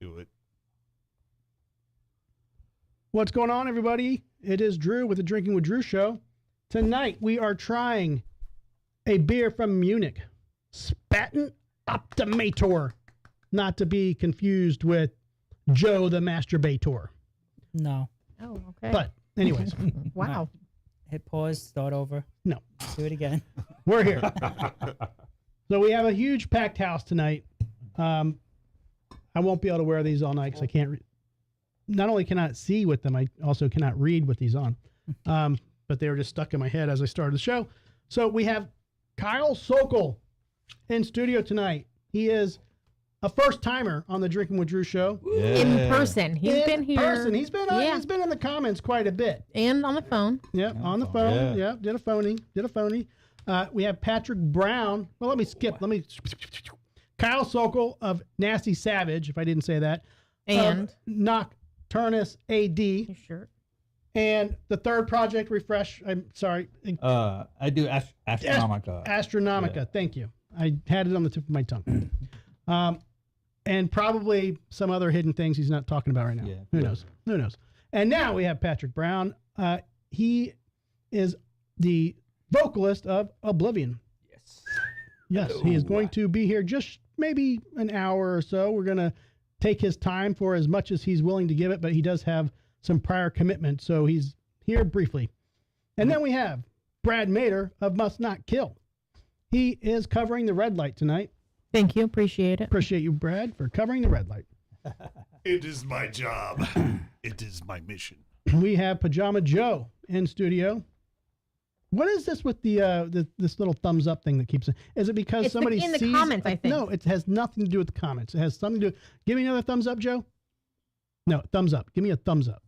Do it. What's going on, everybody? It is Drew with the Drinking with Drew show. Tonight we are trying a beer from Munich, Spaten Optimator, not to be confused with Joe the Masturbator. No. Oh, okay. But anyways, wow. Hit pause, start over. No. Do it again. We're here. So we have a huge packed house tonight. I won't be able to wear these all night because I can't. Not only cannot see with them, I also cannot read with these on. But they were just stuck in my head as I started the show. So we have Kyle Sokol in studio tonight. He is a first timer on the Drinking with Drew show. Yeah. In person. He's been here. He's been on, He's been in the comments quite a bit. And on the phone. Yeah, on the phone. Yeah, did a phony. We have Patrick Brown. Well, let me skip. Kyle Sokol of Nasty Savage, if I didn't say that. And Nocturnus AD. your shirt. And the third project, refresh. I'm sorry. I do Astronomica. Astronomica. Yeah. Thank you. I had it on the tip of my tongue. And probably some other hidden things he's not talking about right now. Yeah. Who knows? Who knows? And now we have Patrick Brown. He is the vocalist of Oblivion. Yes, he is going to be here just maybe an hour or so. We're going to take his time for as much as he's willing to give it, but he does have some prior commitment, so he's here briefly. And then we have Brad Mader of Must Not Kill. He is covering the red light tonight. Thank you. Appreciate it. Appreciate you, Brad, for covering the red light. It is my job. It is my mission. We have Pajama Joe in studio. What is this with the this little thumbs up thing that keeps it? Is it because It's somebody in the sees? comments, I think. No, it has nothing to do with the comments. It has something to do. Give me another thumbs up, Joe. No, thumbs up. Give me a thumbs up.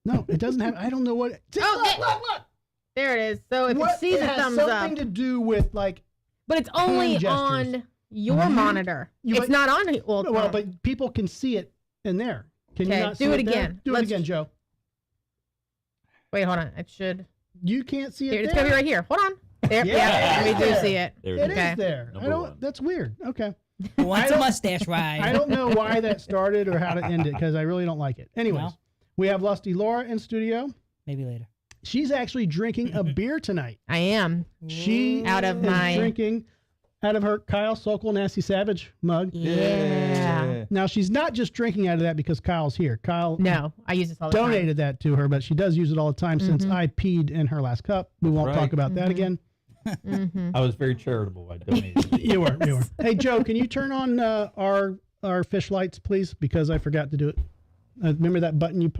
No, it doesn't have. I don't know what. Look. There it is. So if it sees a thumbs something up. to do with like. But it's only hand gestures. on your monitor. It's not on the old Well, phone. but people can see it in there. Can you Okay, not see do it there? again. Do it again, Joe. Wait, hold on. It should. You can't see it Here, there. it's going to be right here. Hold on. There, Yeah, we it's do there. see it. There It it is is. there. Number one. That's weird. Okay. What's a mustache ride? I don't know why that started or how to end it because I really don't like it. Anyways, No? we have Lusty Laura in studio. Maybe later. She's actually drinking a beer tonight. I am. She Out of is my- drinking out of her Kyle Sokol Nasty Savage mug. Yeah. Now she's not just drinking out of that because Kyle's here. Kyle No, I use this all the donated that to her, but she does use it all the time since I peed in her last cup. We won't Right. talk about that again. time. Mm-hmm. I was very charitable. I donated. You were. Hey Joe, can you turn on our fish lights, please? Because I forgot to do it. Remember that button you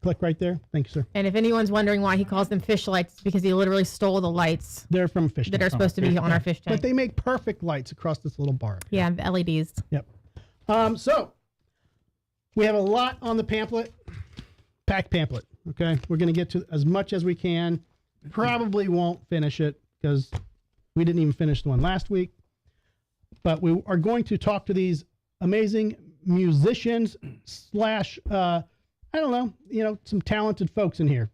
click right there? Thank you, sir. And if anyone's wondering why he calls them fish lights, it's because he literally stole the lights They're from fish that tank. are supposed to be on our fish tank. But they make perfect lights across this little bar. Yeah, the LEDs. Yep. So we have a lot on the pamphlet, packed pamphlet. Okay, we're going to get to as much as we can. Probably won't finish it because we didn't even finish the one last week. But we are going to talk to these amazing musicians / I don't know, some talented folks in here.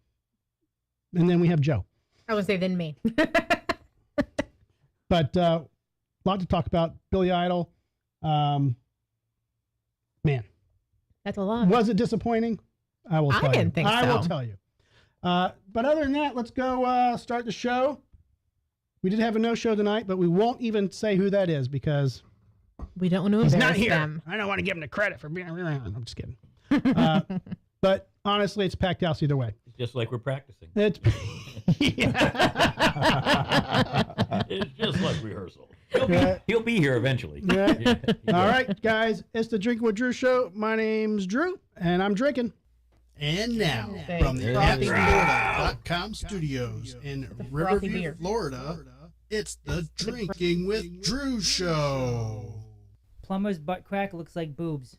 And then we have Joe. I would say then me. But a lot to talk about. Billy Idol. Man, That's a lot. was it disappointing? I will tell you. I didn't think I will so. tell you. But other than that, let's go start the show. We did have a no-show tonight, but we won't even say who that is because We don't want to he's embarrass not here. them. I don't want to give him the credit for being around. I'm just kidding. But honestly, it's a packed house either way. It's just like we're practicing. It's It's just like rehearsal. Yeah. He'll be here eventually. Yeah. All right, guys. It's the Drinking with Drew show. My name's Drew, and I'm drinking. And now, Say, from the frothy CaptainFlorida.com studios in frothy Riverview, beer. Florida, it's the Drinking with Drew show. Plumber's butt crack looks like boobs.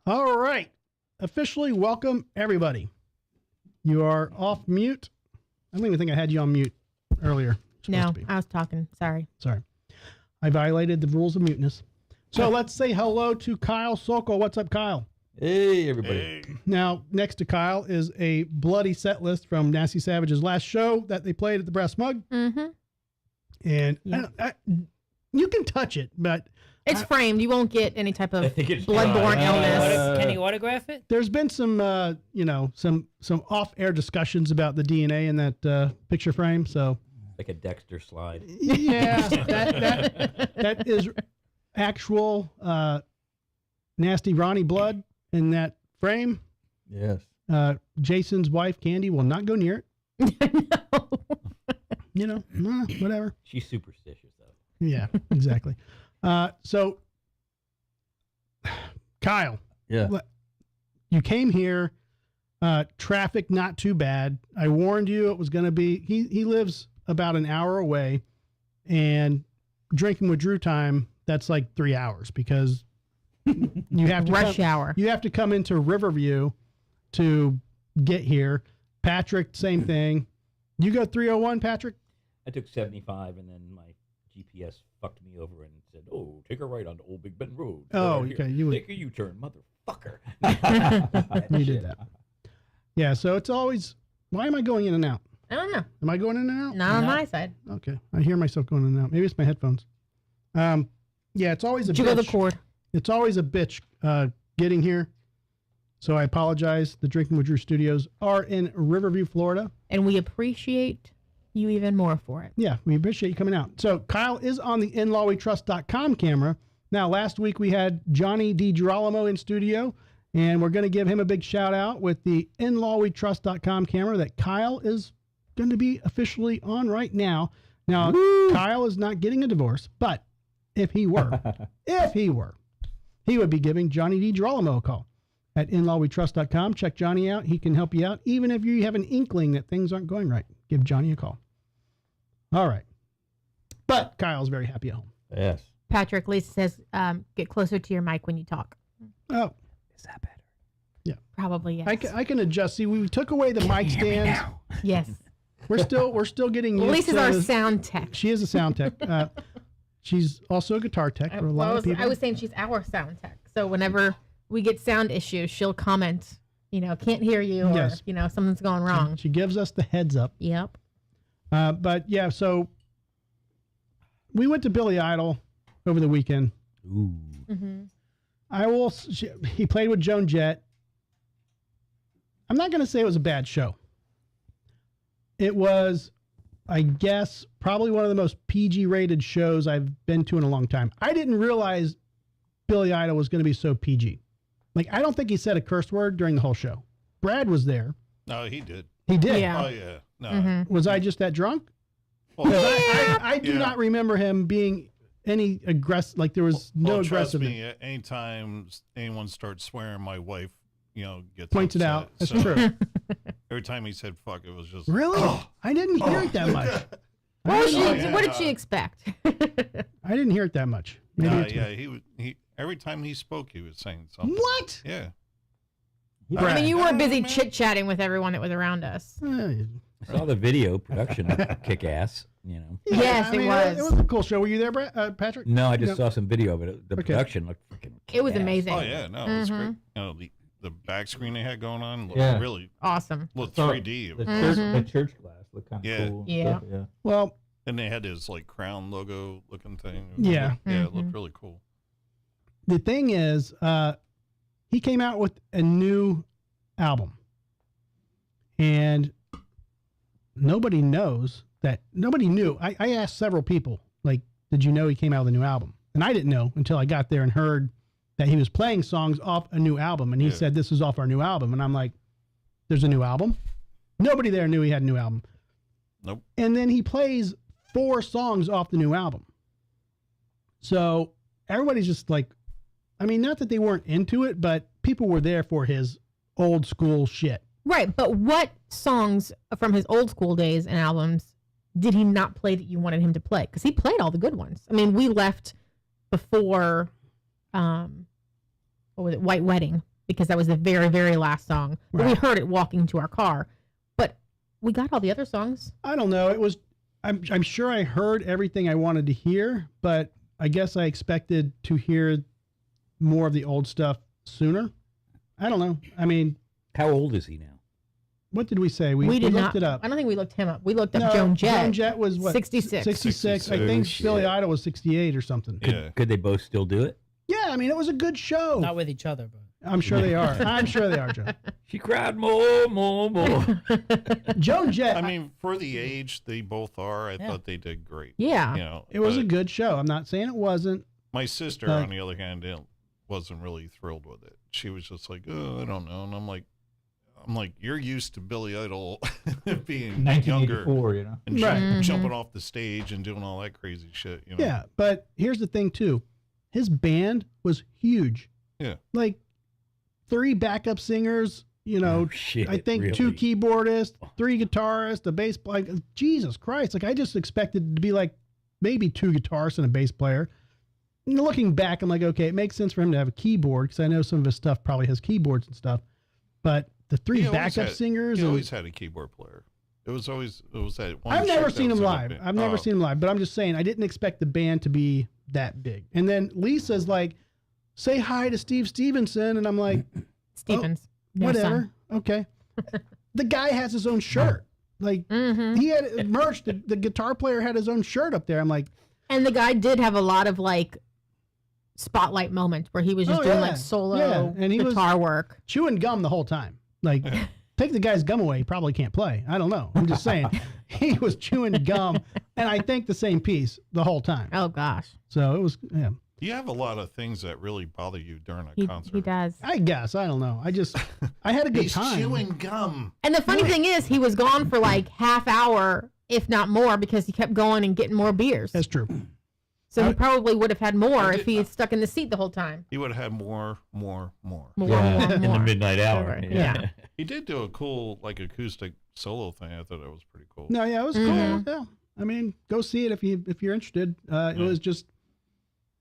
All right. Officially welcome everybody. You are off mute. I don't even think I had you on mute earlier. No, I was talking. Sorry. Sorry. I violated the rules of muteness. So let's say hello to Kyle Sokol. What's up, Kyle? Hey, everybody. Hey. Now, next to Kyle is a bloody set list from Nasty Savage's last show that they played at the Brass Mug. Mm-hmm. And you can touch it, but It's framed. You won't get any type of I think it's bloodborne dry. illness. Can you autograph it? there's been some, some off-air discussions about the DNA in that picture frame. So Like a Dexter slide. yeah, that is actual nasty Ronnie blood in that frame. Yes. Jason's wife Candy will not go near it. No. Whatever. She's superstitious, though. Yeah, exactly. So, Kyle, Yeah. you came here. Traffic not too bad. I warned you it was going to be. He lives about an hour away, and drinking with Drew time, that's like 3 hours because you have to Rush hour. You have to come into Riverview to get here. Patrick, same thing. You go 301, Patrick? I took 75, and then my GPS fucked me over and said, "Oh, take a right on Old Big Bend Road." Oh, Right okay. here. Take a U-turn, motherfucker. You did that. Yeah, so it's always, why am I going in and out? I don't know. Am I going in and out? Not on No. my side. Okay. I hear myself going in and out. Maybe it's my headphones. Yeah, it's always a Jiggle the bitch. cord. It's always a bitch getting here. So I apologize. The Drinking with Drew studios are in Riverview, Florida. And we appreciate you even more for it. Yeah, we appreciate you coming out. So Kyle is on the inlawwetrust.com camera. Now, last week we had Johnny DiGirolamo in studio, and we're going to give him a big shout out with the inlawwetrust.com camera that Kyle is going to be officially on right now. Now, Kyle is not getting a divorce, but if he were, he would be giving Johnny DiGirolamo a call at inlawwetrust.com. Check Johnny out. He can help you out. Even if you have an inkling that things aren't going right, give Johnny a call. All right. But Kyle's very happy at home. Yes. Patrick, Lisa says, get closer to your mic when you talk. Oh, Is that better? Probably, yes. I can adjust. See, we took away the mic stands. Yes. We're still getting used Lisa's to our this. sound tech. She is a sound tech. She's also a guitar tech for a lot of people. I was saying she's our sound tech. So whenever we get sound issues, she'll comment, can't hear you or, Yes. Something's going wrong. She gives us the heads up. Yep. But yeah, so we went to Billy Idol over the weekend. Ooh. Mm-hmm. He played with Joan Jett. I'm not going to say it was a bad show. It was, I guess, probably one of the most PG rated shows I've been to in a long time. I didn't realize Billy Idol was going to be so PG. Like, I don't think he said a curse word during the whole show. Brad was there. No, he did. He did. Yeah. Oh, yeah. No. Mm-hmm. Was I just that drunk? Well, I do Yeah. not remember him being any aggressive. Like, there was no well, trust aggressiveness. me, anytime anyone starts swearing, my wife, gets Points it upset. out. That's So true. Every time he said fuck, it was just Really? I didn't hear it that much. What yeah. did she expect? I didn't hear it that much. Maybe Nah, it's me. yeah, he every time he spoke, he was saying something. What? Yeah. I mean, you were busy chit-chatting with everyone that was around us. Eh, I saw the video production kick ass. yeah, Yes, it was. It was a cool show. Were you there, Brad, Patrick? No, I just No. saw some video of it. The Okay. production looked freaking. It was kick-ass. amazing. Oh yeah, no, it was great. Mhm. The back screen they had going on looked Yeah. really Awesome. looked So, 3D. It The was- Mhm. church glass looked kind of Yeah. cool. and Yeah. stuff, yeah. Well, And they had his like crown logo looking thing. Yeah. Yeah, it Mhm. looked really cool. the thing is, he came out with a new album, and nobody knows that. Nobody knew. I asked several people, like, did you know he came out with a new album? And I didn't know until I got there and heard that he was playing songs off a new album. And he Yeah. said, this is off our new album. And I'm like, there's a new album? Nobody there knew he had a new album. Nope. And then he plays 4 songs off the new album. So everybody's just like, I mean, not that they weren't into it, but people were there for his old school shit. Right, but what songs from his old school days and albums did he not play that you wanted him to play? Because he played all the good ones. I mean, we left before, what was it, White Wedding. because that was the very, very last song. But we Right. heard it walking to our car. But we got all the other songs. I don't know. It was. I'm sure I heard everything I wanted to hear, but I guess I expected to hear more of the old stuff sooner. I don't know. I mean, How old is he now? what did we say? We did looked not. it up. I don't think we looked him up. We looked up No, Joan Jett. Joan Jett was what? 66. 66. I 66. think Shit. Billy Idol was 68 or something. Yeah. Could they both still do it? Yeah, I mean, it was a good show. Not with each other, but I'm sure they are. I'm sure they are, Joe. She cried more. Joan Jett. I mean, for the age they both are, I Yeah. thought they did great. Yeah. You know, it was a but good show. I'm not saying it wasn't. my sister, on the other hand, wasn't really thrilled with it. She was just like, "Oh, I don't know," and I'm like, you're used to Billy Idol being younger 1984, you know. and Right. Mhm. jumping off the stage and doing all that crazy shit. You know? Yeah, but here's the thing too. His band was huge. Yeah. Like 3 backup singers, you know, Shit, I think really? 2 keyboardists, 3 guitarists, a bass player. Like, Jesus Christ. Like I just expected it to be like maybe 2 guitarists and a bass player. And looking back, I'm like, okay, it makes sense for him to have a keyboard because I know some of his stuff probably has keyboards and stuff. But the 3 He always backup had- singers. He and- always had a keyboard player. It was that one. I've never chick that seen him was in the live. band. I've never seen him live, but I'm just saying I didn't expect the band to be that big. And then Lisa's like, say hi to Steve Stevenson. And I'm like, Stevens. Their whatever. son. Okay. The guy has his own shirt. Like Mhm. he had merch. The guitar player had his own shirt up there. I'm like, And the guy did have a lot of like spotlight moments where he was just Oh, doing yeah. like solo Yeah, and he was- guitar work. chewing gum the whole time. Like, take the guy's gum away. He probably can't play. I don't know. I'm just saying. He was chewing gum. And I think the same piece the whole time. Oh gosh, So it was, yeah. You have a lot of things that really bother you during a he concert. does. I guess. I don't know. I had a good He's time. chewing gum. And the funny thing is, he was gone for like half hour, if not more, because he kept going and getting more beers. That's true. So he probably would have had more I if did- he had stuck in the seat the whole time. He would have had more. More, Yeah, more, in the more. midnight hour. Yeah. He did do a cool like acoustic solo thing. I thought that was pretty cool. No, yeah, it was Mhm. cool. Yeah. I mean, go see it if you're interested. It was just,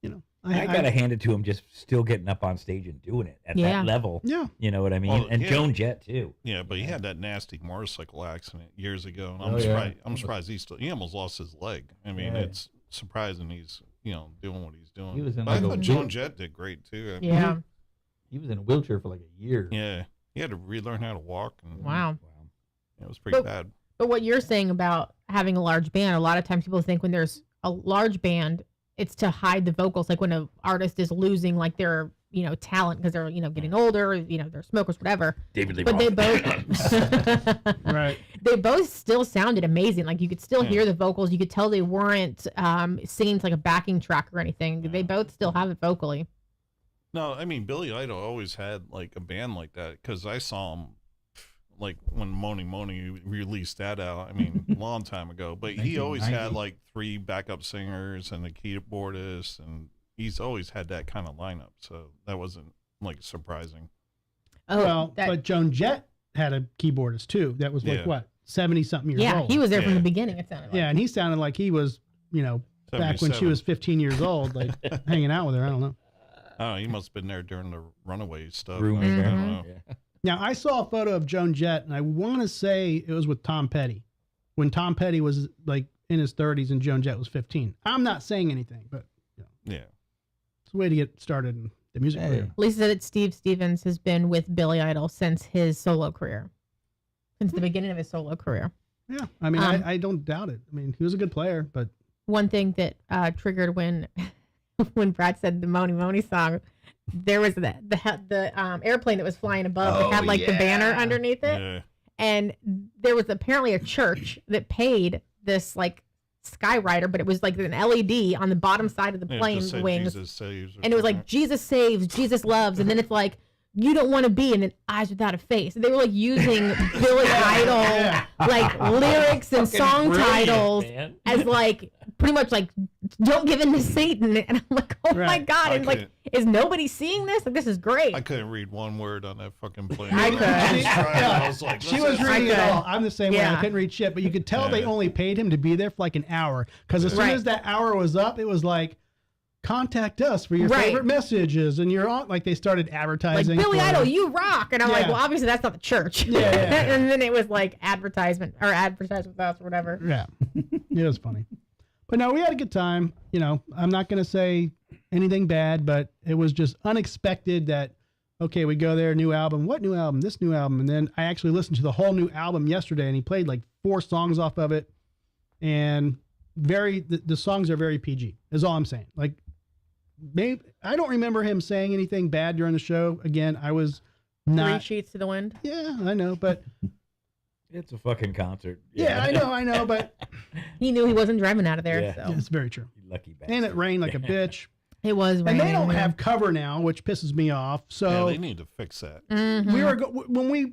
you know, I gotta hand it to him, just still getting up on stage and doing it at Yeah. that level. yeah. You know what I mean? Well, and yeah. Joan Jett too. Yeah, but he had that nasty motorcycle accident years ago, and Oh, yeah. I'm surprised he almost lost his leg. I mean, Yeah. it's surprising he's doing what he's doing. He was in But I like a thought wheel- Joan Jett did great too. I mean, Yeah. He was in a wheelchair for like a year. yeah, he had to relearn how to walk, and Wow. it was pretty But- bad. But what you're saying about having a large band, a lot of times people think when there's a large band, it's to hide the vocals. Like when an artist is losing like their, talent because they're, getting older, or, they're smokers, whatever. David Lee But they Roth. both, Right. they both still sounded amazing. Like you could still Yeah. hear the vocals. You could tell they weren't singing to like a backing track or anything. They both still have it vocally. No, I mean Billy Idol always had like a band like that because I saw him like when Moni released that out. I mean, a long time ago. But he always had 1990. like 3 backup singers and a keyboardist, and he's always had that kind of lineup. So that wasn't like surprising. Oh, Well, but Joan Jett had a keyboardist too. That was like Yeah. what, 70 something years yeah, old. he was there from Yeah. the beginning. It sounded like. Yeah, and he sounded like he was, back when she 77. was 15 years old, like hanging out with her. I don't know. Oh, he must have been there during the Runaway stuff. Rumors I there. don't know. Yeah. Now, I saw a photo of Joan Jett, and I want to say it was with Tom Petty, when Tom Petty was like in his 30s and Joan Jett was 15. I'm not saying anything, but Yeah. it's a way to get started in the music career. Lisa said that Steve Stevens has been with Billy Idol since his solo career, since the beginning of his solo career. Yeah, I mean, Um, I don't doubt it. I mean, he was a good player, but One thing that triggered when when Brad said the Moni song, there was the airplane that was flying above that had like the banner underneath it, Yeah. and there was apparently a church that paid this like skywriter, but it was like an LED on the bottom side of the Yeah, it plane just said wings, Jesus saves or and it was like something. Jesus saves, Jesus loves, and then it's like you don't want to be, and then eyes without a face. They were like using Billy Idol like lyrics and song Brilliant, titles man. as like pretty much like don't give in to Satan. And I'm like, oh my Right. god! I And like, couldn't- is nobody seeing this? Like, this is great. I couldn't read one word on that fucking plane. I could. was trying, I was like, she was listen, reading it could. all. I'm the same way. I Yeah. couldn't read shit, but you could tell they Yeah. only paid him to be there for like an hour. Because as soon Right. as that hour was up, it was like, contact us for your Right. favorite messages, and you're on. Like they started Like, advertising. Billy for- Idol, you rock. And I'm like, Yeah. well, obviously that's not the church. Yeah, yeah. And then it was like advertisement with us or whatever. Yeah, it was funny. But no, we had a good time. You know, I'm not going to say anything bad, but it was just unexpected that, okay, we go there, new album. What new album? This new album. And then I actually listened to the whole new album yesterday, and he played like 4 songs off of it. And the songs are very PG, is all I'm saying. Like, maybe I don't remember him saying anything bad during the show. Again, I was 3 not. sheets to the wind. Yeah, I know, but It's a fucking concert. yeah, I know, but He knew he wasn't driving out of there. Yeah. So it's very true. You lucky bastard. And it rained like a bitch. it was And raining. they don't yeah. have cover now, which pisses me off. Yeah, So they need to fix that. Mhm. we were when we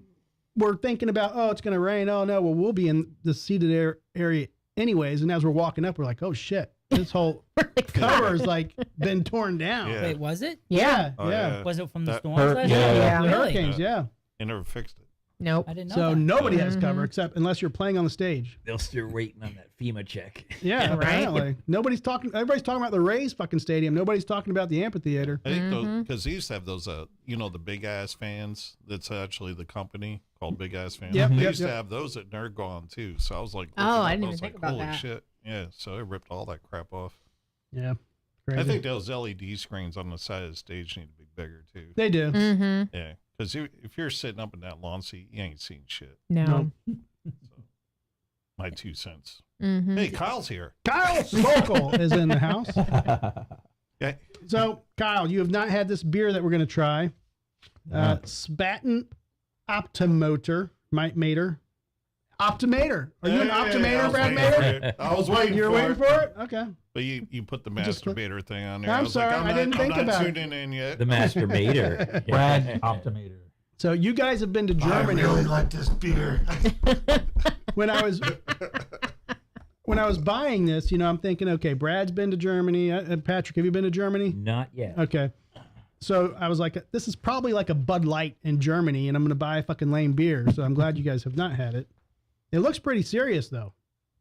were thinking about, oh, it's going to rain. Oh no, well we'll be in the seated area anyways. And as we're walking up, we're like, oh shit, this whole cover's like been torn down. Yeah. Wait, was it? Yeah, Oh, yeah. Was it from the That storms hurt- last yeah. year? Yeah. The Really? hurricanes, yeah. They never fixed it. Nope. I didn't know So that. nobody has cover Mhm. except unless you're playing on the stage. They're still waiting on that FEMA check. Yeah, Right. apparently. Everybody's talking about the Rays fucking stadium. Nobody's talking about the amphitheater. I think Mm-hmm. because they used to have those, the big ass fans. That's actually the company called Big Ass Fans. Yep, they yep, used to yep. have those at Nerdgon too. So I was like, Oh, looking I up, didn't even was think like, about holy that. shit. Yeah, so they ripped all that crap off. Yeah. Crazy. I think those LED screens on the side of the stage need to be bigger too. they do. Mm-hmm. Yeah, because if you're sitting up in that lawn seat, you ain't seeing shit. No. My 2 cents. Mm-hmm. Hey, Kyle's here. Kyle Sokol is in the house. Yeah, So, Kyle, you have not had this beer that we're going to try. Spaten Optimator. Optimator. Are you an Optimator, Brad Mater? I was waiting You're for waiting it. for it? Okay. But you put the Just put- masturbator thing on there. I'm I was sorry, like, I didn't think I'm about not it. tuning in yet. The masturbator. Brad Optimator. So, you guys have been to Germany. like this beer. When I was buying this, I'm thinking, okay, Brad's been to Germany. Patrick, have you been to Germany? Not yet. Okay. So I was like, this is probably like a Bud Light in Germany, and I'm going to buy a fucking lame beer. So I'm glad you guys have not had it. It looks pretty serious, though.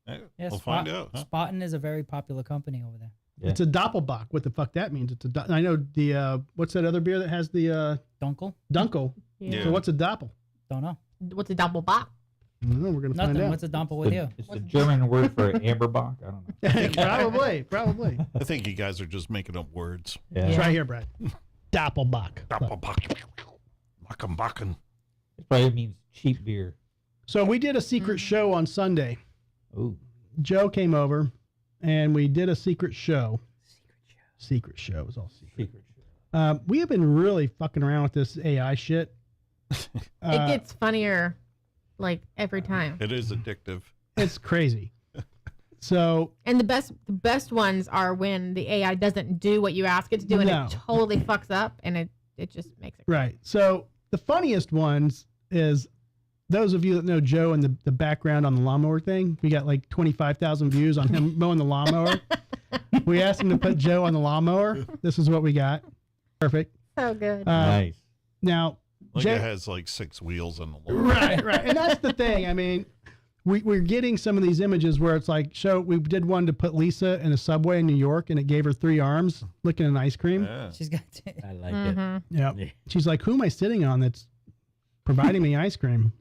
Yeah, Yeah, we'll find out. Huh? Spaten is a very popular company over there. Yeah. It's a Doppelbock. What the fuck that means? I know the, what's that other beer that has the Dunkel? Dunkel? Yeah. So what's a Doppel? Don't know. What's a double box? I don't know. We're going to find Nothing. out. What's a Dumple with you? It's the German word for Amberbach. I don't know. Probably. I think you guys are just making up words. Yeah. It's right here, Brad. Doppelbock. Backen. It probably means cheap beer. So we did a secret show on Sunday. Ooh. Joe came over, and we did a secret show. Secret show. It was all secret. Secret. We have been really fucking around with this AI shit. It gets funnier like every time. It is addictive. It's crazy. So And the best ones are when the AI doesn't do what you ask it to do and No. it totally fucks up and it just makes it right. So the funniest ones is those of you that know Joe and the background on the lawnmower thing. We got like 25,000 views on him mowing the lawnmower. We asked him to put Joe on the lawnmower. This is what we got. Perfect. so good. Nice. Now, Like Jay- it has like 6 wheels on the lawn. right. And that's the thing. I mean, we're getting some of these images where it's like, we did one to put Lisa in a subway in New York, and it gave her 3 arms licking an ice cream. Yeah. She's got. I like Mhm. Yeah. it. She's like, who am I sitting on that's providing me ice cream?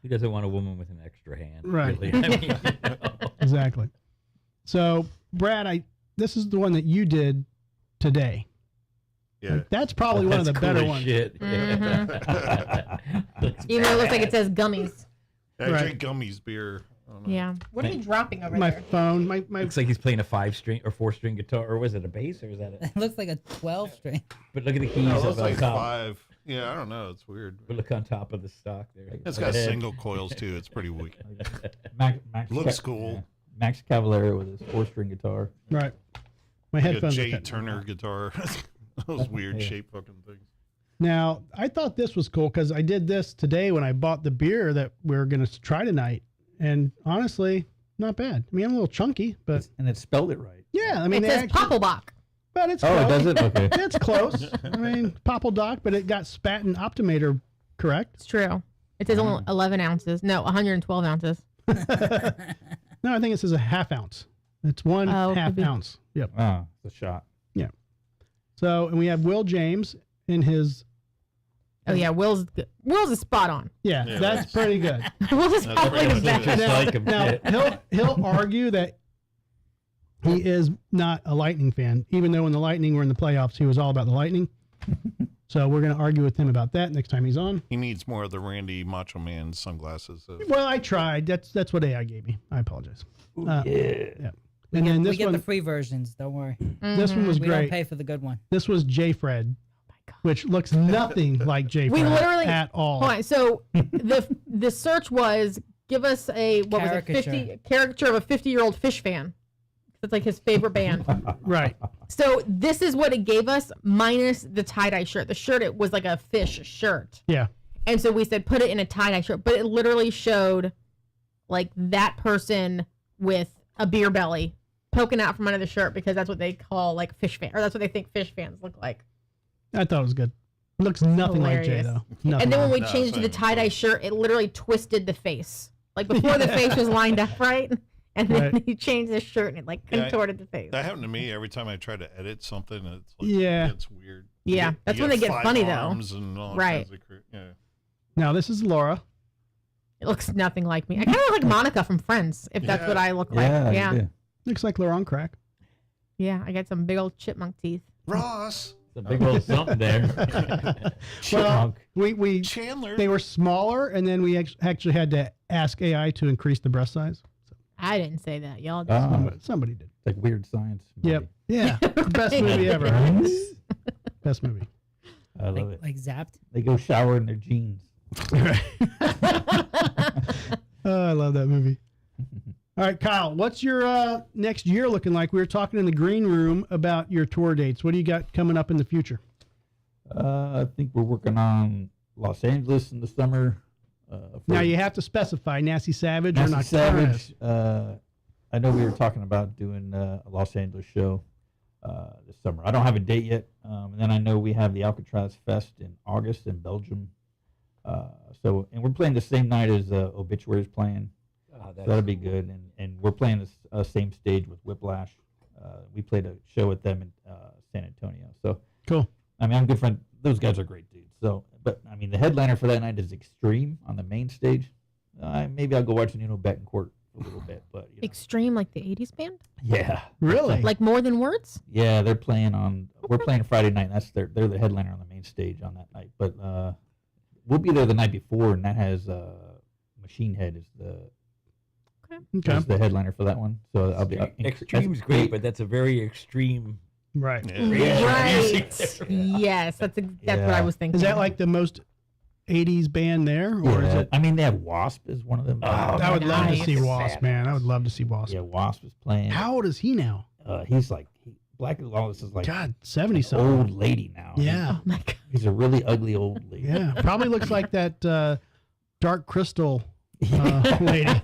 Who doesn't want a woman with an extra hand? Right. Really? I mean, Exactly. So, Brad, this is the one that you did today. Yeah. Like, that's probably one of the that's cool better as ones. Shit. Even though it looks like it says gummies. I Right. drink gummies beer. I don't know. Yeah. What are you dropping over My there? phone, my Looks like he's playing a 5-string or 4-string guitar, or was it a bass, or was that it? It looks like a 12 string. But look at the keys No, it up looks on like top. 5. Yeah, I don't know. It's weird. But look on top of the stock there. It's got single coils too. It's pretty weak. Max Looks cool. yeah. Max Cavalera with his 4-string guitar. right. My Like a headphones. are Jay cutting. Turner guitar. Those weird Yeah. shaped fucking things. Now, I thought this was cool because I did this today when I bought the beer that we're going to try tonight. And honestly, not bad. I mean, I'm a little chunky, but And it spelled it right. yeah, I mean, it they says actually, Poppelbach. but it's Oh, close. does it? Okay. It's close. I mean, Poppeldoc, but it got Spaten Optimator correct. It's true. It says only 11 ounces. No, 112 ounces. No, I think it says a half ounce. It's one Oh, half could be. ounce. Yep. Oh, it's a shot. So, and we have Will James in his. Oh yeah, Will's is spot on. Yeah, Yeah, that's pretty good. Will's is That's probably pretty the much best. it. Now, like him. now, he'll argue that he is not a Lightning fan, even though when the Lightning were in the playoffs, he was all about the Lightning. So we're going to argue with him about that next time he's on. He needs more of the Randy Macho Man sunglasses. Well, I tried. That's what AI gave me. I apologize. Yeah. Yeah. We And get, then we this get one, the free versions. Don't worry. this one was We don't great. pay for the good one. This was J-Fred, which looks nothing like J-Fred We literally at all. Hold on. So the search was give us a what was it Caricature. 50 caricature of a 50-year-old fish fan. That's like his favorite band. Right. So this is what it gave us minus the tie-dye shirt. The shirt, it was like a fish shirt. Yeah. And so we said put it in a tie-dye shirt, but it literally showed like that person with a beer belly poking out from under the shirt because that's what they call like fish fan, or that's what they think fish fans look like. I thought it was good. Looks nothing like Jay, Hilarious. though. Nothing. And then when we No, changed to the same. tie-dye shirt, it literally twisted the face. Like before the face was lined up right, and then Right. you changed the shirt and it like Yeah, contorted the face. That happened to me every time I try to edit something. It's like, Yeah. it's weird. Yeah, that's when they get five funny, though. arms and all Right. kinds of yeah. Now, this is Laura. It looks nothing like me. I kind of look like Monica from Friends, if that's Yeah. what I look like. Yeah. Yeah. you do. Looks like Laura on crack. Yeah, I got some big old chipmunk teeth. Ross, It's a big old something there. Well, Chipmunk. we Chandler. they were smaller, and then we actually had to ask AI to increase the breast size. I didn't say that. Y'all did. Somebody did. It's like weird science. Yep. Yeah. Best Right. movie ever. Best movie. I love Like, it. like zapped. They go shower in their jeans. Oh, I love that movie. All right, Kyle, what's your next year looking like? We were talking in the green room about your tour dates. What do you got coming up in the future? I think we're working on Los Angeles in the summer. Now, you have to specify Nasty Savage or Nasty Nocturnus. Savage. I know we were talking about doing a Los Angeles show this summer. I don't have a date yet. And then I know we have the Alcatraz Fest in August in Belgium. And we're playing the same night as Obituary's playing. So that'll be good. And we're playing the same stage with Whiplash. We played a show with them in San Antonio. So Cool. I mean, I'm good friend. Those guys are great dudes. So, but I mean, the headliner for that night is Extreme on the main stage. Maybe I'll go watch Nuno Betancourt a little bit, but you know. Extreme, like the 80s band? Yeah, Really? Like More Than Words? yeah, they're playing on. We're playing Friday night. They're the headliner on the main stage on that night. But we'll be there the night before, and that has Machine Head is Okay. the headliner for that one. So I'll be Extreme's great, but that's a very extreme. Right. Yeah. Right. Yes, that's what I Yeah. was thinking. Is that like the most 80s band there? Or is Yeah, it? I mean, they have Wasp as one of them. I would love to nice. see Wasp, man. I would love to see Wasp. Yeah, Wasp is playing. How old is he now? He's like Black Lawless is like God, 70 an something. old lady now. Yeah. Oh my God. He's a really ugly old lady. Yeah. Probably looks like that Dark Crystal lady.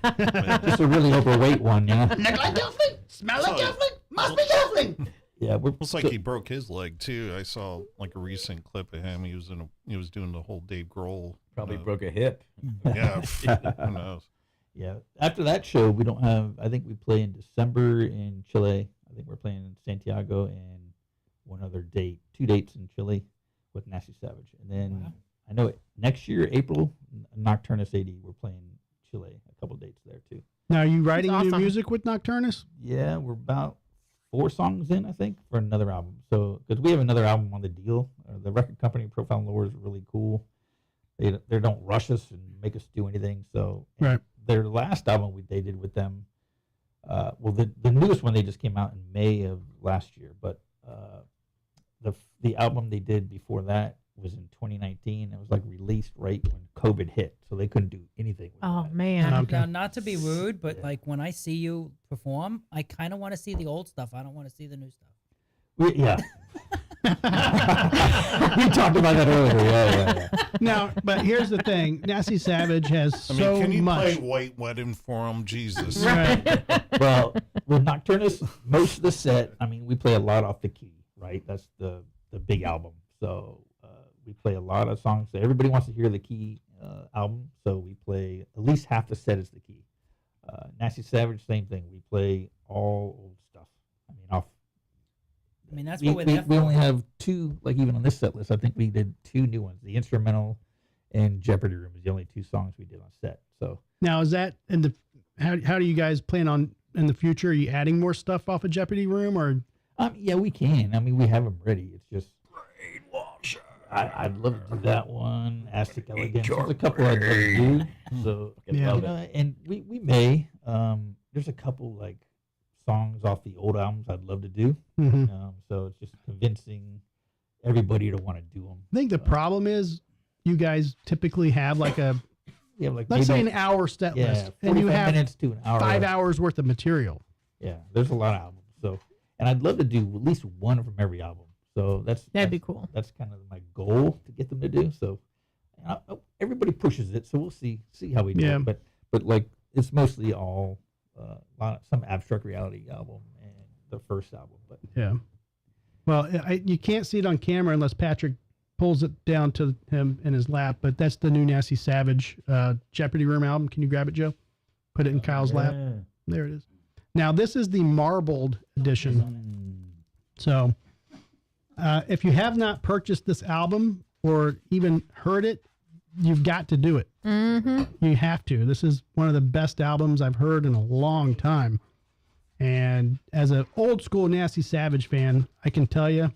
Just a really overweight one, yeah. Look like Gelfling, smell like So- Gelfling, must be Gelfling. Yeah, we're Looks like he broke his leg too. I saw like a recent clip of him. He was doing the whole Dave Grohl. Probably broke a hip. Yeah, who knows? yeah. After that show, we don't have. I think we play in December in Chile. I think we're playing in Santiago and one other date, 2 dates in Chile with Nasty Savage, and then I know next year April Nocturnus 80. We're playing Chile, a couple dates there too. Now, are you writing new awesome. music with Nocturnus? Yeah, we're about 4 songs in, I think, for another album. So, because we have another album on the deal, the record company Profile Lore is really cool. They don't rush us and make us do anything. So, Right. Their last album they did with them, the newest one they just came out in May of last year, but the album they did before that was in 2019. It was like released right when COVID hit, so they couldn't do anything with Oh that. man. Okay. Now, not to be rude, but Yeah. like when I see you perform, I kind of want to see the old stuff. I don't want to see the new stuff. Yeah. We talked about that earlier. Yeah. Now, but here's the thing: Nasty Savage has I mean, so can you much. play White Wedding for him? Jesus. Right. Well, with Nocturnus, most of the set, I mean, we play a lot off the key, right? That's the big album. So we play a lot of songs that everybody wants to hear the key album. So we play at least half the set is the key. Nasty Savage, same thing. We play all old stuff. I mean, off I mean, that's we, what we're there we for. only have 2, like even on this set list, I think we did 2 new ones. The instrumental and Jeopardy Room is the only 2 songs we did on set. So Now, is that in the how do you guys plan on in the future? Are you adding more stuff off of Jeopardy Room, or yeah, we can. I mean, we have them ready. It's just I'd love to do that one. Aztec Elegance. There's a couple I'd love to do. So Yeah. you know, and we may. There's a couple like songs off the old albums I'd love to do. Mhm. So it's just convincing everybody to want to do them. I think the problem is you guys typically have like a We have like let's say an maybe, hour set list, and you 45 have minutes to an hour. 5 hours worth of material. Yeah, there's a lot of albums. So, and I'd love to do at least one from every album. So That'd be cool. That's kind of my goal to get them to do. So, everybody pushes it. So we'll see how we do. Yeah. But like it's mostly all some abstract reality album and the first album. But Yeah. Well, you can't see it on camera unless Patrick pulls it down to him in his lap, but that's the new Nasty Savage Jeopardy Room album. Can you grab it, Joe? Put it in Kyle's lap. There it is. Now, this is the marbled edition. So, if you have not purchased this album or even heard it, you've got to do it. Mm-hmm. You have to. This is one of the best albums I've heard in a long time. And as an old school Nasty Savage fan, I can tell you,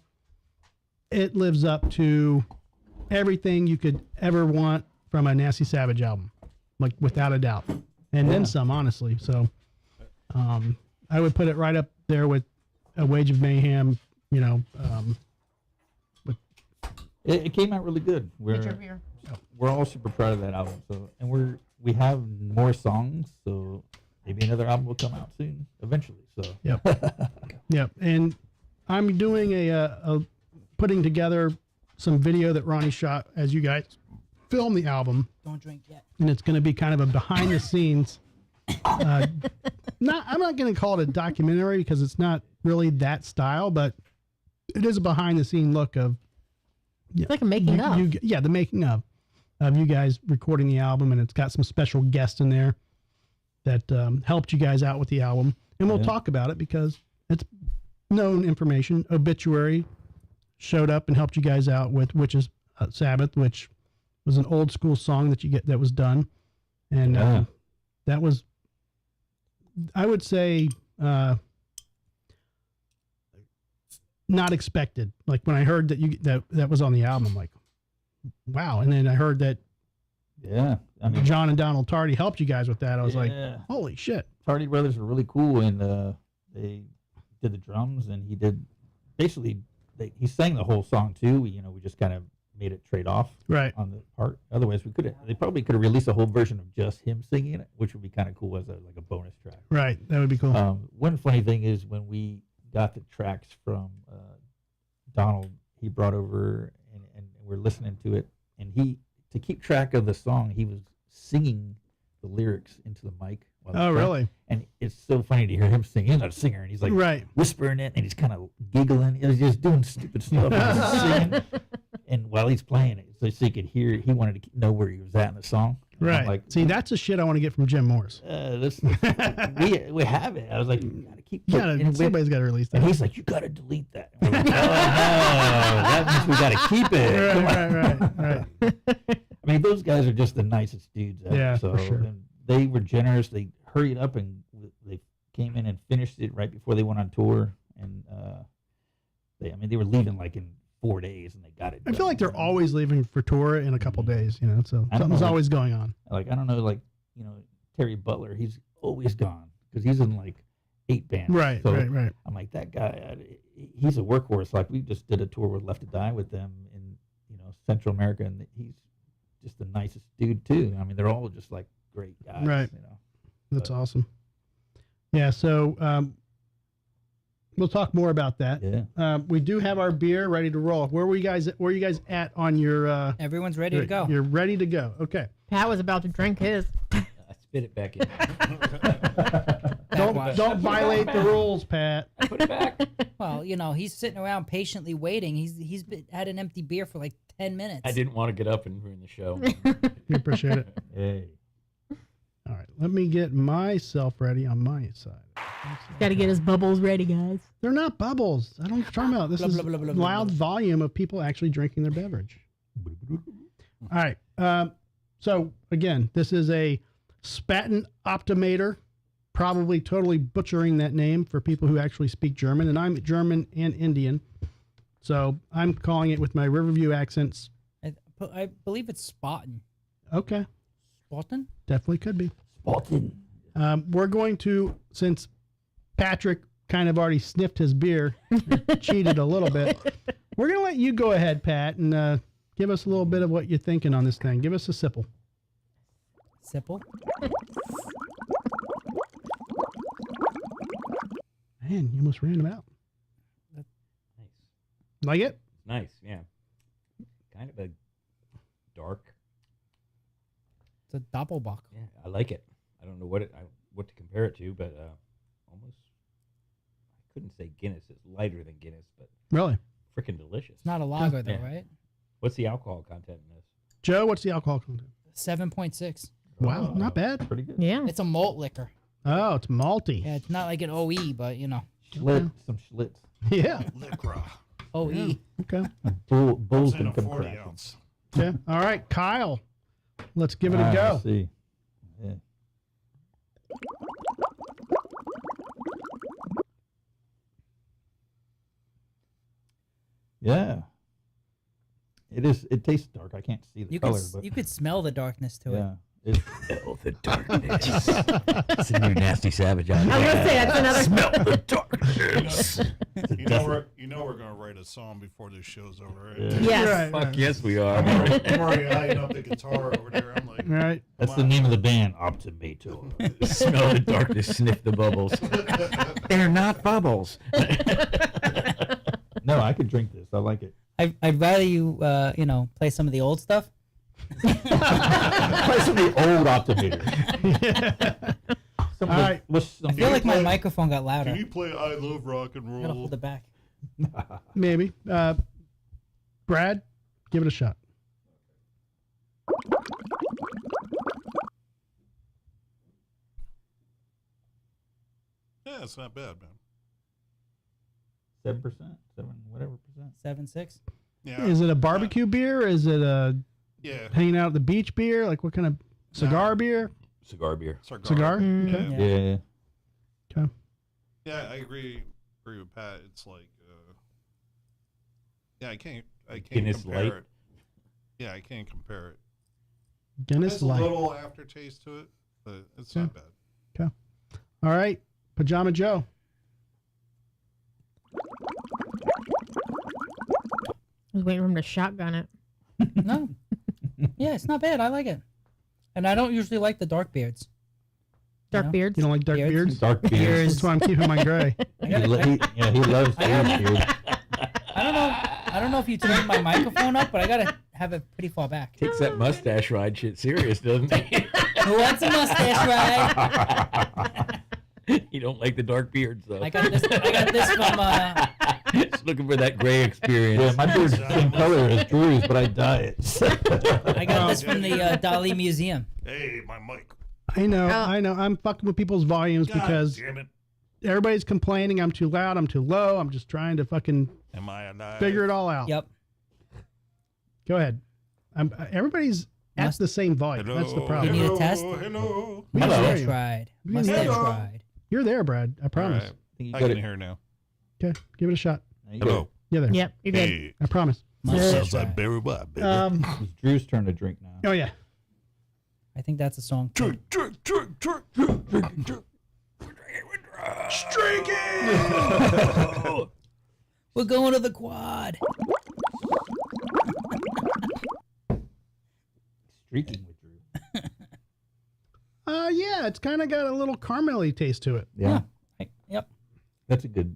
it lives up to everything you could ever want from a Nasty Savage album, like without a doubt, and then some, honestly. So, I would put it right up there with A Wage of Mayhem. You know, it came out really good. We're all super proud of that album. So, and we have more songs. So maybe another album will come out soon, eventually. So Yep. And I'm doing a putting together some video that Ronnie shot as you guys film the album, Don't drink yet. and it's going to be kind of a behind the scenes. I'm not going to call it a documentary because it's not really that style, but it is a behind the scene look of It's like a making of. the making of you guys recording the album, and it's got some special guests in there that helped you guys out with the album, and we'll talk about it because it's known information. Obituary showed up and helped you guys out with Witches Sabbath, which was an old school song that was done, and that was, I would say, not expected. Like when I heard that was on the album, I'm like, wow. And then I heard that I mean, John and Donald Tardy helped you guys with that. I was like, holy shit. Tardy Brothers were really cool, and they did the drums, and he did basically he sang the whole song too. We just kind of made it trade off on the part. Otherwise, they probably could have released a whole version of just him singing it, which would be kind of cool as like a bonus track. Right, that would be cool. One funny thing is when we got the tracks from Donald, he brought over and we're listening to it, and to keep track of the song, he was singing the lyrics into the mic. Oh, really? And it's so funny to hear him sing. He's not a singer, and he's like whispering it, and he's kind of giggling. He's just doing stupid stuff. And he's singing. And while he's playing it, so he could hear, he wanted to know where he was at in the song. And Right. I'm like, see, that's the shit I want to get from Jim Morris. we have it. I was like, you gotta keep. Somebody's got to release that. And he's like, you gotta delete that. And we're like, oh no, that means we gotta keep it. Come on. Right. I mean, those guys are just the nicest dudes ever. Yeah, so for sure. And they were generous. They hurried up and they came in and finished it right before they went on tour. And they were leaving like in 4 days, and they got it. I feel like they're always leaving for tour in a couple days, so I don't something's know, always going on. Like, I don't know, like, Terry Butler, he's always gone because he's in like 8 bands. Right, So right. I'm like, that guy, he's a workhorse. Like, we just did a tour with Left to Die with them in, Central America, and he's just the nicest dude too. I mean, they're all just like great guys. Right. That's awesome. Yeah. So we'll talk more about that. Yeah. We do have our beer ready to roll. Where are you guys at on your? Everyone's ready to go. You're ready to go. Okay. Pat was about to drink his. I spit it back in. Don't violate the rules, Pat. Put it back. Well, he's sitting around patiently waiting. He's had an empty beer for like 10 minutes. I didn't want to get up and ruin the show. We appreciate it. Hey. All right. Let me get myself ready on my side. Got to get his bubbles ready, guys. They're not bubbles. I don't know what you're talking about. This Blah, is blah, blah, blah, blah, loud blah. volume of people actually drinking their beverage. All right. So again, this is a Spaten Optimator, probably totally butchering that name for people who actually speak German, and I'm German and Indian, so I'm calling it with my Riverview accents. I believe it's Spaten. Okay, Spaten? definitely could be. Spotted. We're going to, since Patrick kind of already sniffed his beer, cheated a little bit, we're going to let you go ahead, Pat, and give us a little bit of what you're thinking on this thing. Give us a sipple. Sipple? Man, you almost ran him out. Nice. Like it? Nice, yeah. Kind of a dark. It's a Doppelbock. Yeah, I like it. I don't know what to compare it to, but almost. I couldn't say Guinness. It's lighter than Guinness, but Really? freaking delicious. It's not a lager, though, Yeah. right? What's the alcohol content in this? Joe, what's the alcohol content? 7.6. Wow, Oh, not bad. Pretty good. Yeah. It's a malt liquor. Oh, it's malty. Yeah, it's not like an OE, but, Schlit, some Schlitz. Yeah. Liquor. OE. Okay. Bulls In and a 40 Crackers. ounce. Yeah. All right, Kyle. Let's give it a Let's go. see. Yeah. Yeah. It is. It tastes dark. I can't see the You color, could but you could smell the darkness to it. yeah. It's, Smell the darkness. It's a new Nasty Savage out I was there. gonna say that's another. Smell the darkness. You know we're gonna write a song before this show's over, right? Yeah. Yes. Right, Fuck right. yes, we are. I'm already eyeing up the guitar over there. I'm like, All right. that's the name of the band, Optimator. Smell the darkness, sniff the bubbles. They're not bubbles. No, I could drink this. I like it. I'd rather you, play some of the old stuff. Play some of the old Optimator. Some All right. I feel like my microphone got louder. can you play I Love Rock and I gotta Roll? hold it back. Maybe. Brad, give it a shot. Yeah, it's not bad, man. 7%, 7%. 7.6. Yeah. Is it a barbecue beer? Is it a Yeah. hanging out at the beach beer? Like what kind of cigar beer? Cigar beer. Cigar? Mm, Okay. yeah. Yeah. Yeah, I agree with Pat. It's like, yeah, I can't Guinness compare Light? it. Yeah, I can't compare it. Guinness There's a Light. little aftertaste to it, but it's not bad. All right. Pajama Joe. I was waiting for him to shotgun it. No. Yeah, it's not bad. I like it. And I don't usually like the dark beards. Dark know? beards. You don't like dark Beards? beards? Dark beers. Beers. That's why I'm keeping mine gray. He loves I beers, dude. I don't know if you turned my microphone up, but I gotta have it pretty far back. Takes that mustache ride shit serious, doesn't he? Who wants a mustache ride? You don't like the dark beards, though. I got this from Just looking for that gray experience. Yeah, my beard's the same color as Drew's, but I dye it. I got this from the Dali Museum. Hey, my mic. I know. I'm fucking with people's volumes God because damn it. everybody's complaining I'm too loud, I'm too low. I'm just trying to fucking Am I alive? figure it all out. Yep. Go ahead. Everybody's at Must- the same volume. Hello, That's the You problem. need a test? Hello. We can hear Mustache you. ride. We can hear Mustache you. ride. You're there, Brad. I promise. All right. You I got can it. hear now. Okay, give it a shot. Hello. You're there. Yep, you're good. Hey. I promise. Mustache Sounds like ride. Barry White, baby. It's Drew's turn to drink now. Oh yeah. I think that's a song. Drink. Streaking. We're going to the quad. Streaking with Drew. Yeah, it's kind of got a little caramelly taste to it. Yeah. Yep. That's a good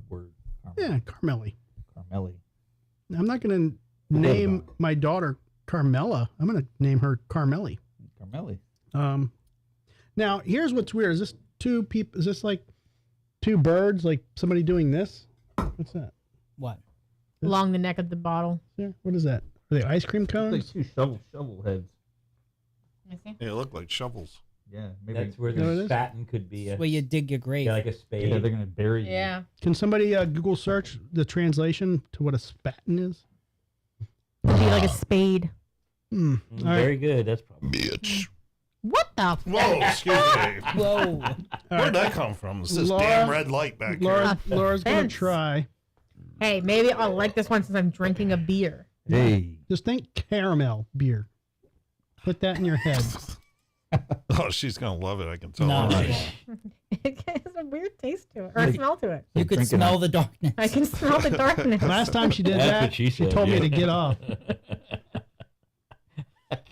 word. Yeah, caramelly. Carmelli. I'm not going to name my daughter Carmela. I'm going to name her Carmelli. Carmelli. Now, here's what's weird. Is this two people? Is this like two birds? Like somebody doing this? What's that? What? Along the neck of the bottle. There. What is that? Are they ice cream It's like cones? two shovel heads. I see. They look like shovels. Yeah, maybe That's where know what it the is? spatin could be Where you dig your grave. like a spade. yeah, they're gonna bury you. Yeah. Can somebody Google search the translation to what a spatin is? It'd be like a spade. Hmm. All right. Very good. That's probably Bitch. What the? Whoa, excuse me. Whoa. Where'd that come from? It's this Laura- damn red light back here. Laura's going to Offense. try. Hey, maybe I'll like this one since I'm drinking a beer. Hey, Just think caramel beer. Put that in your head. Oh, she's gonna love it. I can tell. No, already. she won't. It has a weird taste to it, or a smell to it. You could Drinking smell a- the darkness. I can smell the darkness. Last time she did That's that, what she said, told me yeah. to get off.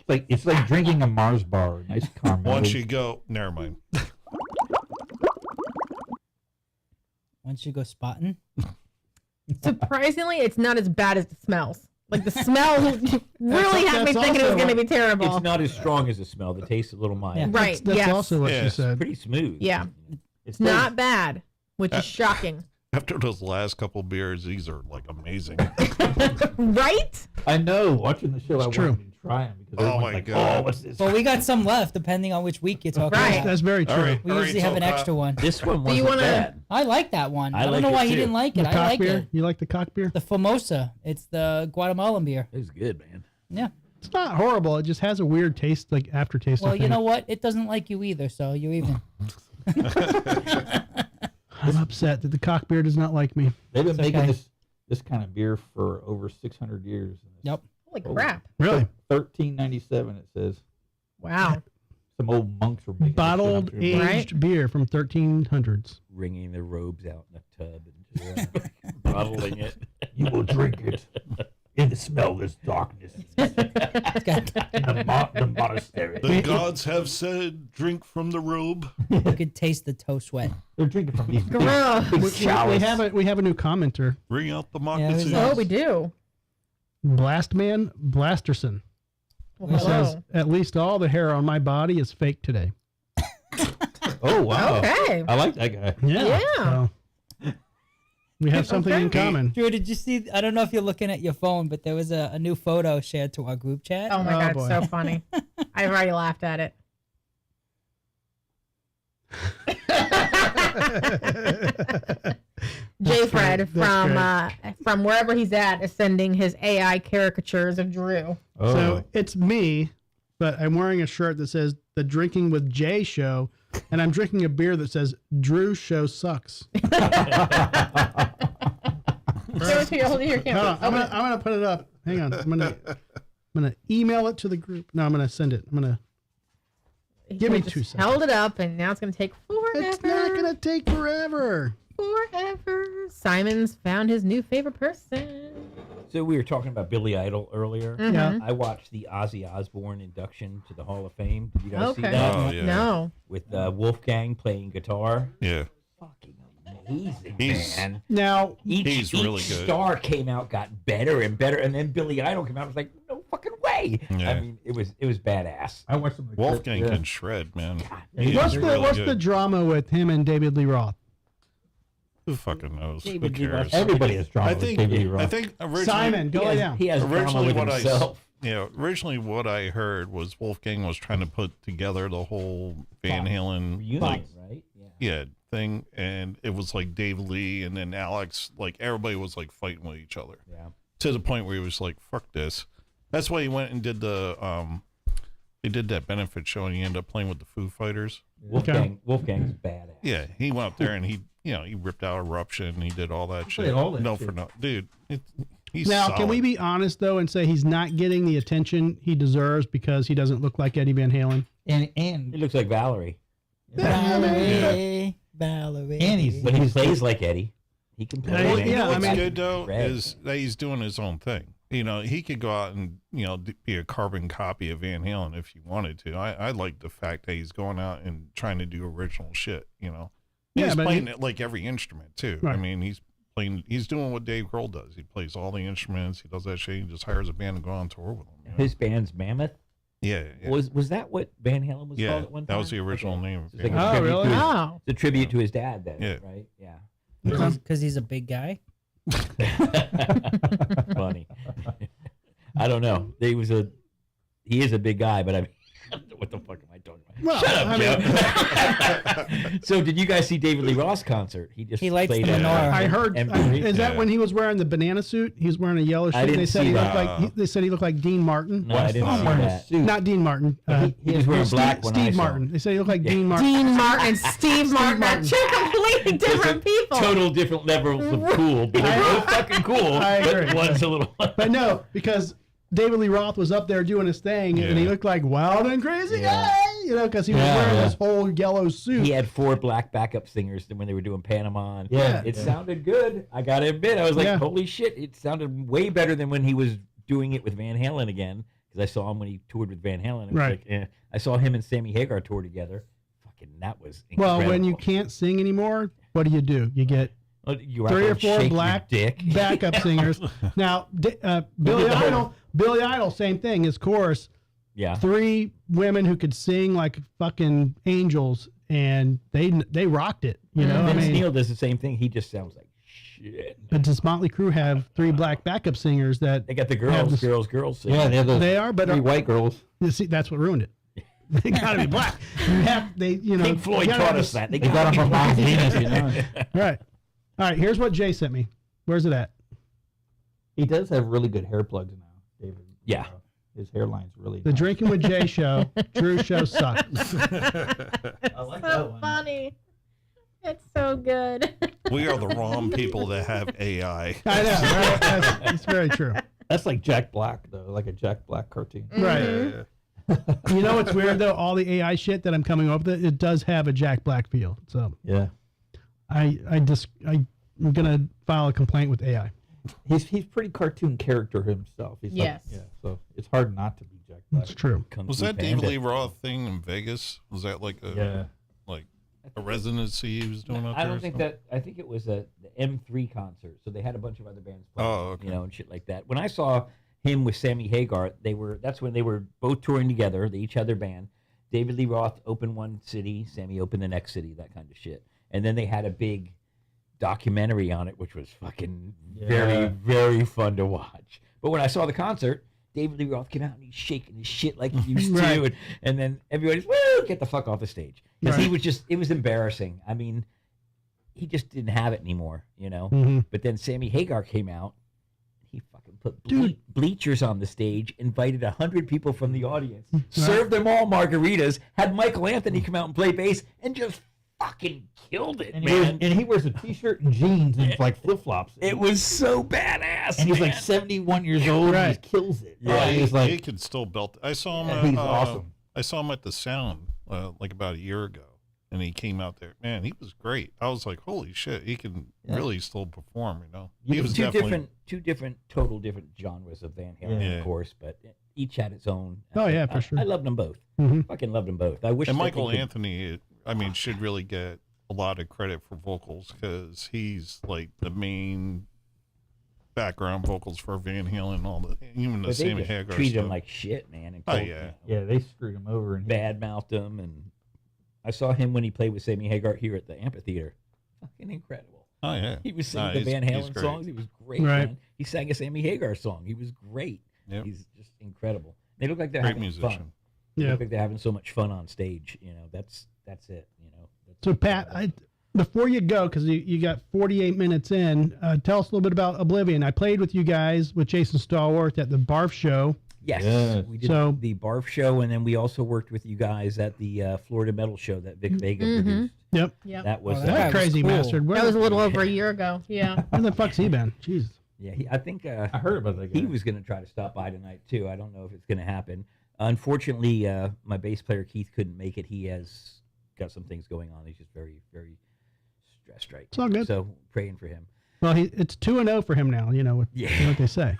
it's like drinking a Mars bar. Nice caramel. Once you go, never mind. Once you go spotting. Surprisingly, it's not as bad as it smells. Like the smell really had me that's thinking it was also going to be terrible. It's not as strong as the smell. The taste is a little mild. Yeah. Right. That's yes. also what Yeah, she it's said. Pretty smooth. Yeah. It's Not bad, which is shocking. After those last couple beers, these are like amazing. Right? I know. Watching the show, I true. wanted to try them because Oh everyone's my like, God. "Oh, what's this?" Well, we got some left, depending on which week you're talking Right. about. That's very true. All right. We usually have an so, extra one. This one Do you wasn't wanna- bad. I like that one. I don't like know it why he too. didn't like The it. cock I like beer? it. You like the cock beer? The Famosa. It's the Guatemalan beer. It was good, man. Yeah. It's not horrible. It just has a weird taste, like aftertaste. Well, I you think. know what? It doesn't like you either, so you're even. I'm upset that the cock beer does not like me. They've been It's making okay. this kind of beer for over 600 years. Yep. Holy crap. Really? 1397. It says Wow. some old monks were making Bottled this shit up here. aged beer from 1300s. Wringing their robes out in a tub and just, bottling it. You will drink it in the smellless darkness in the monastery. The gods have said, "Drink from the robe." You could taste the toe sweat. They're drinking from these big, Gross. big We chalice. have a new commenter. Bring out the Yeah, moccasins. who's Oh, we do. Blastman Blasterson. Well, He says, hello. at least all the hair on my body is fake today. Oh wow! Okay. I like that guy. Yeah. Yeah. So, we have something in common. Drew, did you see? I don't know if you're looking at your phone, but there was a new photo shared to our group chat. Oh my Oh, God, boy. so funny. I've already laughed at it. J. Fred from wherever he's at is sending his AI caricatures of Drew. Oh, So it's me, but I'm wearing a shirt that says the Drinking with Jay show, and I'm drinking a beer that says Drew show sucks. Show it to you, hold it to your Hold camera. on, I'm gonna put it up. Hang on, I'm gonna email it to the group. No, I'm gonna send it. Give me He just 2 seconds. Held it up, and now it's going to take forever. It's not gonna take forever. Forever. Simon's found his new favorite person. So we were talking about Billy Idol earlier. Mhm. Yeah. I watched the Ozzy Osbourne induction to the Hall of Fame. Did you guys see Okay. that? Oh, yeah. No. With Wolfgang playing guitar. Yeah, Fucking amazing, He's- man. Now, He's really each good. star came out, got better and better, and then Billy Idol came out. I was like, no fucking way. Yeah. I mean, it was badass. I watched some of the Wolfgang clips, yeah. can shred, man. what's the good. drama with him and David Lee Roth? Who fucking knows? David Who Lee Roth. cares? Everybody has drama I with think. David Lee Roth. I think originally. Simon, go lay down. He has drama Originally, with what himself. originally what I heard was Wolfgang was trying to put together the whole Van Halen Reunion, like, right? Yeah. yeah thing, and it was like Dave Lee and then Alex, like everybody was like fighting with each other Yeah. to the point where he was like, "Fuck this." That's why he went and did the he did that benefit show and he ended up playing with the Foo Fighters. Wolfgang's badass. Yeah, he went up there and he ripped out Eruption and he did all that shit. played all that no shit. for no, dude. He's Now, solid. can we be honest though and say he's not getting the attention he deserves because he doesn't look like Eddie Van Halen? He And looks like Valerie. Valerie, Valerie. And he's- But he plays like Eddie. He can play. Well, man. yeah, You know I what's mean- good though Red. is that he's doing his own thing. You know, he could go out and be a carbon copy of Van Halen if he wanted to. I like the fact that he's going out and trying to do original shit. Yeah, He's but playing it like every instrument too. I Right. mean, he's doing what Dave Grohl does. He plays all the instruments. He does that shit. He just hires a band to go on tour with him. His band's Mammoth. Yeah, yeah. Was that what Van Halen was Yeah, called at one time? that was the original Okay. name. It's like Oh, a tribute really? to his- Oh. It's a tribute to his dad, then, Yeah. right? Yeah. Because he's a big guy. Funny. I don't know. He is a big guy, but I mean, what the fuck am I talking about? Well, Shut up, I Joe. So, did you guys see David Lee Roth's concert? He likes played the at, menorah. I heard. M3? Is that when he was wearing the banana suit? He was wearing a yellow suit. didn't They said see he looked that. like. They said he looked like Dean Martin. No, I didn't Oh, see wearing a that. suit. Not Dean Martin. He was wearing Steve, black when I Steve saw Martin. him. They said he looked like Dean Martin. Dean Martin and Steve Martin are Martin. two completely different people. Total different levels of cool, but they're both fucking cool. I But agree. one's a little. But no, because David Lee Roth was up there doing his thing, and he Yeah. looked like wild and crazy Yeah. guy, because he was Yeah, wearing yeah. this whole yellow suit. He had 4 black backup singers when they were doing Panama. And Yeah. it sounded good. I gotta admit, I was like, Yeah. holy shit! It sounded way better than when he was doing it with Van Halen again. Because I saw him when he toured with Van Halen. It was Right. like, eh. I saw him and Sammy Hagar tour together. Fucking, that was Well, incredible. when you can't sing anymore, what do? You get You 3 or have to 4 shake your black dick. backup singers. Now, Billy Idol, same thing. His chorus, Yeah. 3 women who could sing like fucking angels, and they rocked it. You know, I Vince mean, Neil does the same thing. He just sounds like shit. but does Motley Crue have 3 black backup singers that They got the have girls, this- girls singing. Yeah, they have those they are? But 3 white girls. you see, that's what ruined it. They gotta be black. Pink Floyd you gotta taught have us a- that. They got them from Mount Venus, you know. Right. All right. Here's what Jay sent me. Where's it at? He does have really good hair plugs now, David. Yeah. His hairline's really The nice. Drinking with Jay show. Drew show sucks. I like that So one. funny. It's so good. We are the wrong people that have AI. I know. Right? That's very true. That's like Jack Black, though, like a Jack Black cartoon. Right. Yeah. You know what's weird though? All the AI shit that I'm coming up with, it does have a Jack Black feel. So Yeah. I'm gonna file a complaint with AI. He's pretty cartoon character himself. He's Yes. Like, yeah. So it's hard not to be Jack Black. That's true. Kung Was Fu that David Panda. Lee Roth thing in Vegas? Was that like Yeah. a residency he was doing up I there? don't or think something? that. I think it was the M3 concert. So they had a bunch of other bands playing, Oh, okay. you know, and shit like that. When I saw him with Sammy Hagar, that's when they were both touring together. They each had their band. David Lee Roth opened one city, Sammy opened the next city, that kind of shit. And then they had a big documentary on it, which was fucking very, Yeah. very fun to watch. But when I saw the concert, David Lee Roth came out and he's shaking his shit like he used Right. to. And then everybody's, woo, get the fuck off the stage. Because he Right. was just, it was embarrassing. I mean, he just didn't have it anymore, you know? Mhm. But then Sammy Hagar came out. He fucking put Dude. bleachers on the stage, invited 100 people from the audience, served them all margaritas, had Michael Anthony come out and play bass, and just fucking killed it, And man. he wears a t-shirt and jeans and like flip-flops. It was so badass, and he's man. like 71 years old Right. and he kills it. Yeah, he, he's like, he could still belt. I saw him. Yeah, he's awesome. I saw him at the Sound like about a year ago, and he came out there. Man, he was great. I was like, holy shit, he can Yeah. really still perform. You know, You he can was two definitely. total different genres of Van Halen, Yeah. of course, but each had its own. Oh, yeah, for I- sure. I loved them both. Mhm. Fucking loved them both. I wish. And that they Michael could- Anthony, I mean, should really get a lot of credit for vocals because he's like the main background vocals for Van Halen and all the even the But they Sammy just Hagar treated stuff. him like shit, man. And Oh, told- yeah. yeah, they screwed him over. And bad mouthed him, and I saw him when he played with Sammy Hagar here at the amphitheater. Fucking incredible. Oh yeah, He was singing Nah, the he's- Van he's Halen great. songs. He was great, Right. man. He sang a Sammy Hagar song. He was great. Yep. He's just incredible. They look like they're Great having musician. fun. They Yeah. look like they're having so much fun on stage. You know, that's it. You know. That's So Pat, before you go, because you got 48 minutes in, tell us a little bit about Oblivion. I played with you guys with Jason Stallworth at the Barf Show. Yes, Yes. we did So- the Barf show, and then we also worked with you guys at the Florida Metal show that Vic Vega produced. Yep. Yep. That was Oh, that That guy was crazy cool. bastard. That was a little over a year ago. Yeah. Where the fuck's he been? Jesus. yeah. I think I heard about that guy. he was going to try to stop by tonight too. I don't know if it's going to happen. Unfortunately, my bass player Kieth couldn't make it. He has got some things going on. He's just very, very stressed right It's all good. So praying for him. Well, it's 2-0 for him now. You know what, Yeah. you know what they say.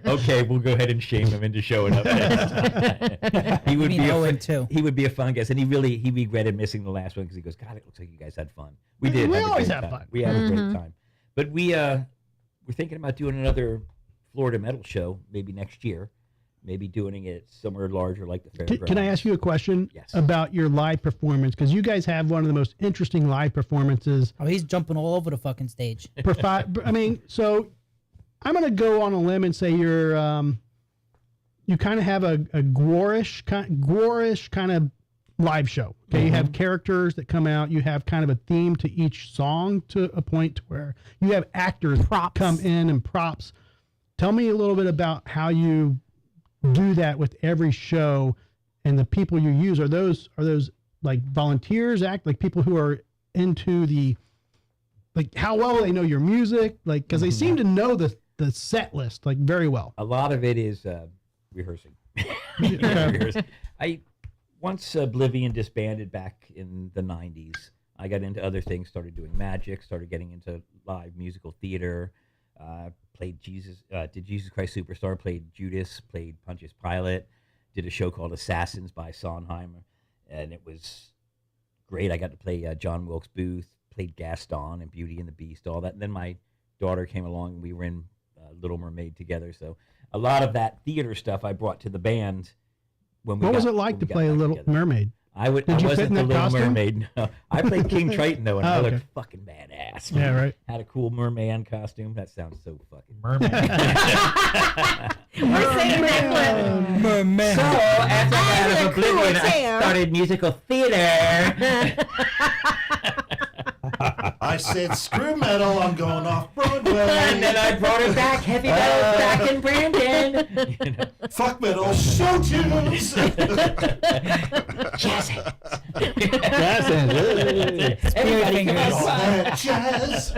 Okay, we'll go ahead and shame him into showing up. Next time. He would I mean, be 0-2. he would be a fun guest, and he regretted missing the last one because he goes, God, it looks like you guys had fun. We did. We have a always great have time. fun. We had a great Mhm. time. But we're thinking about doing another Florida metal show maybe next year. Maybe doing it somewhere larger like the fairgrounds. Can I ask you a question Yes. about your live performance? Because you guys have one of the most interesting live performances. Oh, he's jumping all over the fucking stage. I mean, so I'm going to go on a limb and say you're you kind of have a gore-ish kind of live show. Okay, you have characters that come out. You have kind of a theme to each song to a point to where you have actors come in and props. Tell me a little bit about how you do that with every show and the people you use. Are those like volunteers, like people who are into like how well they know your music, like because they seem to know the set list like very well. A lot of it is rehearsing. Once Oblivion disbanded back in the 90s, I got into other things, started doing magic, started getting into live musical theater, did Jesus Christ Superstar, played Judas, played Pontius Pilate, did a show called Assassins by Sondheim, and it was great. I got to play John Wilkes Booth, played Gaston and Beauty and the Beast, all that. And then my daughter came along, and we were in Little Mermaid together. So a lot of that theater stuff I brought to the band. What was it like to play a Little Mermaid? I wasn't the Little Mermaid. No. I played King Triton though, and I looked fucking badass. Yeah, right. Had a cool merman costume. That sounds so fucking merman. We're saying that merman. So after I got Oblivion, I started musical theater. I said, screw metal, I'm going off Broadway. And then I brought it back, heavy metal, back in Brandon. You know. Fuck metal, show tunes. Jazz hands. Jazz hands. Everybody Jazz. Jazz.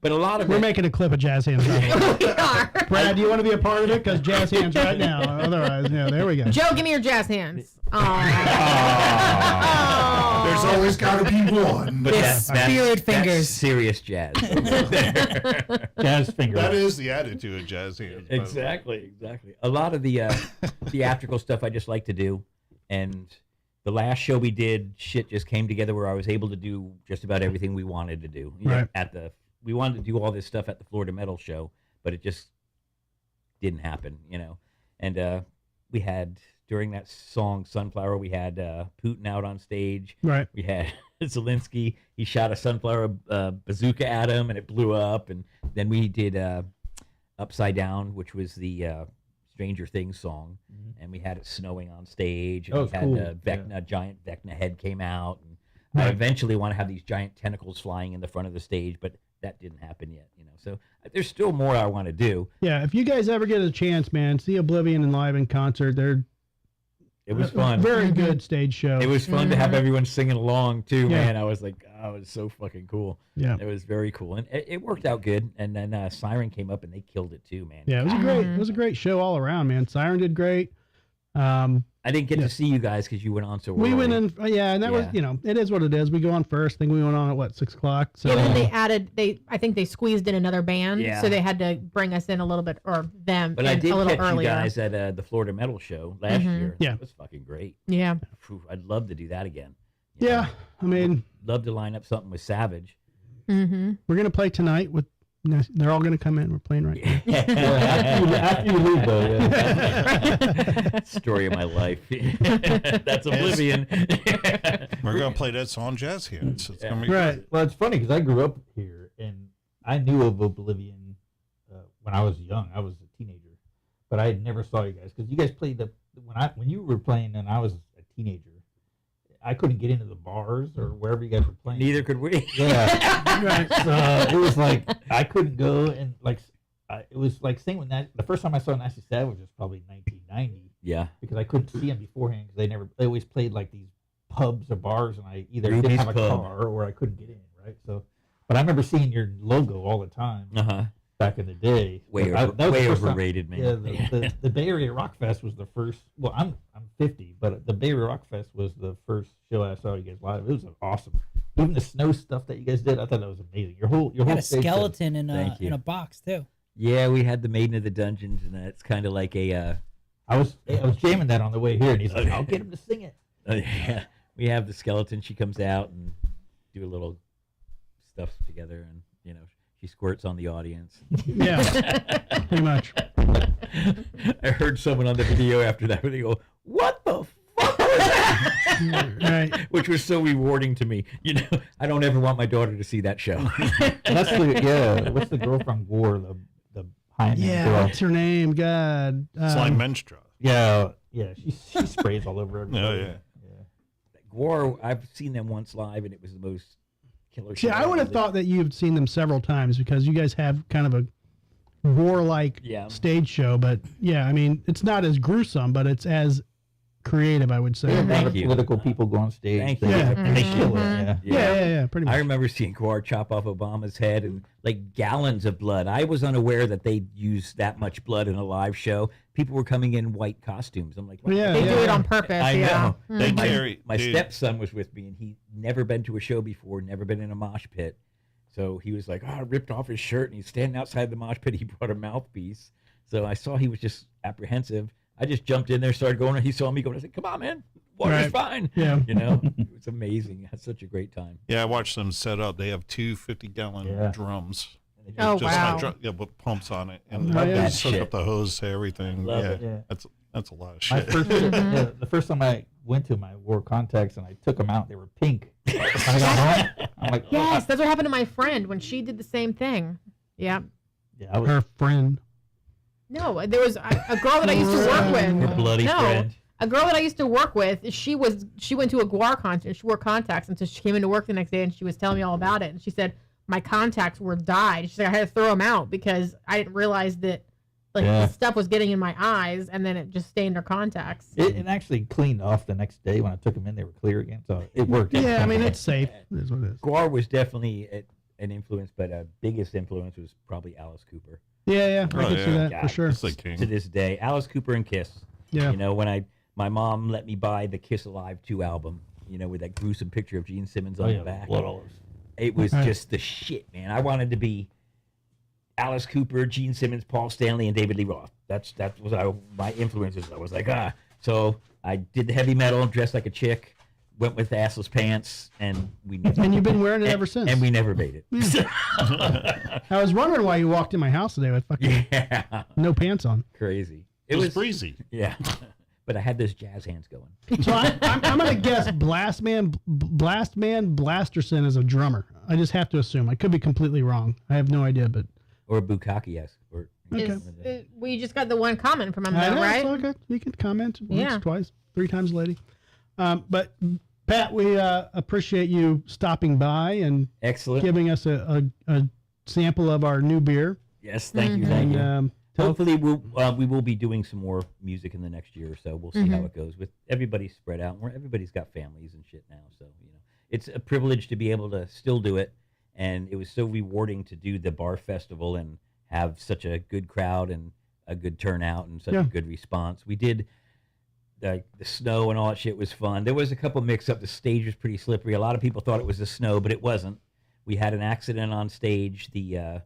But a lot of We're making a clip of Jazz Hands. We are. Brad, do you want to be a part of it? Because Jazz Hands right now. Otherwise, there we go. Joe, give me your jazz hands. There's always got to be one. But Spirit fingers. That's serious jazz. Jazz fingers. That is the attitude of Jazz Hands. Exactly. A lot of the theatrical stuff I just like to do. And the last show we did, shit just came together where I was able to do just about everything we wanted to do. You know, we wanted to do all this stuff at the Florida Metal Show, but it just didn't happen, you know. And we had, during that song Sunflower, we had Putin out on stage. Right. We had Zelensky. He shot a sunflower bazooka at him, and it blew up. And then we did Upside Down, which was the Stranger Things song, and we had it snowing on stage. And we had Vecna, giant Vecna head came out. And I eventually want to have these giant tentacles flying in the front of the stage, but that didn't happen yet, you know. So there's still more I want to do. Yeah, if you guys ever get a chance, man, see Oblivion and live in concert. It was fun. Very good stage show. It was fun to have everyone singing along too, man. I was like, oh, it was so fucking cool. Yeah, it was very cool, and it worked out good. And then Siren came up and they killed it too, man. Yeah, it was great. It was a great show all around, man. Siren did great. I didn't get to see you guys because you went on so early. We went in, and that was, it is what it is. We go on first. I think we went on at 6 o'clock. So. Yeah, and then I think they squeezed in another band, so they had to bring us in a little bit, or them. But I did a little catch earlier. you guys at the Florida Metal Show last year. Yeah, it was fucking great. Yeah, I'd love to do that again. Yeah, I mean, love to line up something with Savage. We're gonna play tonight with. They're all going to come in. We're playing right now. After you leave, though. Yeah. Story of my life. That's Oblivion. We're going to play that song, Jazz Hands. It's gonna be right. Well, it's funny because I grew up here, and I knew of Oblivion when I was young. I was a teenager, but I never saw you guys because you guys played when you were playing, and I was a teenager. I couldn't get into the bars or wherever you guys were playing. Neither could we. Yeah. Right. So it was like I couldn't go, and it was like saying when the first time I saw Nasty Savage was probably 1990. Yeah. Because I couldn't see them beforehand because they always played like these pubs or bars, and I either Ruby's didn't have a pub. car or I couldn't get in. Right. So, but I remember seeing your logo all the time. Back in the day, way overrated, man. Yeah, the Bay Area Rock Fest was the first. Well, I'm 50, but the Bay Area Rock Fest was the first show I saw you guys live. It was awesome. Even the snow stuff that you guys did, I thought that was amazing. Your whole a stage skeleton in a box too. Yeah, we had the Maiden of the Dungeons, and that's kind of like a. I was jamming that on the way here, and he's like, "I'll get him to sing it." Yeah, we have the skeleton. She comes out and do a little stuff together, and she squirts on the audience. Yeah, pretty much. I heard someone on the video after that, they go, "What the fuck was that?" Right. Which was so rewarding to me. I don't ever want my daughter to see that show. That's what's the girl from War, the Pioneer Yeah, girl. what's her name? God. Slime Menstra. Yeah, she sprays all over Oh, everybody. yeah. Gore, I've seen them once live, and it was the most killer See, shit. I would have thought that you've seen them several times because you guys have kind of a war-like stage show. But yeah, I mean, it's not as gruesome, but it's as creative, I would say. A lot Thank of you. political people go on stage. Thank they- you. Yeah. and they kill it. Yeah. Yeah, pretty much. I remember seeing Gore chop off Obama's head and like gallons of blood. I was unaware that they used that much blood in a live show. People were coming in white costumes. I'm like, what Yeah, the They fuck? do it on purpose. I yeah. know. They my, carry- my dude. stepson was with me, and he'd never been to a show before, never been in a mosh pit. So he was like, I ripped off his shirt, and he's standing outside the mosh pit. He brought a mouthpiece. So I saw he was just apprehensive. I just jumped in there, started going, and he saw me going. I said, come on, man. Water's Right. fine. Yeah. You know, it was amazing. I had such a great time. Yeah, I watched them set up. They have two 50-gallon Yeah. drums. Oh, Just wow. with pumps on it. And Oh, they yeah. just hook Shit. up the hose to everything. Love Yeah, it. Yeah. That's a lot of My shit. first, the first time I went to my wore contacts and I took them out, they were pink. I got home, I'm like, Yes, that's what happened to my friend when she did the same thing. Yeah. yeah, I was Her friend. No, there was a girl that I used to work with. Your bloody No. friend. A girl that I used to work with, she went to a guar concert. She wore contacts, and so she came into work the next day, and she was telling me all about it. And she said my contacts were dyed. She's like, I had to throw them out because I didn't realize that the stuff was getting in my eyes, and then it just stained her contacts. it actually cleaned off the next day when I took them in. They were clear again, so it worked. Yeah, I mean, it's safe. It is what it is. Gore was definitely an influence, but a biggest influence was probably Alice Cooper. Yeah, I Oh, can see yeah. that for sure. It's like King. To this day, Alice Cooper and Kiss. Yeah. You know, when my mom let me buy the Kiss Alive 2 album, you know, with that gruesome picture of Gene Simmons on Oh, the yeah, back. blood all over. It was Right. just the shit, man. I wanted to be Alice Cooper, Gene Simmons, Paul Stanley, and David Lee Roth. That was my influences. I was like, So I did the heavy metal, dressed like a chick, went with assless pants, and we never. And you've been wearing it ever since. And we never made it. I was wondering why you walked in my house today with fucking Yeah, no pants on. crazy. It was breezy. Yeah, but I had those jazz hands going. So I'm going to guess Blastman Blasterson is a drummer. I just have to assume. I could be completely wrong. I have no idea, but Or Bukkake, yes. Or Okay. We just got the one comment from him, I though, know, right? it's all good. You can comment once, Yeah. twice, 3 times, lady. But Pat, we appreciate you stopping by and Excellent. giving us a sample of our new beer. Yes, thank you, thank And you. Hopefully, we will be doing some more music in the next year or so. We'll see how it goes. With everybody spread out, where everybody's got families and shit now, so it's a privilege to be able to still do it. And it was so rewarding to do the bar festival and have such a good crowd and a good turnout and such a good response. We did the snow and all that shit was fun. There was a couple mix-up. The stage was pretty slippery. A lot of people thought it was the snow, but it wasn't. We had an accident on stage. The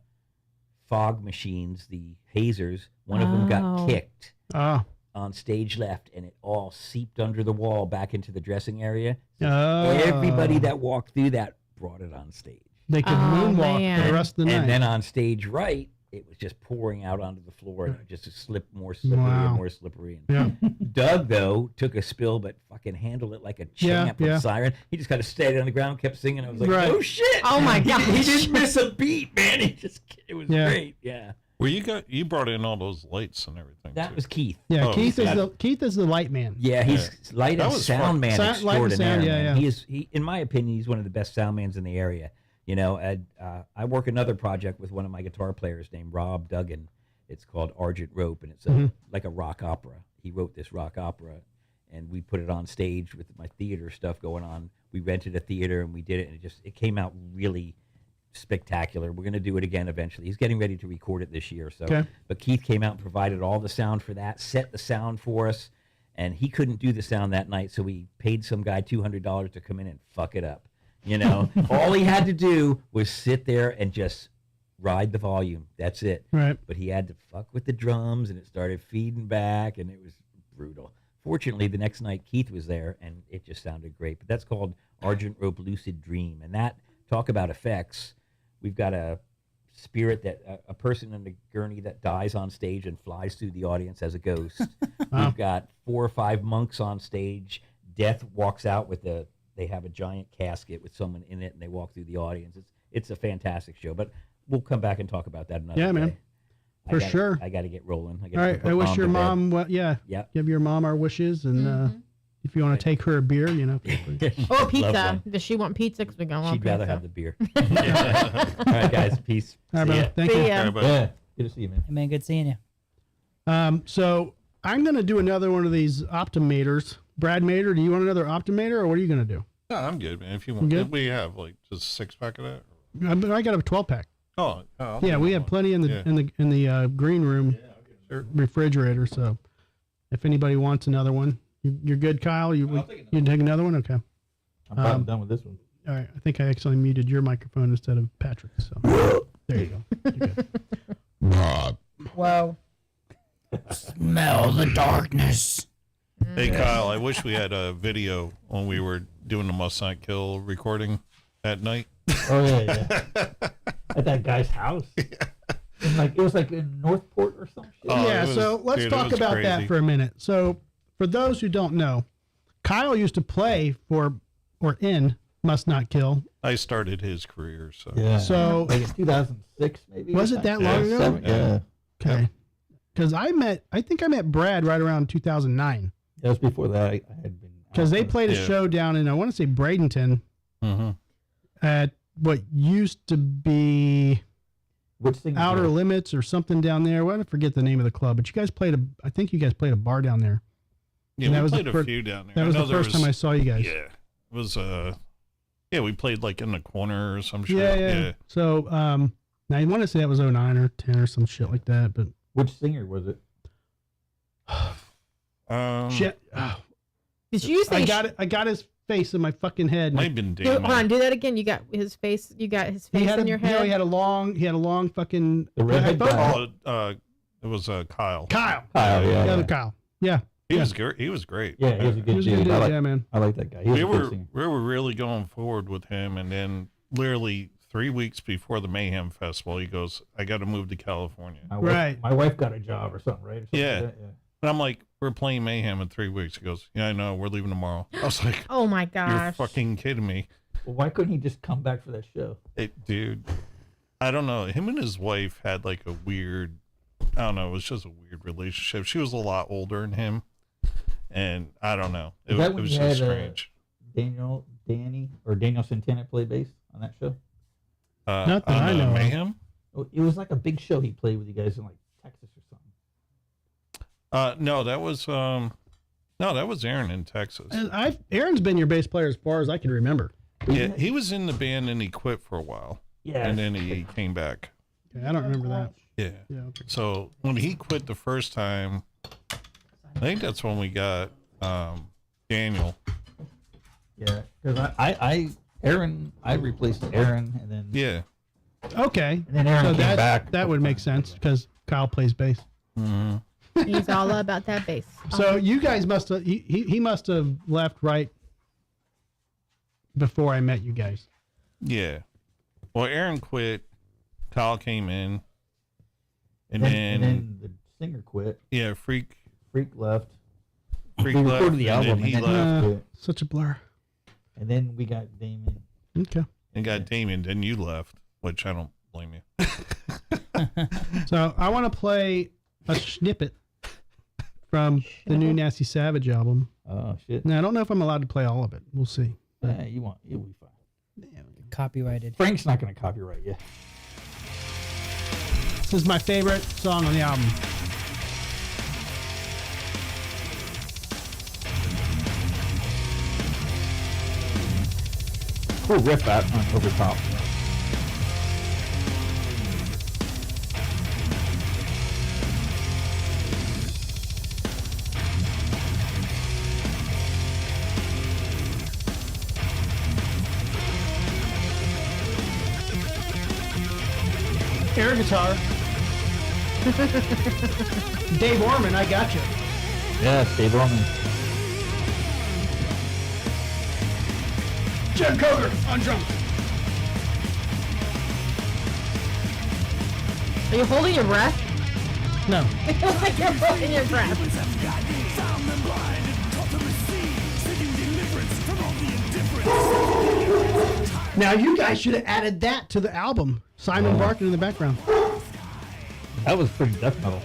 fog machines, the hazers, one of them got kicked on stage left, and it all seeped under the wall back into the dressing area. So everybody that walked through that brought it on stage. They could moonwalk for the rest of the night. And then on stage right, it was just pouring out onto the floor, and it just slipped more slippery and more slippery. And Doug, though, took a spill, but fucking handled it like a champ with Siren. He just kind of stayed on the ground, kept singing. I was like, oh shit! Oh my god! He didn't miss a beat, man. It was great. Yeah. Well, you brought in all those lights and everything. That too. was Kieth. Yeah, Oh, Keith is the light man. Yeah, he's light That and was sound fun. man Light and extraordinaire. sound, man. yeah. He in my opinion, he's one of the best sound mans in the area. You know, I work another project with one of my guitar players named Rob Duggan. It's called Argent Rope, and it's like a rock opera. He wrote this rock opera, and we put it on stage with my theater stuff going on. We rented a theater, and we did it, and it came out really spectacular. We're going to do it again eventually. He's getting ready to record it this year. So, but Kieth came out and provided all the sound for that, set the sound for us, and he couldn't do the sound that night, so we paid some guy $200 to come in and fuck it up. You know, all he had to do was sit there and just ride the volume. That's it. Right. But he had to fuck with the drums, and it started feeding back, and it was brutal. Fortunately, the next night Kieth was there, and it just sounded great. But that's called Argent Rope Lucid Dream, and that, talk about effects. We've got a spirit that a person in the gurney that dies on stage and flies through the audience as a ghost. We've got 4 or 5 monks on stage. Death walks out with they have a giant casket with someone in it, and they walk through the audience. It's a fantastic show, but we'll come back and talk about that another day. Man. For sure. I got to get rolling. All right. I wish your mom, give your mom our wishes. And if you want to take her a beer, feel free. Or pizza. Does she want pizza? Because we got She'd rather have the beer. All right, guys. Peace. All right, brother. Thank you. All right, Yeah. Good to see you, man. Hey, man, good seeing you. So I'm going to do another one of these Optimators. Brad Mater, do you want another Optimator, or what are you going to do? No, I'm good, man. If you want, we have like just a 6-pack of that. I got a 12-pack. Oh, yeah, we have plenty in the green room refrigerator. So if anybody wants another one, you're good, Kyle. You take another one, okay? I'm probably done with this one. All right, I think I accidentally muted your microphone instead of Patrick's. So there you go. You're good. Whoa. Smell the darkness. Hey, Kyle, I wish we had a video when we were doing the Must Not Kill recording at night. Oh, yeah. At that guy's house. It was like in Northport or some shit. Yeah, so let's talk about that for a minute. So for those who don't know, Kyle used to play for or in Must Not Kill. I started his career, so. Yeah. So like in 2006, maybe. Was it that long ago? Yeah. Okay. Because I think I met Brad right around 2009. That was before that. I had been. Because they played a show down in, I want to say Bradenton, at what used to be Outer Limits or something down there. Well, I forget the name of the club, but you guys I think you guys played a bar down there. Yeah, we played a few down there. That was the first time I saw you guys. Yeah. It was, we played like in the corner or some shit. Yeah. So, now I want to say that was 09 or 10 or some shit like that, but. Which singer was it? Shit. Did you say I got his face in my fucking head. Might have been Damon. Hold on, do that again. You got his face. You got his face in your head. No, he had a long fucking. The redhead guy. It was Kyle. Kyle. Yeah. Kyle. Yeah. He was great. He was great. Yeah, he was a good dude. Yeah, man. I like that guy. He was we a good were singer. we were really going forward with him, and then literally 3 weeks before the Mayhem Festival, he goes, "I got to move to California." My wife got a job or something, right? Yeah. Like that, And I'm like, "We're playing Mayhem in 3 weeks." He goes, "Yeah, I know. We're leaving tomorrow." I was like, "Oh my gosh, you're fucking kidding me." Well, why couldn't he just come back for that show? Dude, I don't know. Him and his wife had like a weird, I don't know. It was just a weird relationship. She was a lot older than him, and I don't know. It was just strange. Daniel Santana play bass on that show. Not that I know. Mayhem. It was like a big show he played with you guys in like Texas or something. No, that was Aaron in Texas. Aaron's been your bass player as far as I can remember. Yeah, he was in the band and he quit for a while. Yeah. And then he came back. Okay, I don't remember that. Yeah. Okay. So when he quit the first time, I think that's when we got Daniel. Yeah, because I replaced Aaron, and then Yeah. Okay. and then Aaron came back. That would make sense because Kyle plays bass. Mm-hmm. he's all about that bass." So you guys must have he must have left right before I met you guys. Yeah. Well, Aaron quit. Kyle came in. And then the singer quit. yeah, Freak left. Freak We left. recorded the and then album, he and then left. Such a blur. And then we got Damon. Okay. And got Damien. Then you left, which I don't blame you. So I want to play a snippet from the new Nasty Savage album. Oh shit! Now I don't know if I'm allowed to play all of it. We'll see. Yeah, you'll be fine. Copyrighted. Frank's not going to copyright you. This is my favorite song on the album. Cool riff out on over top. Air guitar. Dave Orman, I got you. Yeah, Dave Orman. Jed Coger on drums. Are you holding your breath? No. It feels like you're holding your breath. Now you guys should have added that to the album. Simon Barkin in the background. That was pretty death metal.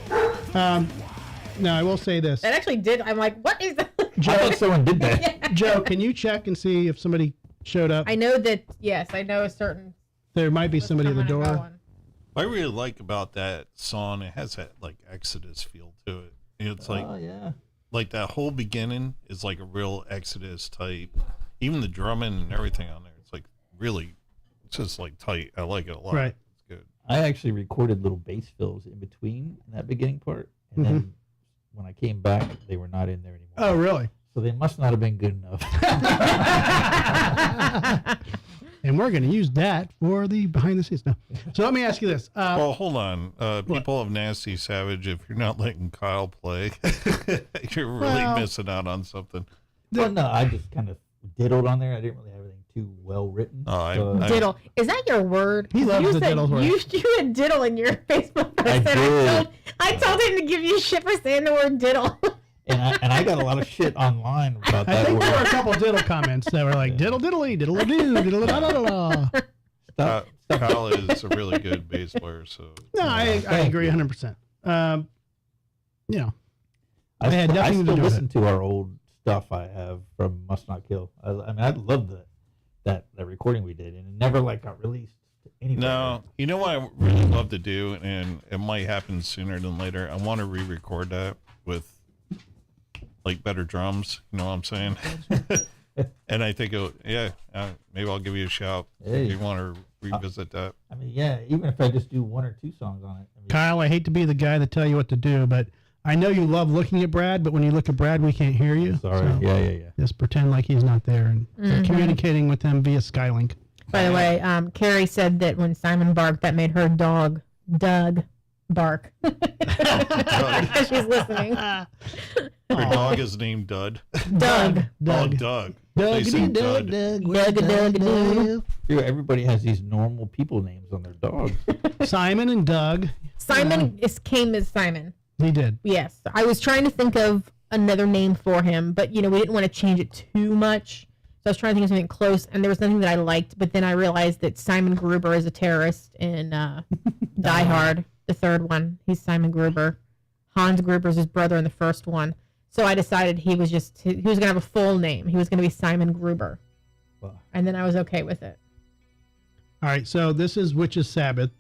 Now I will say this. It actually did. I'm like, what is that? I thought someone did that. Joe, can you check and see if somebody showed up? I know that. Yes, I know a certain. There might be somebody at the door. What I really like about that song, it has that like Exodus feel to it. It's like, like that whole beginning is like a real Exodus type. Even the drumming and everything on there, it's like really, it's just like tight. I like it a lot. Right. It's good. I actually recorded little bass fills in between that beginning part, and then when I came back, they were not in there anymore. Oh, really? So they must not have been good enough. And we're going to use that for the behind the scenes. No. So let me ask you this. Well, hold on. People of Nasty Savage, if you're not letting Kyle play, you're really missing out on something. Well, no, I just kind of diddled on there. I didn't really have anything too well written. Diddle. Is that your word? He loves the said, diddle word. You had diddle in your Facebook post. I told him to give you shit for saying the word diddle. And I got a lot of shit online about that. I think word. there were a couple diddle comments that were like diddle diddly, diddle doo, diddle da da da da. Kyle is a really good bass player, so. No, I agree 100%. You know, I had nothing to still do with listen to our old stuff I have from Must Not Kill. I mean, I love that recording we did, and it never like got released anywhere. No, you know what I really love to do, and it might happen sooner than later. I want to re-record that with like better drums. You know what I'm saying? And I think, maybe I'll give you a shout if you want to revisit that. I mean, yeah, even if I just do 1 or 2 songs on it. I mean, Kyle, I hate to be the guy to tell you what to do, but I know you love looking at Brad, but when you look at Brad, we can't hear you. Sorry. So Yeah. just pretend like he's not there and communicating with him via Skylink. By the way, Carrie said that when Simon barked, that made her dog, Doug, bark. She's listening. Your dog is named Dud. Doug. Oh, Doug. Doug. Dude, everybody has these normal people names on their dogs. Simon and Doug. Simon came as Simon. He did. Yes. I was trying to think of another name for him, but, we didn't want to change it too much. So I was trying to think of something close, and there was nothing that I liked, but then I realized that Simon Gruber is a terrorist in Die Hard, the third one. He's Simon Gruber. Hans Gruber's his brother in the first one. So I decided he was going to have a full name. He was going to be Simon Gruber. Wow. And then I was okay with it. All right, so this is Witch's Sabbath.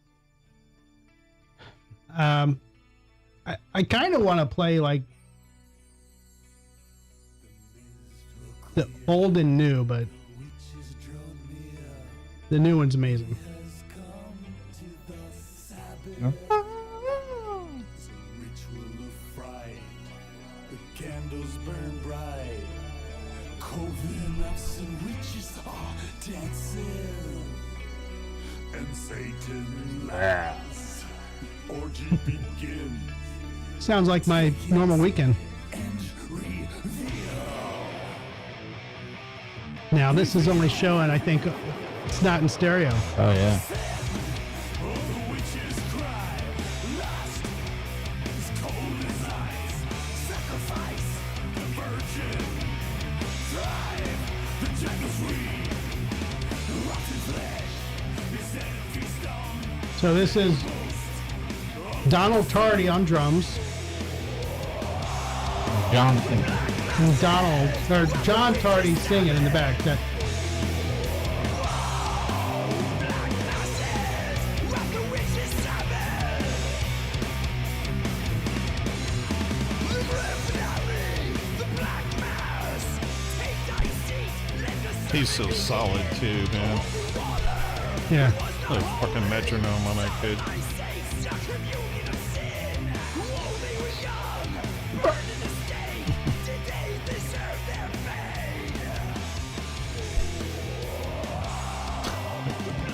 I kind of want to play like the old and new, but the new one's amazing. No? Candles burn bright. Coven ups and witches are dancing. And Satan laughs. Orgy begins. Sounds like my normal weekend. And reveal. Now, this is only showing, I think, it's not in stereo. Oh, yeah. So this is Donald Tardy on drums. John singing. And John Tardy singing in the back. He's so solid too, man. Yeah. Like fucking metronome on that kid.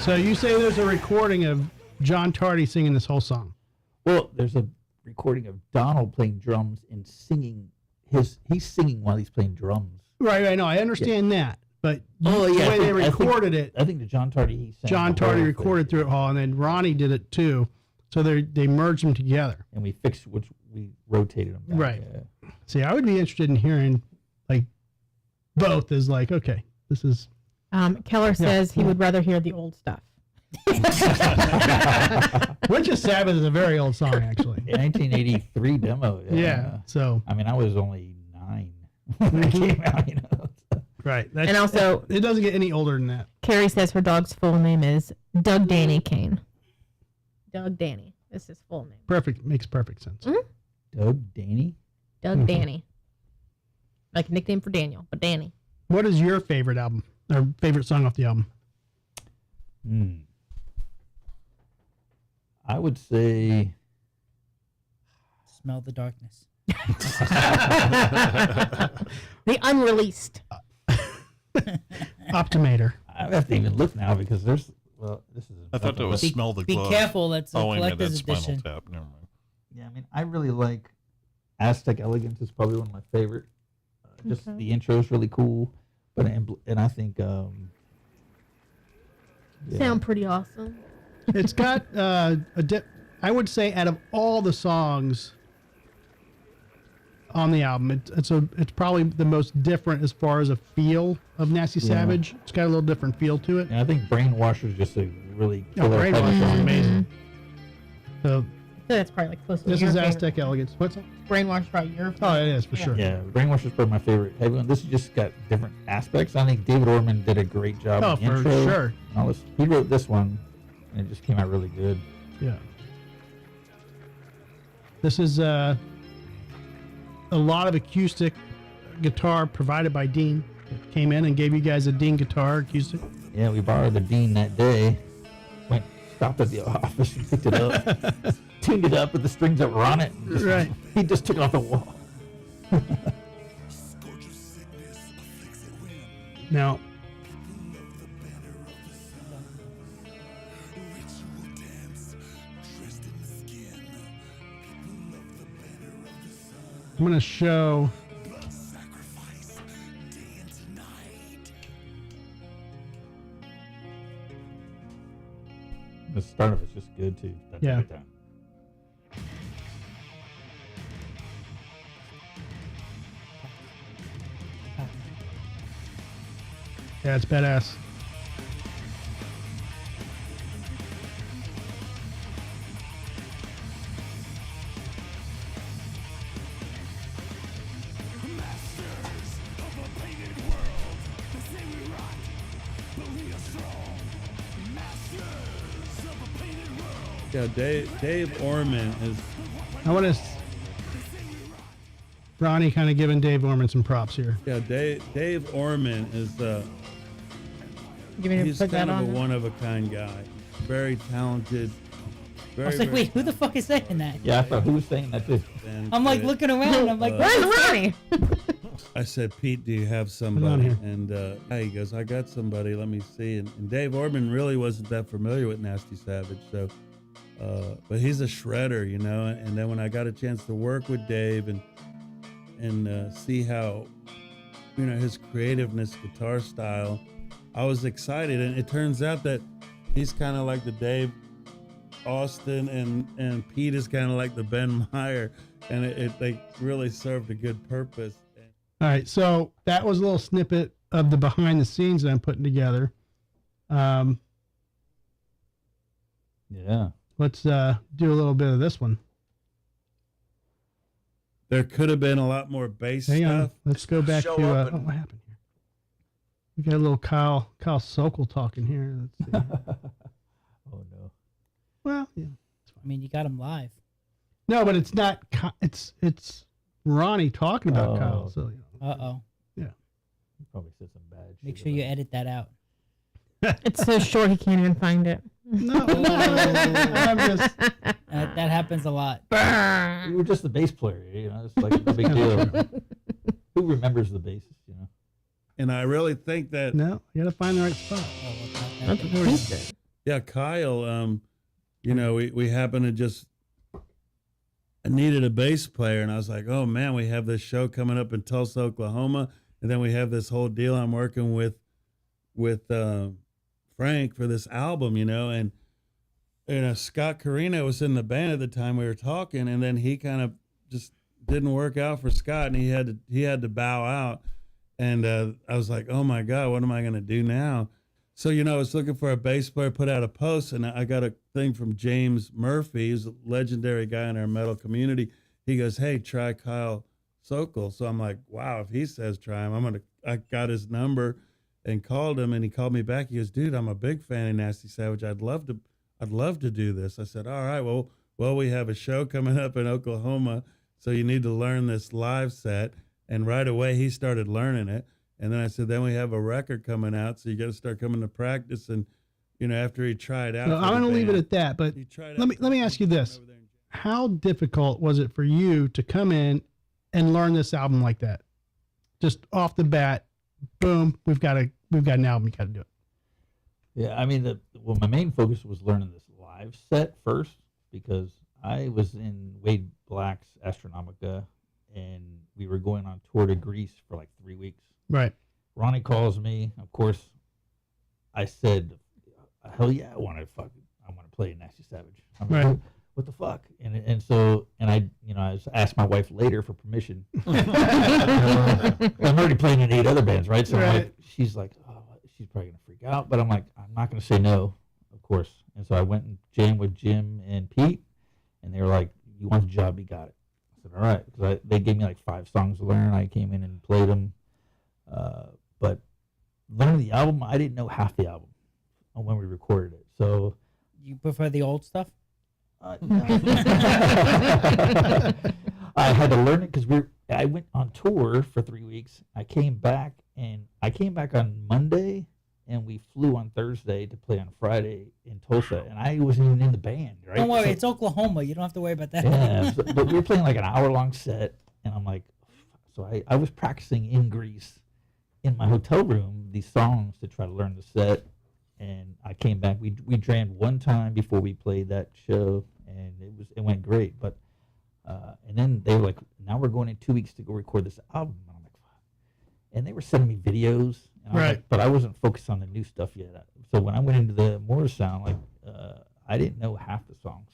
So you say there's a recording of John Tardy singing this whole song? Well, there's a recording of Donald playing drums and singing. He's singing while he's playing drums. Right, I know. I understand that. But the way they recorded it, I think the John Tardy he sang. John Tardy recorded through it all, and then Ronnie did it too. So they merged them together. And we rotated them back. Right. Yeah. See, I would be interested in hearing like both. Is like, okay, this is. Keller says he would rather hear the old stuff. Witches Sabbath is a very old song, actually. 1983 demo. Yeah. So I mean, I was only 9 when it came out. You know. Right. And also, it doesn't get any older than that. Carrie says her dog's full name is Doug Danny Kane. Doug Danny. This is his full name. Perfect. Makes perfect sense. Mm-hmm. Doug Danny? Doug Danny. Like a nickname for Daniel, but Danny. What is your favorite album or favorite song off the album? I would say Smell the Darkness. The unreleased. Optimator. I have to even look now because there's this is. I thought that was Smell the Glove. Be careful, that's a wait a minute, collector's that's edition. Spinal Tap. Never mind. Yeah, I mean, I really like Aztec Elegance is probably one of my favorite. Just the intro is really cool, but and I think Sound pretty awesome. It's got I would say out of all the songs on the album, it's probably the most different as far as a feel of Nasty Savage. It's got a little different feel to it. And I think Brainwash is just a really killer Brainwash is amazing. So that's probably like close to this your is favorite. Aztec Elegance. What's that? Brainwash probably your favorite. Oh, it is for sure. Yeah, Brainwash is probably my favorite heavy one. This has just got different aspects. I think David Orman did a great job. Oh, with the for intro sure. and all this. He wrote this one, and it just came out really good. Yeah. This is a lot of acoustic guitar provided by Dean. It came in and gave you guys a Dean guitar acoustic. Yeah, we borrowed the Dean that day. Stopped at the office and picked it up, tuned it up with the strings that were on it. Right. He just took it off the wall. Now, I'm going to show the start of it's just good too. Yeah. Yeah, it's badass. Yeah, Dave Orman is. I want to. Ronnie kind of giving Dave Orman some props here. Yeah, Dave Orman is he's put kind that of on a one-of-a-kind guy. Very talented. I was like, wait, who the fuck is saying that? Yeah, I thought, who was saying that too? I'm like looking around. I'm like, where's Ronnie? I said, Pete, do you have somebody? And he goes, I got somebody. Let me see. And Dave Orman really wasn't that familiar with Nasty Savage, so. But he's a shredder, you know. And then when I got a chance to work with Dave and see how, you know, his creativeness, guitar style, I was excited. And it turns out that he's kind of like the Dave Austin, and Pete is kind of like the Ben Meyer, and they really served a good purpose. All right, so that was a little snippet of the behind the scenes that I'm putting together. Yeah. Let's do a little bit of this one. There could have been a lot more bass Hang on. stuff. Let's go back to what happened here. We got a little Kyle Sokol talking here. Let's see. Oh no. Well, yeah. I mean, you got him live. No, but it's not. It's Ronnie talking about Kyle. So Uh-oh. Yeah. He probably said some bad shit. Make sure you edit that out. It's so short he can't even find it. No, I'm just. That happens a lot. You were just the bass player, you know. It's like a big deal. Who remembers the bassist, you know? And I really think that No, you got to find the right spot. That's what he said. yeah, Kyle, you know, we happened to just I needed a bass player, and I was like, oh man, we have this show coming up in Tulsa, Oklahoma, and then we have this whole deal I'm working with Frank for this album, you know, and Scott Carino was in the band at the time we were talking, and then he kind of just didn't work out for Scott, and he had to bow out, and I was like, oh my God, what am I gonna do now? So, I was looking for a bass player, put out a post, and I got a thing from James Murphy. He's a legendary guy in our metal community. He goes, hey, try Kyle Sokol. So I'm like, wow, if he says try him, I got his number and called him, and he called me back. He goes, dude, I'm a big fan of Nasty Savage. I'd love to do this. I said, all right, well, we have a show coming up in Oklahoma, so you need to learn this live set. And right away, he started learning it. And then I said, then we have a record coming out, so you got to start coming to practice. And, after he tried out. So I'm going to leave it at that. But let me ask you this. How difficult was it for you to come in and learn this album like that? Just off the bat, boom, we've got an album, you got to do it. Yeah, I mean, my main focus was learning this live set first, because I was in Wade Black's Astronomica, and we were going on tour to Greece for like 3 weeks. Right. Ronnie calls me. Of course, I said, hell yeah, I want to play Nasty Savage. I'm like, right. What the fuck? And I asked my wife later for permission. I'm already playing in 8 other bands, right? So right. She's like, oh, she's probably going to freak out. But I'm like, I'm not going to say no, of course. And so I went and jammed with Jim and Pete, and they were like, you want the job, you got it. I said, all right. Because they gave me like 5 songs to learn. I came in and played them. But learning the album, I didn't know half the album when we recorded it. So you prefer the old stuff? No. I had to learn it because I went on tour for 3 weeks. I came back on Monday, and we flew on Thursday to play on Friday in Tulsa, and I wasn't even in the band. Right? Don't worry, it's Oklahoma. You don't have to worry about that. Yeah, but we were playing like an hour-long set, and I'm like, so I was practicing in Greece in my hotel room these songs to try to learn the set. And I came back. We jammed one time before we played that show, and it went great. But and then they were like, now we're going in 2 weeks to go record this album. And I'm like, fuck. And they were sending me videos, and right? Like, but I wasn't focused on the new stuff yet. So when I went into the more sound, like I didn't know half the songs,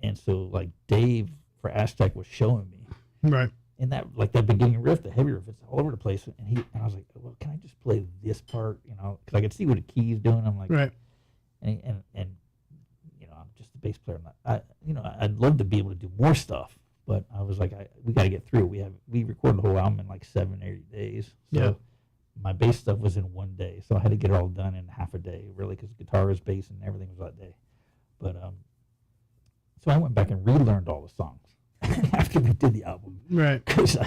and so like Dave for Aztec was showing me, right? And that beginning riff, the heavy riff, it's all over the place. And I was like, well, can I just play this part? Because I could see what the key's doing. I'm like, right. And I'm just a bass player. I'd love to be able to do more stuff, but I was like, we got to get through. We recorded the whole album in like 7 or 8 days. So yeah. My bass stuff was in 1 day, so I had to get it all done in half a day, really, because guitars, bass, and everything was that day. But so I went back and relearned all the songs after we did the album, right? Because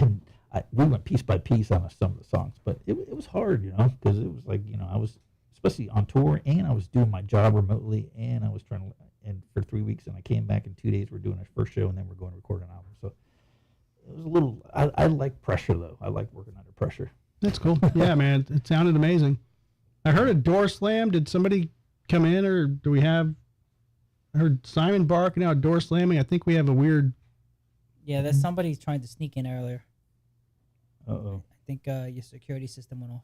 we went piece by piece on some of the songs, but it was hard, because it was like, I was especially on tour, and I was doing my job remotely, and I was trying to, and for 3 weeks, and I came back in 2 days. We're doing our first show, and then we're going to record an album. So it was a little. I like pressure though. I like working under pressure. That's cool. Yeah, man, it sounded amazing. I heard a door slam. Did somebody come in, or do we have? I heard Simon barking out, door slamming. I think we have a weird. Yeah, there's somebody trying to sneak in earlier. Uh-oh. I think your security system went off.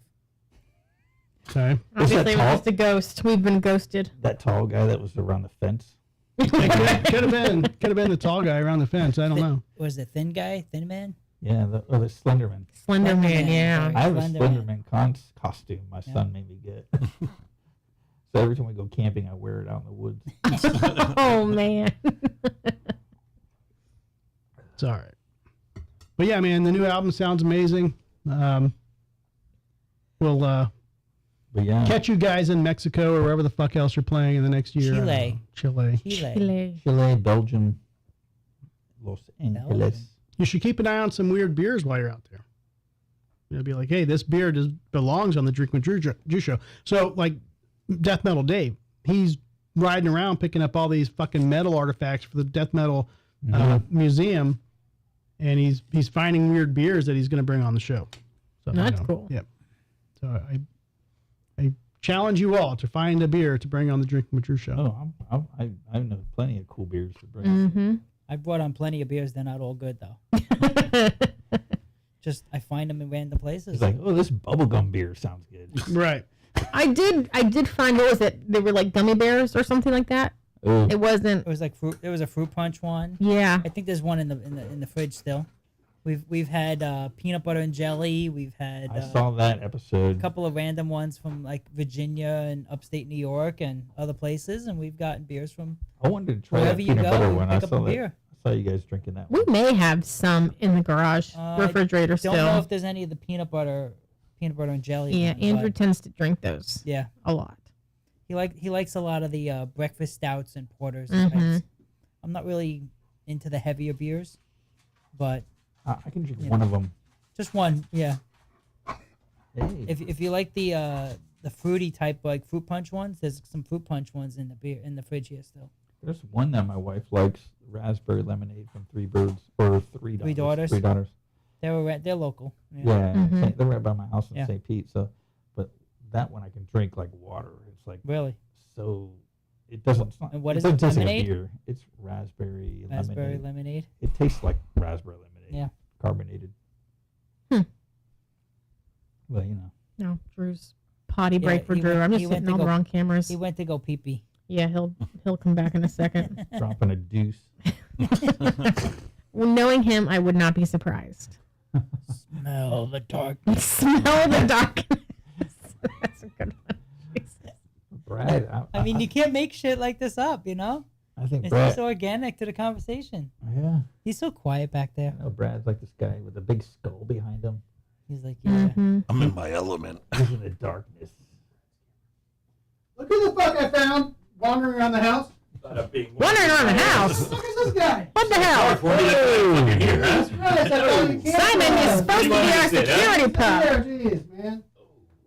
Okay. Obviously, it was just a ghost. We've been ghosted. That tall guy that was around the fence. Could have been the tall guy around the fence. I don't know. Was the thin guy, thin man? Yeah, the Slenderman. Slenderman, yeah. I have a Slenderman costume my son made me get. So every time we go camping, I wear it out in the woods. Oh, man. It's all right. But yeah, man, the new album sounds amazing. We'll but yeah. catch you guys in Mexico or wherever the fuck else you're playing in the next year. Chile, Belgium, Los Angeles. You should keep an eye on some weird beers while you're out there. You'll be like, hey, this beer belongs on the Drink with Drew show. So, like, Death Metal Dave, he's riding around picking up all these fucking metal artifacts for the Death Metal museum, and he's finding weird beers that he's going to bring on the show. So, that's cool. Yep. So I challenge you all to find a beer to bring on the Drink with Drew show. Oh, I know plenty of cool beers to bring. Mm-hmm. I brought on plenty of beers. They're not all good though. Just I find them in random places. It's like, oh, this bubblegum beer sounds good. Right. I did find, what was it? They were like gummy bears or something like that. Ooh. It wasn't. It was like fruit. There was a fruit punch one. Yeah. I think there's one in the fridge still. We've had peanut butter and jelly. We've had I saw that episode. a couple of random ones from like Virginia and upstate New York and other places, and we've gotten beers from I wanted to try that wherever you peanut go. butter We one. I pick up saw a that. beer. I saw you guys drinking that We one. may have some in the garage refrigerator Don't know still. if there's any of the peanut butter and jelly. Yeah, ones, Andrew but tends to drink those yeah, a lot. he likes a lot of the breakfast stouts and porters. Mhm. I'm not really into the heavier beers, but I can drink Yeah. one of them. just one. Yeah, Hey. if you like the fruity type like fruit punch ones, there's some fruit punch ones in the fridge here still. There's one that my wife likes, raspberry lemonade from Three Birds or Three Daughters. Three Daughters? Three Daughters. They're local. Yeah, Mhm. they're right by my house in Yeah. St. Pete. So, but that one I can drink like water. It's like Really. so. It doesn't. It's not, And what it is it, doesn't taste like a lemonade? beer. It's raspberry lemonade. Lemonade. It tastes like raspberry lemonade. Yeah. Carbonated. Hmm. Well, you know. No, Drew's potty Yeah, break for he Drew. went- I'm just he went hitting to all the go- wrong cameras. He went to go pee pee. Yeah, he'll come back in a second. Dropping a deuce. Well, knowing him, I would not be surprised. Smell the dark. Smell the darkness. That's a good one. Jesus. Brad. I mean, you can't make shit like this up, you know? I think It's Brad. just organic to the conversation. Yeah. He's so quiet back there. I know Brad's like this guy with a big skull behind him. He's like, yeah. Mhm. I'm in my element. He's in the darkness. Look who the fuck I found wandering around the house. Wandering around the house. Look at this guy. What the hell? Jesus Christ, I thought you can't. Simon, you're supposed to be our security pup. There, jeez, man.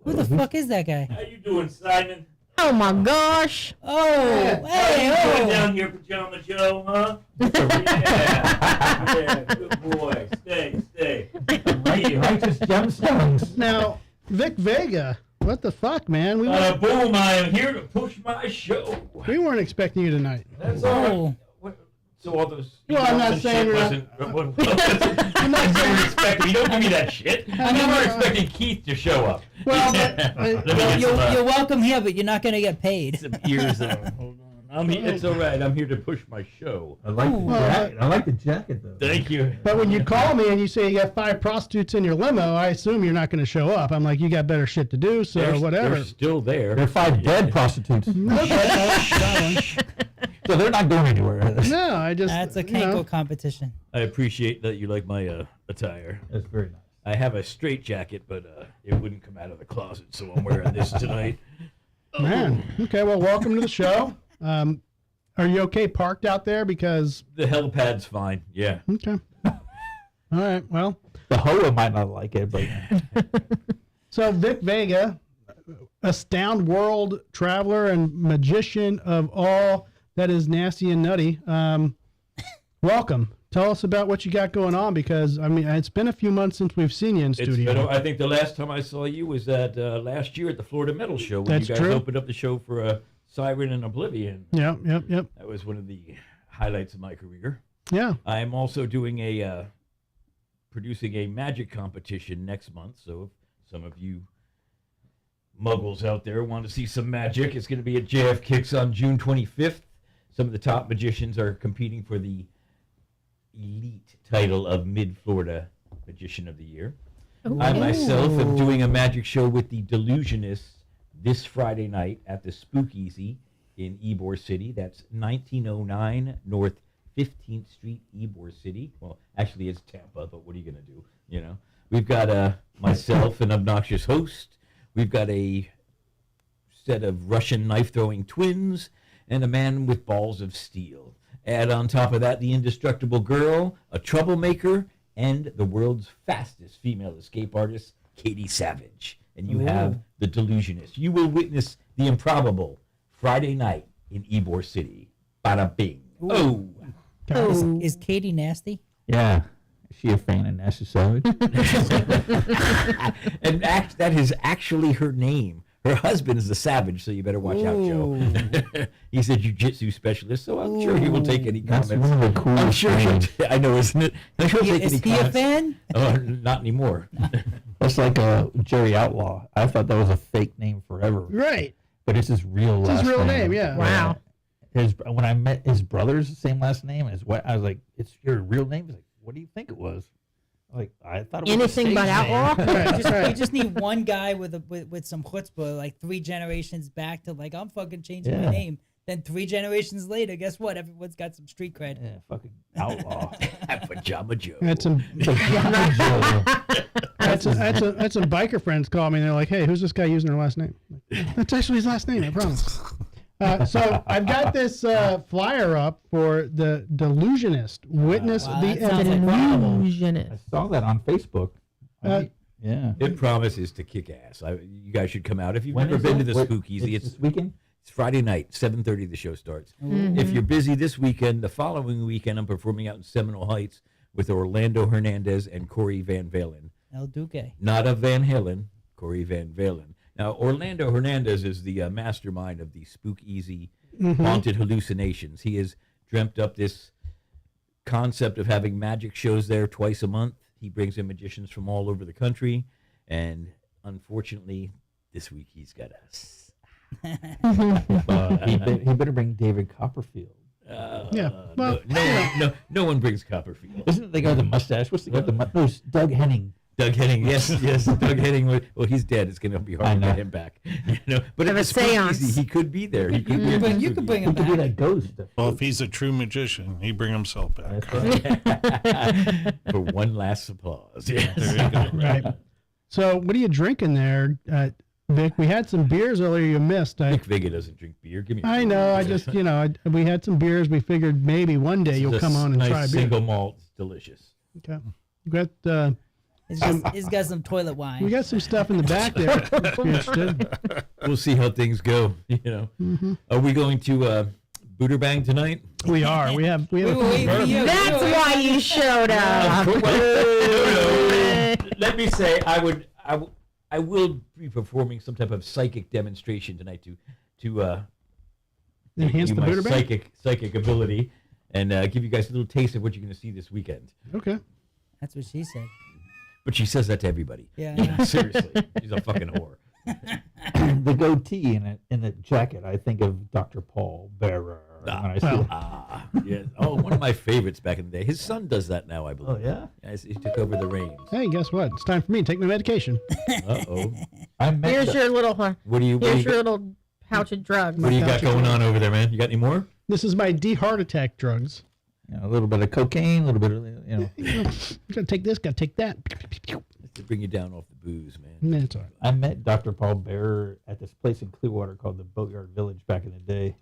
Who the fuck is that guy? How you doing, Simon? Oh my gosh. Oh, hey, Going oh. down here, Pajama Joe, huh? Yeah, good boy. Stay. Righteous gemstones. Now, Vic Vega, what the fuck, man? We Boom, I am here to push my show. weren't expecting you tonight. That's all right. Oh. So all those. Well, I'm not and saying shit you're wasn't. I'm not expecting. You don't give me that shit. I'm never expecting Keith to show up. Well, Let me but, get You're welcome here, but you're not going to get paid. some ears on. Hold on. It's all right. I'm here to push my show. I like the jacket. I like the jacket though. Thank you. but when you call me and you say you got 5 prostitutes in your limo, I assume you're not going to show up. I'm like, you got better shit to do, so whatever. They're still there. They're 5 dead prostitutes. So they're not going anywhere. No, I just. That's a you know. Kanko competition. I appreciate that you like my attire. That's very nice. I have a straight jacket, but it wouldn't come out of the closet, so I'm wearing this tonight. Man. Okay, well, welcome to the show. Are you okay parked out there? Because. The helipad's fine. Yeah. Okay. All right, well. The Hoa might not like it, but So, Vic Vega, astound world traveler and magician of all that is nasty and nutty. Welcome. Tell us about what you got going on, because I mean it's been a few months since we've seen you in studio. I think the last time I saw you was at last year at the Florida Metal Show when That's you guys true. opened up the show for Siren and Oblivion. Yep. That was one of the highlights of my career. Yeah. I am also doing producing a magic competition next month. So if some of you muggles out there want to see some magic, it's going to be at JF Kicks on June 25th. Some of the top magicians are competing for the elite title of Mid-Florida Magician of the Year. Ooh. I myself am doing a magic show with the Delusionists this Friday night at the Spookeasy in Ybor City. That's 1909 North 15th Street, Ybor City. Well, actually it's Tampa, but what are you going to do? You know, we've got myself, an obnoxious host. We've got a set of Russian knife-throwing twins and a man with balls of steel. Add on top of that the indestructible girl, a troublemaker, and the world's fastest female escape artist, Katie Savage. And you have the Delusionist. You will witness the improbable Friday night in Ybor City. Bada bing. Oh. Is Katie nasty? yeah. Is she a fan of Nasty Savage? And that is actually her name. Her husband is the Savage, so you better watch out, Joe. He's a jiu-jitsu specialist, so I'm sure he will take any That's comments. one of the coolest I'm sure things. I know, isn't it? I'm sure he'll take Is any he a comments. fan? Oh, not anymore. That's like a Jerry Outlaw. I thought that was a fake name forever, Right. but it's his real It's last his real name. name, yeah. Wow. When I met his brothers, the same last name as what I was like, it's your real name. He's like, what do you think it was? Like I thought it was Anything but outlaw. You just need one guy with some chutzpah, like 3 generations back to like, I'm fucking changing my name. Then 3 generations later, guess what? Everyone's got some street cred. Yeah, fucking outlaw. Pajama Joe. That's some that's some biker friends call me and they're like, "Hey, who's this guy using their last name?" Like, that's actually his last name, I promise. So I've got this flyer up for the Delusionist. Witness the Delusionist. I saw that on Facebook. Yeah. It promises to kick ass. You guys should come out if you've When never is been it? to the Speakeasy. It's this weekend. It's Friday night, 7:30. The show starts. If you're busy this weekend, the following weekend I'm performing out in Seminole Heights with Orlando Hernandez and Corey Van Valen. El Duque. Not of Van Halen, Corey Van Valen. Now, Orlando Hernandez is the mastermind of the Speakeasy haunted hallucinations. He has dreamt up this concept of having magic shows there twice a month. He brings in magicians from all over the country, and unfortunately, this week he's got us. He better bring David Copperfield. Well, no one brings Copperfield. Isn't the guy with the mustache? What's the guy with the mustache? Doug Henning. Doug Henning, yes, Doug Henning. Well, he's dead. It's going to be hard to get him back. But Have at a the seance. Speakeasy, he could be there. He could be You could bring He him could be back. that ghost. Well, if he's a true magician, he bring himself back. For one last applause. Yes. There you go. Right. So what are you drinking there, Vic? We had some beers earlier you missed. Vic Vega doesn't drink beer. Give me. I know. I just, we had some beers. We figured maybe one day you'll come on and nice try a beer. single malt. It's delicious. Okay. We got He's got some toilet wine. we got some stuff in the back there. If you're interested. We'll see how things go. Are we going to Buderbang tonight? We are. We have. Wait for you. That's why you showed up. Let me say, I will be performing some type of psychic demonstration tonight to Enhance the my Buderbang? psychic ability and give you guys a little taste of what you're going to see this weekend. Okay. That's what she said. But she says that to everybody. Yeah. Seriously, she's a fucking whore. The goatee in the jacket. I think of Dr. Paul Bearer. When I see it. Yes. Oh, one of my favorites back in the day. His son does that now, I believe. Oh yeah. Yes, he took over the reins. Hey, guess what? It's time for me to take my medication. Uh-oh. Here's your little. Here's your little pouch of drugs. What do you got going on over there, man? You got any more? This is my heart attack drugs. A little bit of cocaine, a little bit of Gotta take this. Gotta take that. To bring you down off the booze, man. That's all right. I met Dr. Paul Bearer at this place in Clearwater called the Boatyard Village back in the day,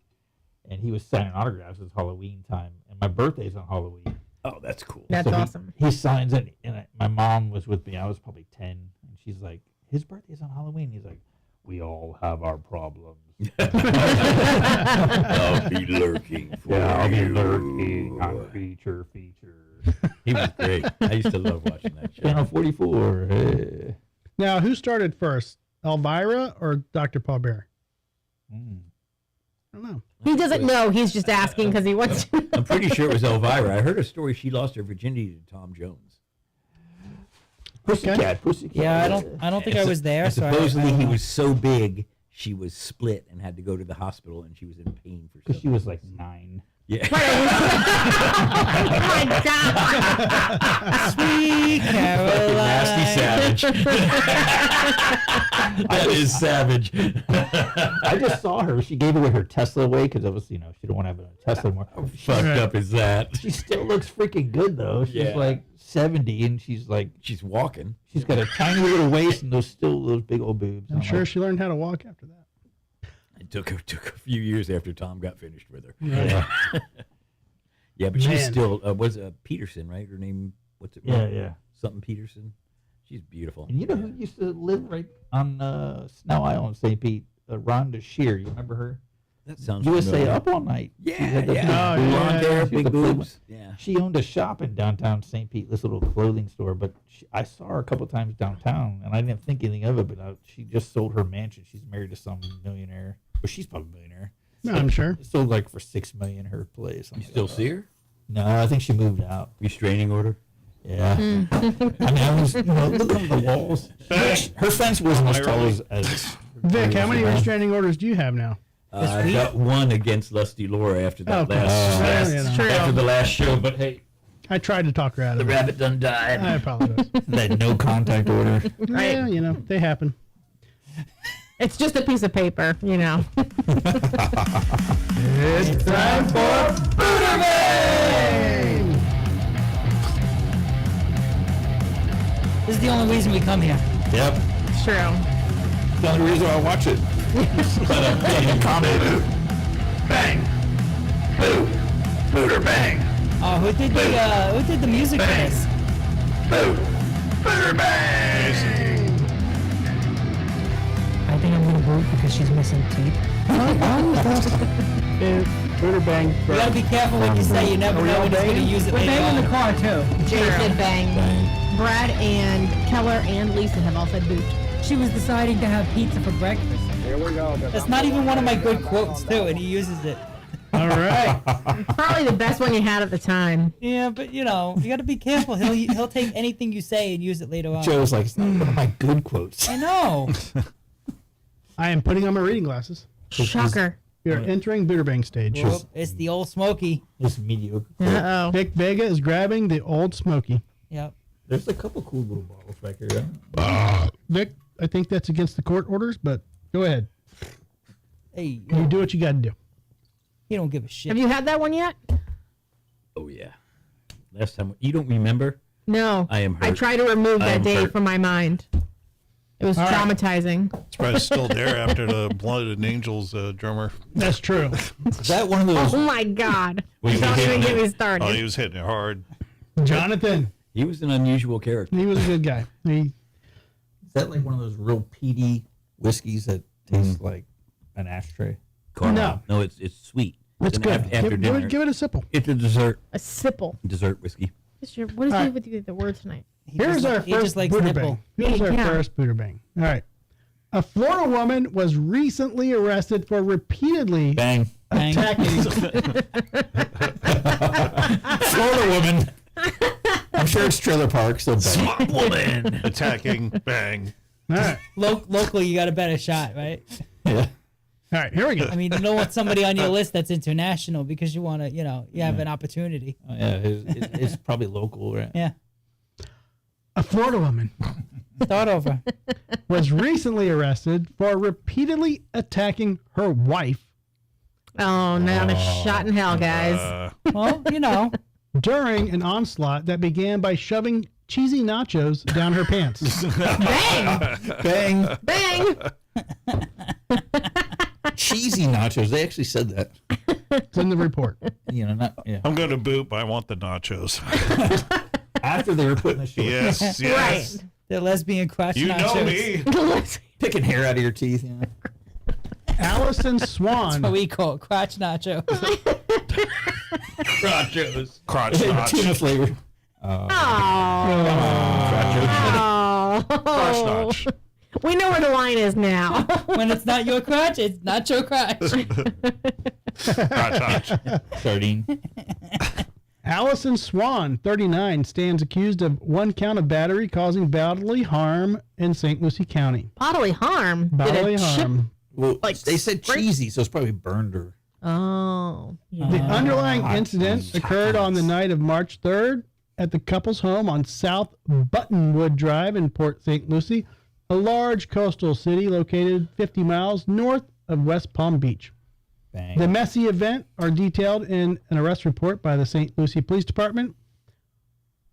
and he was signing autographs. It's Halloween time, and my birthday's on Halloween. Oh, that's cool. That's awesome. He signs it, and my mom was with me. I was probably 10, and she's like, "His birthday's on Halloween." He's like, "We all have our problems." I'll be lurking for I'll be you. lurking on features. He was great. I used to love watching that show. Channel 44. Hey. Now, who started first, Elvira or Dr. Paul Bear? I don't know. He doesn't know. He's just asking because he wants to. I'm pretty sure it was Elvira. I heard a story she lost her virginity to Tom Jones. Pussycat. Yeah, I don't think I was there. And So supposedly I he don't was so big, she was split and had to go to the hospital, and she was in pain for. Because she was like 9. Yeah. Oh my God. Sweet Caroline. Nasty savage. That is savage. I just saw her. She gave away her Tesla away because it was, she didn't want to have a Tesla anymore. How fucked up is that? She still looks freaking good though. She's like 70 and she's walking. She's got a tiny little waist and those big old boobs. I'm sure she learned how to walk after that. It took a few years after Tom got finished with her. Yeah. Yeah, but she's Man. still was Peterson, right? Her name, what's it? Yeah. Something Peterson. She's beautiful. And you know who used to live right on Snow Island, St. Pete? Rhonda Shear. You remember her? That sounds USA familiar. Up All Night. Yeah, She had those yeah. big Oh, boobs. yeah. Blonde hair, She was big a playboy. boobs. Yeah. She owned a shop in downtown St. Pete, this little clothing store, but I saw her a couple times downtown, and I didn't think anything of it, but she just sold her mansion. She's married to some millionaire. Well, she's probably a millionaire. No, I'm sure. Sold like for $6 million her place. You still see her? No, I think she moved out. Restraining order? Yeah. I mean, I was, looking at the walls. Her fence wasn't as tall as Vic, how many restraining orders do you have now? I got one against Lusty Laura after that Okay. last Yeah, True. after the last show, but hey, I tried to talk her out of The it. rabbit done died. I apologize. That no contact order. Right. Yeah, you know, they happen. It's just a piece of paper, you know. It's time for Buderbangs! This is the only reason we come here. Yep. It's true. The only reason I watch it. But comment. Bang. Boo. Booter bang. Oh, who did the music for this? Boo. Booter bang. I think I'm gonna vote because she's missing teeth. Buderbang. You gotta be careful what you say. You never know when he's gonna use it. We're banging the car too. Jay said bang. Brad and Keller and Lisa have all said boot. She was deciding to have pizza for breakfast. Here we go. That's not even one of my good quotes too, and he uses it. All right. Probably the best one you had at the time. Yeah, but you know, you gotta be careful. He'll take anything you say and use it later on. Joe's like, it's not one of my good quotes. I know. I am putting on my reading glasses. Shocker. We are entering Buderbang stage. Whoop, it's the old Smoky. It's mediocre. Uh-oh. Vic Vega is grabbing the old Smoky. Yep. There's a couple cool little bottles back here. Right? Vic, I think that's against the court orders, but go ahead. Hey, You do what you got to do. he don't give a shit. Have you had that one yet? Oh yeah. Last time you don't remember? No. I am hurt. I tried to remove I that am day hurt. from my mind. It was All right. traumatizing. It's probably still there after the Blooded Angels drummer. That's true. Is that one of those? Oh my God. Was he Don't even hitting get it? me started. Oh, he was hitting it hard. Jonathan, He was an unusual character. he was a good guy. Is that like one of those real peaty whiskeys that tastes like an ashtray? Caramel. No, it's sweet. It's Then good. After Give dinner, it a sipple. it's a dessert A sipple. whiskey. What is All it right. with you with the word tonight? Here's our he first just likes Buderbang. nipple. Here's our Yeah. first Buderbang. All right. A Florida woman was recently arrested for repeatedly Bang. attacking. Florida woman. I'm sure it's trailer park, so bang. Smart woman. Attacking, bang. All right. Locally, you got a better shot, right? Yeah. All right. Here we go. I mean, you don't want somebody on your list that's international because you want to, you know, you have an opportunity. Oh, yeah, it's probably local, right? Yeah. A Florida woman Start over. was recently arrested for repeatedly attacking her wife Oh, not a shot in hell, guys. Well, you know. during an onslaught that began by shoving cheesy nachos down her pants. Bang! Bang. Bang! Cheesy nachos. They actually said that. It's in the report. You know, not yeah. I'm going to boot, but I want the nachos. After they were putting the shorts. Yes, yes. Right. They're lesbian crotch You nachos. know me. Picking hair out of your teeth. You know? Allison Swan. What we call it, crotch nacho. Nachos. Crotch notch. Tuna flavor. Oh. Crotch notch. We know where the line is now. When it's not your crotch, it's nacho crotch. Crotch notch. Sardine. Allison Swan, 39, stands accused of one count of battery causing bodily harm in St. Lucie County. Bodily harm. Bodily Did a chip- harm. Well, Like they said break- cheesy, so it's probably burned her. Oh. Yeah. The underlying hot incident cheese. occurred on the night of March 3rd at the couple's home on South Buttonwood Drive in Port St. Lucie, a large coastal city located 50 miles north of West Palm Beach. Bang. The messy event are detailed in an arrest report by the St. Lucie Police Department.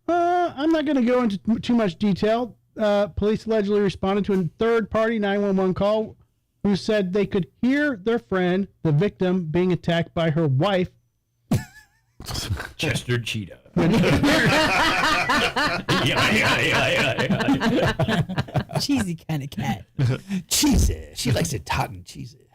I'm not going to go into too much detail. Police allegedly responded to a third-party 911 call who said they could hear their friend, the victim, being attacked by her wife. Chester Cheetah. Cheesy kind of cat. Cheesy. She likes it hot and cheesy.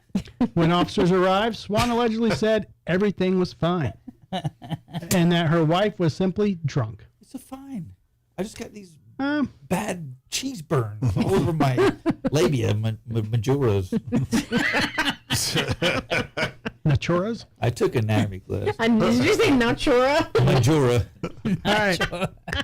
When officers arrived, Swan allegedly said everything was fine and that her wife was simply drunk. It's a fine. I just got these Um, bad cheese burns all over my labia, my majoras. Naturas? I took anatomy class. Did you say natura? Majora. All right.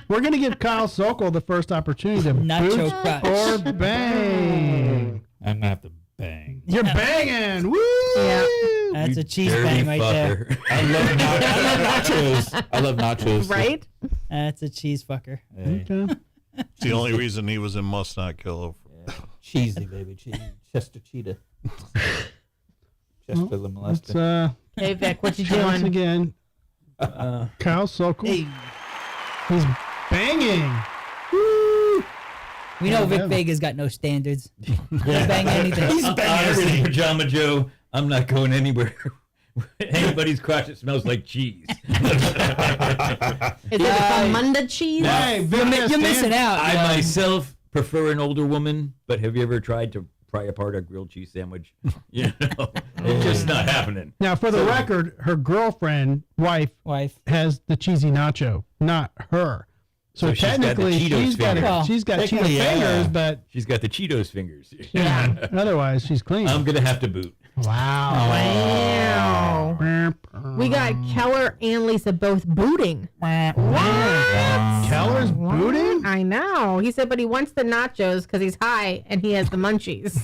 We're going to give Kyle Sokol the first opportunity to Nacho boot crotch. or bang. I'm going to have to Bang. You're banging. Woo! Yeah. That's a cheese Dirty bang right there. fucker. I love nachos. I love nachos. Right? That's a cheese fucker. Hey. Okay. It's the only reason he was in Must Not Kill. Cheesy, baby. Chester cheetah. Chester the Let's molester. Hey, Vic, what you once doing? again. Kyle Sokol. Hey, He's banging. Woo! we know Vic Yeah. Vega's got no standards. He'll bang anything. Honestly, Pajama Joe, I'm not going anywhere. Anybody's crotch that smells like cheese. Is it Munda cheese? Hey, Vic has You're missing stand- out. I you know. myself prefer an older woman, but have you ever tried to pry apart a grilled cheese sandwich? You know, it's just not happening. Now, for the record, her girlfriend, wife, has the cheesy nacho, not her. So she's got the technically, Cheetos she's got fingers. she's got Cheeto Technically, yeah. fingers, but She's got the Cheetos fingers. Yeah. otherwise she's clean. I'm gonna have to boot. Wow. We got Keller and Lisa both booting. What? Keller's booting? I know. He said, but he wants the nachos because he's high and he has the munchies.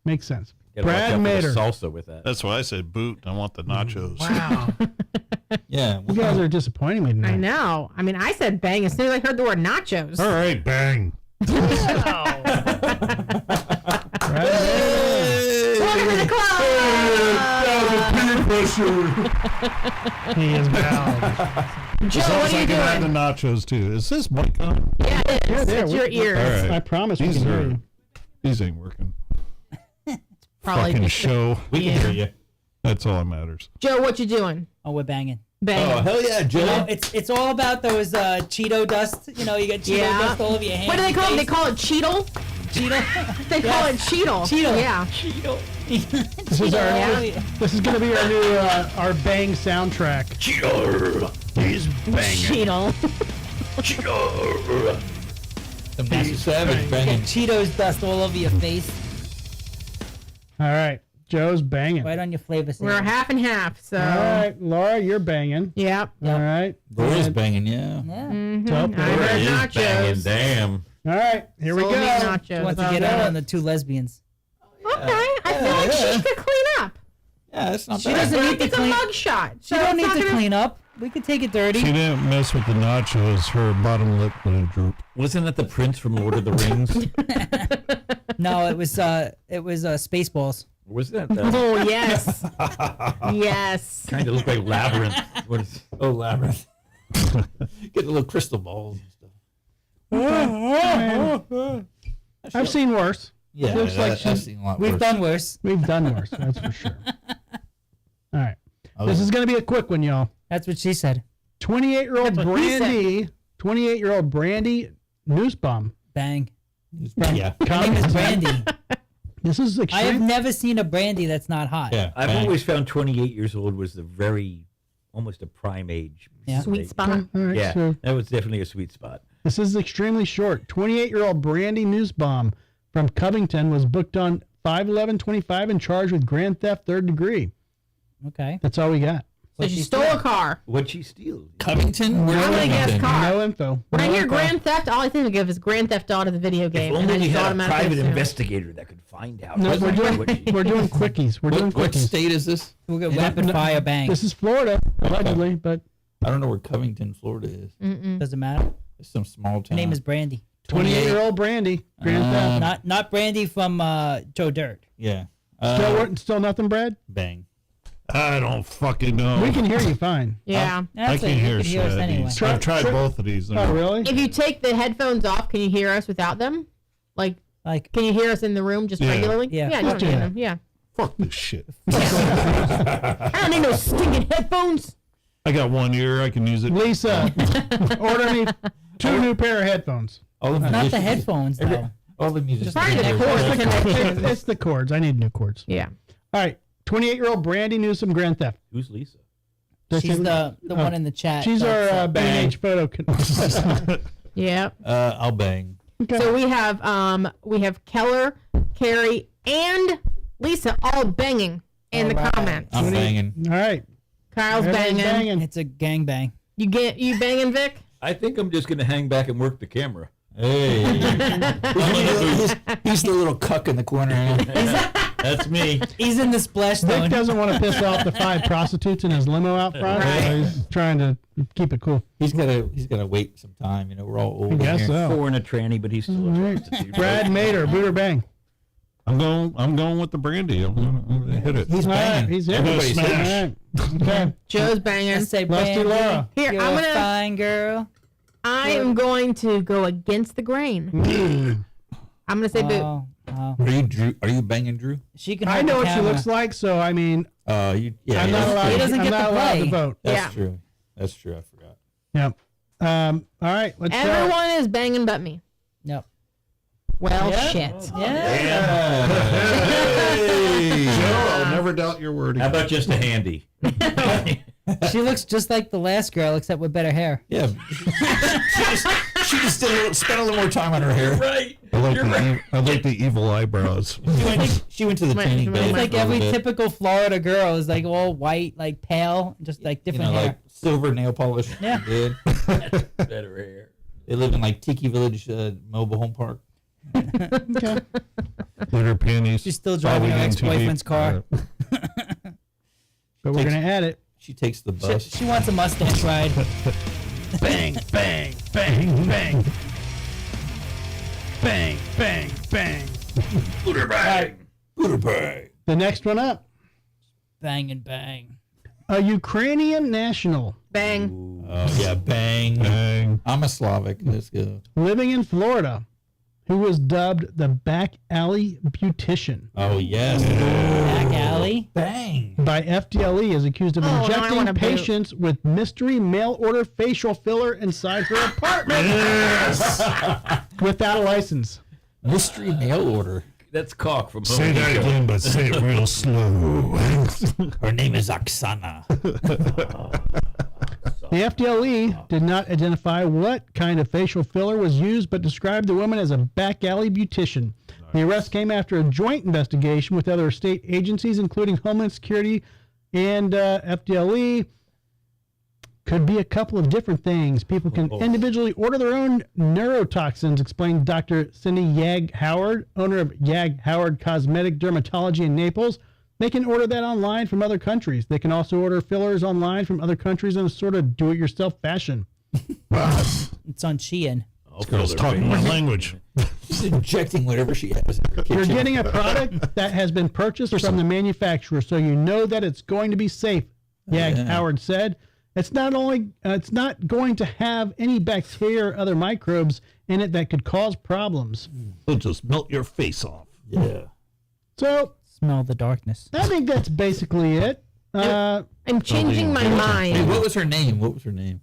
Makes sense. Gotta watch Brad out for the Mater. salsa with that. That's why I said boot. I want the nachos. Wow. Yeah. You guys are disappointing me tonight. I know. I mean, I said bang as soon as I heard the word nachos. All right, bang. Brad Mater. Welcome to the club. He is bound. Joe, As long what as are I you can have the doing? nachos too. Is this mic on? Yeah, it is. there, It's we- your ears. All right. I promise we These can hear are you. these ain't working. Probably Fucking just- show. We can hear you. That's all that matters. Joe, what you doing? Oh, we're banging. Bang. Oh, hell yeah, Joe. You know, it's all about those Cheeto dust. You know, you got Cheeto Yeah. dust all over your hands. What do they call it? and They call it Cheetle? Cheeto. They call it Cheetle. Cheetle. Yeah. Cheeto. This is our Yeah. this is gonna be our new our bang soundtrack. He's banging. Cheetle. Some nasty savage Get banging. Cheetos dust all over your face, All right. Joe's banging. right on your flavor We're sandwich. half and half, so. All right, Laura, you're banging. Yep. All right. Laura's banging, yeah. Yeah. Top I heard Is nachos. banging, damn. All right, here we Sold me go. nachos. Wants to get out on the two lesbians. Okay, I feel like she could clean up. Yeah, that's not She bad. doesn't need to It's a clean. mug shot. She don't need to clean up. We could take it dirty. She didn't mess with the nachos. Her bottom lip wouldn't droop. Wasn't that the prince from Lord of the Rings? No, it was Spaceballs. Was that the Oh, yes. Yes. trying to look like Labyrinth? What is, Oh, labyrinth. Get the little crystal balls and stuff. I've seen worse. Yeah, Looks like I've seen a lot We've worse. done worse. We've done worse, that's for sure. All right. Oh, This is going to be a quick one, y'all. That's what she said. 28-year-old That's what he said. Brandy, 28-year-old Brandy Nussbaum. Bang. yeah. Her name is Brandy. This is I have extreme. never seen a brandy that's not hot. Yeah. I've bang. always found 28 years old was the almost a prime age. Yeah. Sweet spot. All right, Yeah, so that was definitely a sweet spot. this is extremely short. 28-year-old Brandy Nussbaum from Covington was booked on 5/11/25 and charged with grand theft third degree. Okay. That's all we got. So she stole a car. What'd she steal? Covington? Where's I'm gonna guess Covington? car. No info. When I No hear info. Grand Theft, all I think of is Grand Theft Auto, the video game. If and only I we just had a automatically private assume. investigator that could find out. No, we're doing what she- we're doing quickies. We're doing What quickies. state is this? We'll get rapid fire bang. This is Florida, allegedly, but I don't know where Covington, Florida is. Doesn't matter. It's some small Her town. name is Brandy. 28-year-old Brandy, grand theft. Not Brandy from Joe Dirt. Yeah. Still nothing, Brad? Bang. I don't fucking know. We can hear you fine. Yeah. I That's can it. You hear can hear us shit. anyway. I've tried both of these. Oh, really? If you take the headphones off, can you hear us without them? Like, Like, can you hear us in the room just Yeah. regularly? Yeah. Yeah, you don't Yeah. need them. Yeah. Fuck this shit. I don't need no stinking headphones. I got one ear. I can use it. Lisa, order me 2 new pair of headphones. All the not the musicians- headphones, though. All the musicians. Probably the are- cord It's connection. it's the cords. I need new cords. Yeah. All right. 28-year-old Brandy Newsome grand theft. Who's Lisa? She's the one in the chat. She's that's, our bang. B&H photo. Yeah. I'll bang. Okay. So we have Keller, Carrie, and Lisa all banging in the All right. comments. I'm banging. All right. Kyle's Everybody's banging. It's a gangbang. You banging, Vic? I think I'm just going to hang back and work the camera. Hey. he's the little cuck in the corner. That's me. He's in the splash Vic zone. doesn't want to piss off the 5 prostitutes in his limo out front. Right. So he's trying to keep it cool. He's gotta wait some time. You know, we're all old. I guess here. so. 4 and a tranny, but he's still a All right. prostitute. Brad Mater, Buderbang. I'm going with the brandy. I'm gonna hit it. He's All right, banging. he's here. Everybody's Smash. All right. Okay. Joe's I banging. say, Lusty Brandy, Laura. Here, you're I'm a gonna- fine girl. I am going to go against the grain. I'm going to say boot. Oh. Are you Drew? Are you banging Drew? She can. I hold know the what she camera. looks like, so I mean, Yeah. I'm not that's allowed. He true. doesn't I'm get not to allowed to play. vote. That's Yeah. true. That's true. I forgot. Yep. All right. Let's start. Everyone is banging but me. Yep. Well, Yeah. shit. Yeah. Hey, Joe, I'll never doubt your word How again. about just a handy? She looks just like the last girl, except with better hair. Yeah. she just spent a little more time on her hair. Right. I like the evil eyebrows. She went to the Wait, tanning wait, bed. It's wait. like for a every little bit. typical Florida girl is like all white, like pale, just like You different know, hair. like silver nail polish. Yeah. Did. Better hair. They live in like Tiki Village Mobile Home Park. Okay. Glitter panties. She's still driving her Probably in too ex-boyfriend's deep. car. But we're gonna add it. She takes the She, bus. she wants a Mustang ride. Bang, bang, bang, bang. Bang, bang, bang. Buderbangs. The next one up. Bang and bang. A Ukrainian national Bang. Oh yeah, bang. Bang. I'm a Slavic. Let's go. living in Florida who was dubbed the back alley beautician Oh yes. Back alley. Bang. by FDLE is accused of Oh, now I injecting wanna boot. patients with mystery mail order facial filler inside her apartment without a license. Mystery mail order. That's cock from Say Home that Depot. again, but say it real slow. Her name is Oksana. The FDLE did not identify what kind of facial filler was used, but described the woman as a back alley beautician. The arrest came after a joint investigation with other state agencies, including Homeland Security and FDLE. Could be a couple of different things. People can individually order their own neurotoxins, explained Dr. Cindy Yag Howard, owner of Yag Howard Cosmetic Dermatology in Naples. They can order that online from other countries. They can also order fillers online from other countries in a sort of do-it-yourself fashion. It's on Shein. I'll Girl's fill their talking my veins. language. She's injecting whatever she has in her kitchen. You're getting a product that has been purchased from the manufacturer, so you know that it's going to be safe, Yag Howard said. It's not going to have any bacteria or other microbes in it that could cause problems. It'll just melt your face off. Yeah. So Smell the darkness. I think that's basically it. I'm changing my Hey, mind. what was her name? What was her name?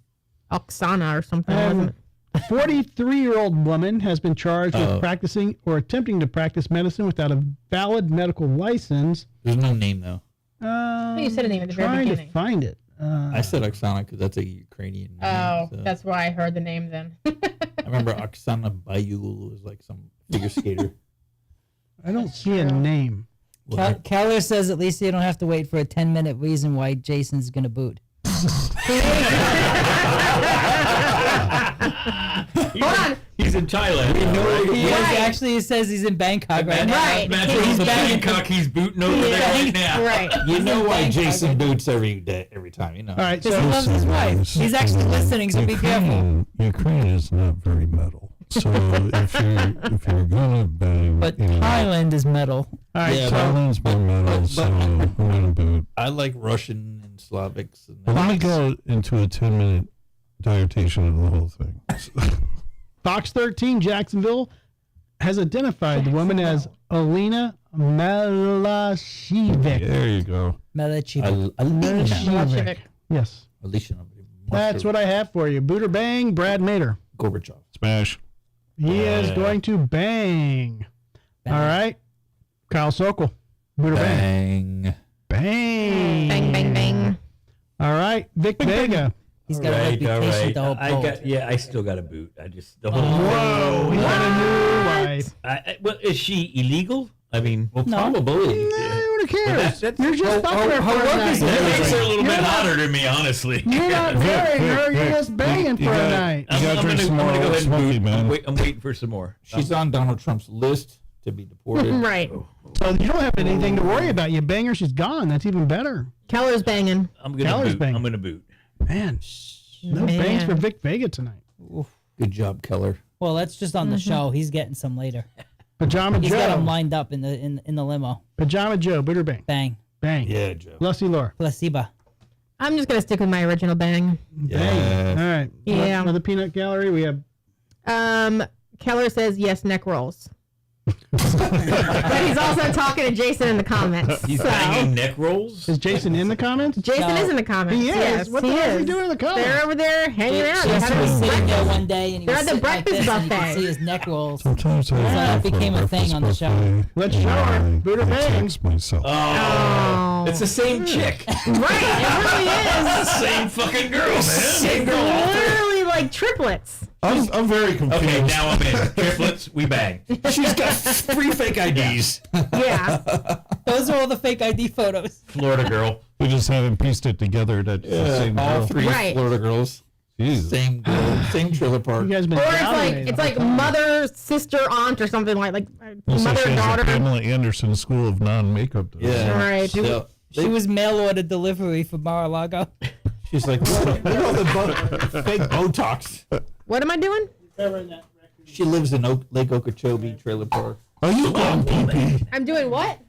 Oksana or something. wasn't A 43-year-old woman has been charged Oh. with practicing or attempting to practice medicine without a valid medical license. There's no name though. You said a name at the very trying to beginning. find it. I said Oksana because that's a Ukrainian name. Oh, so. that's why I heard the name then. I remember Oksana Bayul was like some figure skater. I don't see a name. Keller says at least you don't have to wait for a 10-minute reason why Jason's going to boot. Hold on. He's in Thailand. Now, right? He Right. actually says he's in Bangkok right now. Right. Imagine He's the back in Hancock. He's booting over there right now. Right. You know why Bangkok, Jason right? boots every time, you know. All right, Because he so loves his wife. He's actually listening, so be careful. Ukraine is not very metal. So if you're gonna bang, But Thailand is metal. all right, Yeah, so Thailand's more metal, so I'm gonna boot. I like Russian and Slavics. And Well, let me go into a 10-minute dilatation of the whole thing. Fox 13 Jacksonville has identified the woman as Alina Malashevich. There you go. Melichivik. Malashevich. Yes, Alicia. that's what I have for you. Booter bang, Brad Mater. Gorbachev. Smash. He is going to bang. All right, Kyle Sokol. Booter bang. Bang. Bang. Bang, bang, bang. All right, Vic Vega. He's got a reputation to uphold. I still got a boot. I just the whole Whoa, he got a new wife. Well, is she illegal? I mean, well, No. probably. I would cares? That's- You're just fucking her for a night. That makes her a little bit You're not- hotter than me, honestly. You're not marrying her. You're just banging for a gotta- night. You gotta drink some more go ahead and Smoky, boot. man. I'm waiting for some more. She's on Donald Trump's list to be deported. Right. So you don't have anything to worry about. You bang her, she's gone. That's even better. Keller's banging. I'm gonna Keller's boot. banging. I'm gonna boot. Man, no Man. bangs for Vic Vega tonight. Good job, Keller. Well, that's just on the show. He's getting some later. Pajama He's got them Joe. lined up in the limo. Pajama Joe. Buderbangs. Bang. Bang. Yeah, Joe. Lusty Lore. Placebo. I'm just gonna stick with my original bang. Bang. All right. Yeah. Another peanut gallery. We have. Keller says yes, neck rolls. But he's also talking to Jason in the comments. He's so. banging neck rolls. Is Jason in the comments? Jason No. is in the comments. He is. Yes, What the he hell is he is. doing in the comments? They're over there hanging out. They're Jason was having sitting there breakfast. one day and he They're was at the sitting like breakfast this and you buffet. could see his neck rolls. Sometimes I it go for became a thing on the show. buffet, Let's show her. and I Buderbangs. text myself. Oh. It's the same chick. Right, it really is. Same fucking girl, man. Same girl. Literally like triplets. I'm very confused. Okay, now I'm in. Triplets, we bang. She's got 3 fake IDs. Yeah. Those are all the fake ID photos. Florida girl. We just haven't pieced it together that it's the same All girl. 3 Right. Florida girls. Jesus. Same girl, same trailer park. You guys been Or dominated it's all like the time. mother, sister, aunt, or something like Also, mother, she has daughter. a Pamela Anderson School of Non-Makeup. Yeah. Right. So, She was mail order delivery for Mar-a-Lago. she's like, look at all the fake Botox. What am I doing? She lives in Lake Okeechobee trailer park. Are you going pee-pee? I'm doing what?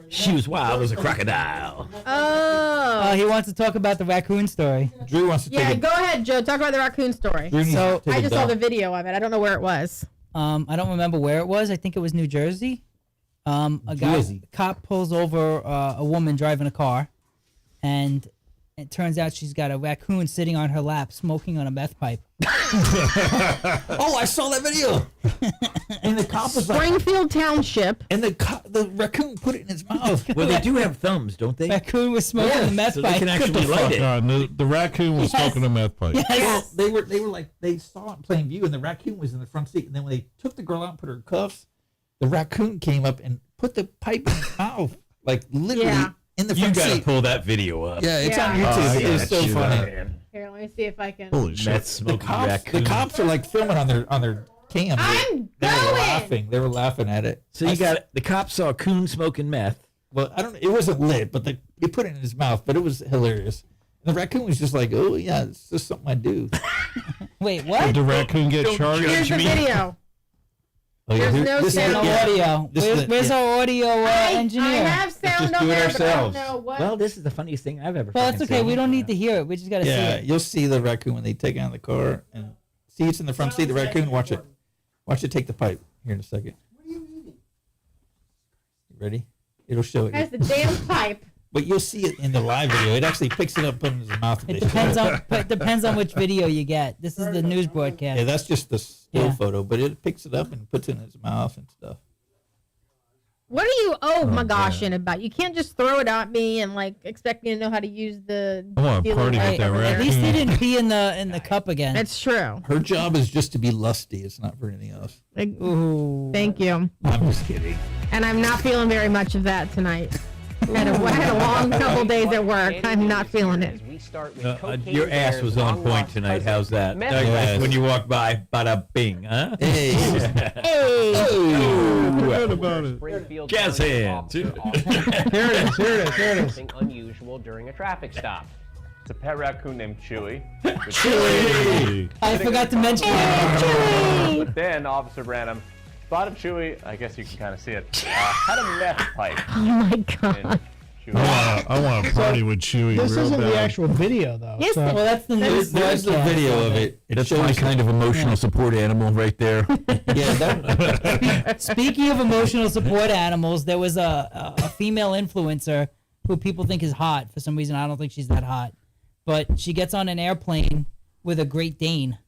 She was wild as a crocodile. Oh. He wants to talk about the raccoon story. Drew wants to Yeah, take go ahead, Joe. Talk about the raccoon story. Drew needs So, to take I a just saw the dump. video of it. I don't know where it was. I don't remember where it was. I think it was New Jersey. A Jersey. cop pulls over a woman driving a car, and it turns out she's got a raccoon sitting on her lap smoking on a meth pipe. Oh, I saw that video. And the cop was like, Springfield Township. and the raccoon put it in his mouth. Well, they do have thumbs, don't they? Raccoon was smoking the meth so pipe. they can actually light it. The raccoon was smoking a meth pipe. Well, they were like, they saw it in plain view, and the raccoon was in the front seat. And then when they took the girl out and put her in cuffs, the raccoon came up and put the pipe in his mouth, like literally Yeah. in the You front gotta seat. pull that video up. Yeah, it's on Yeah. YouTube. I It's gotta so chew funny. that, man. Here, let me see if I can. Holy shit. Meth The smoking cops, raccoon. the cops are like filming on their cam. I'm They were going. laughing. They were laughing at it. So you got the cops saw a coon smoking meth. Well, I don't. It wasn't lit, but they put it in his mouth. But it was hilarious. And the raccoon was just like, "Oh yeah, it's just something I do." Wait, Did what? the raccoon get charged? Here's the video. Oh, yeah, There's here- no this is- sound. No yeah. audio. This is Where's the- our audio I engineer? have sound just on do it there, but I don't ourselves. know what. Well, this is the funniest thing I've ever. Well, it's fucking okay. seen. We don't need to hear it. We just gotta see Yeah, it. you'll see the raccoon when they take it out of the car and see it's in the front seat. The raccoon, watch it. Watch it take the pipe here in a second. You ready? It'll show it. That's the damn pipe. But you'll see it in the live video. It actually picks it up, puts it in his mouth. and It they show depends it. on but it depends on which video you get. This is the news broadcast. Yeah, that's just the still Yeah. photo, but it picks it up and puts it in his mouth and stuff. What are you, my gosh, in about? You can't just throw it at me and like expect me to know how to use the. I want to dealer party wipe with that over there. At least he raccoon. didn't pee in the cup again. That's true. Her job is just to be lusty. It's not for anything else. Like, Ooh. thank you. I'm just kidding. And I'm not feeling very much of that tonight. I had a long couple days at work. I'm not feeling it. Your ass was on point tonight. How's that? Yes. When you walk by, bada bing, huh? Hey. Hey. Forgot about it. Jazz hands. Here it is. Something unusual during a traffic stop. It's a pet raccoon named Chewy. Chewy. I forgot to mention that. But then Officer Branham spotted Chewy. I guess you can kind of see it. Had a meth pipe. Oh my god. And Chewy. I want to party with Chewy This real isn't bad. the actual video, though. Yes, so- Well, that's the news There's the broadcast. video of it. It That's my kind of emotional support animal right there. Yeah, that, Speaking of emotional support animals, there was a female influencer who people think is hot. For some reason, I don't think she's that hot. But she gets on an airplane with a Great Dane,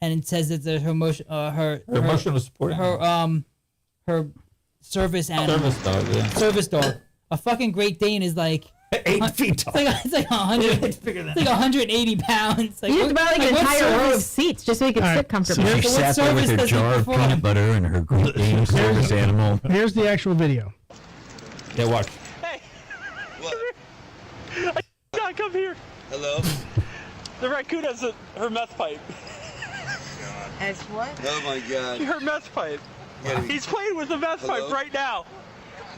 and it says that her emotional support. her service animal, Service dog. Yeah. service dog. A fucking Great Dane is like 8 feet tall. it's like 100. It's like 180 pounds. Like, You have to buy like an what entire row of service- seats just so you can All sit right, comfortably. She what sat there with service her does it jar of perform? peanut butter and her Great Dane service animal. Here's the actual video. Yeah, watch. Hey. What? John, come here. Hello? The raccoon has her meth pipe. As what? Oh my God. Her meth pipe. He's playing with the meth pipe right now.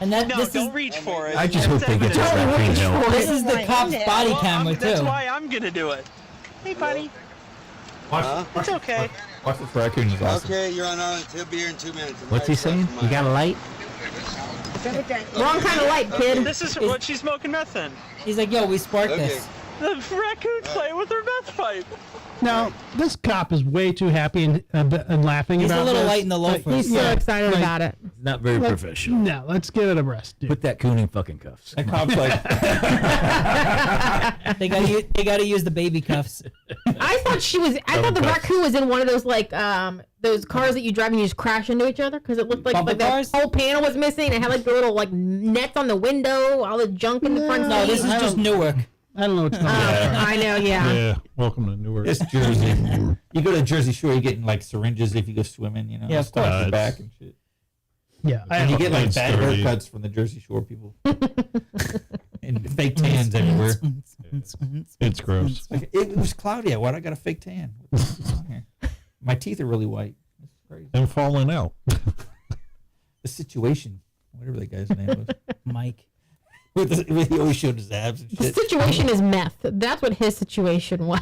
And that don't reach for it. I just hope they get this raccoon help. This is the cop's body camera too. That's why I'm gonna do it. Hey, buddy. It's okay. Watch this raccoon is awesome. Okay, you're on Island. He'll be here in 2 minutes. What's he saying? You got a light? Wrong kind of light, kid. This is what she's smoking meth in. He's like, yo, we sparked this. The raccoon's playing with her meth pipe. Now, this cop is way too happy and laughing He's about a little this. light in the loafers. He's so excited about it. Not very professional. No, let's give it a rest, dude. Put that coon in fucking cuffs. That cop's like, They gotta use the baby cuffs. I thought the raccoon was in one of those like those cars that you drive and you just crash into each other because it looked like Bumper the cars? whole panel was missing. It had like the little like nets on the window, all the junk in the front seat. No, this is just Newark. I don't know what's going on. I know, yeah. Yeah, welcome to Newark. it's Jersey. You go to Jersey Shore, you're getting like syringes if you go swimming, you know. Yeah, of stuff in course. the back and shit. Yeah, And you get like It's bad dirty. haircuts from the Jersey Shore people. And fake tans everywhere. It's gross. Like, it was cloudy out. Why I got a fake tan? What's going on here? My teeth are really white. It's crazy. And falling out. The situation, whatever that guy's name was. Mike. He always showed his abs and The shit. situation is meth. That's what his situation was.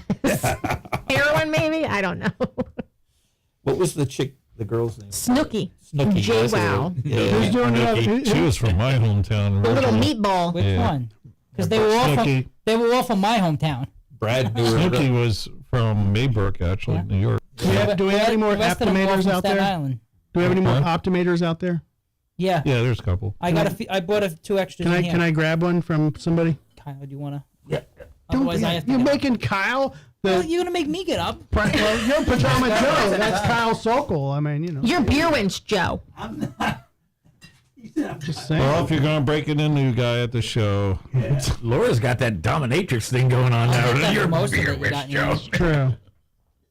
Heroin, maybe? I don't know. What was the girl's name? Snooki. Snooki. J-Wow. That's what it was. Yeah. Who's doing that? She was from my hometown. The little originally. meatball. Which Yeah. one? Because they were all from my hometown. Brad knew her. Snooki was from Maybrook, actually, New York. Do we have any more The rest of them were all optimators from out Staten there? Island. Do we have any more Huh? optimators out there? Yeah. Yeah, there's a couple. I bought two extras. Can I grab one from somebody? Kyle, do you wanna? Yeah. Otherwise, I have to. You're get up. making Kyle Well, you're gonna make me get up. Well, you're Pajama Joe. That's Kyle Sokol. I mean, you know. You're beer winch, Joe. Just saying. Well, if you're going to break it into a guy at the show. Laura's got that dominatrix thing going on now. You're most of it you got in your list. True.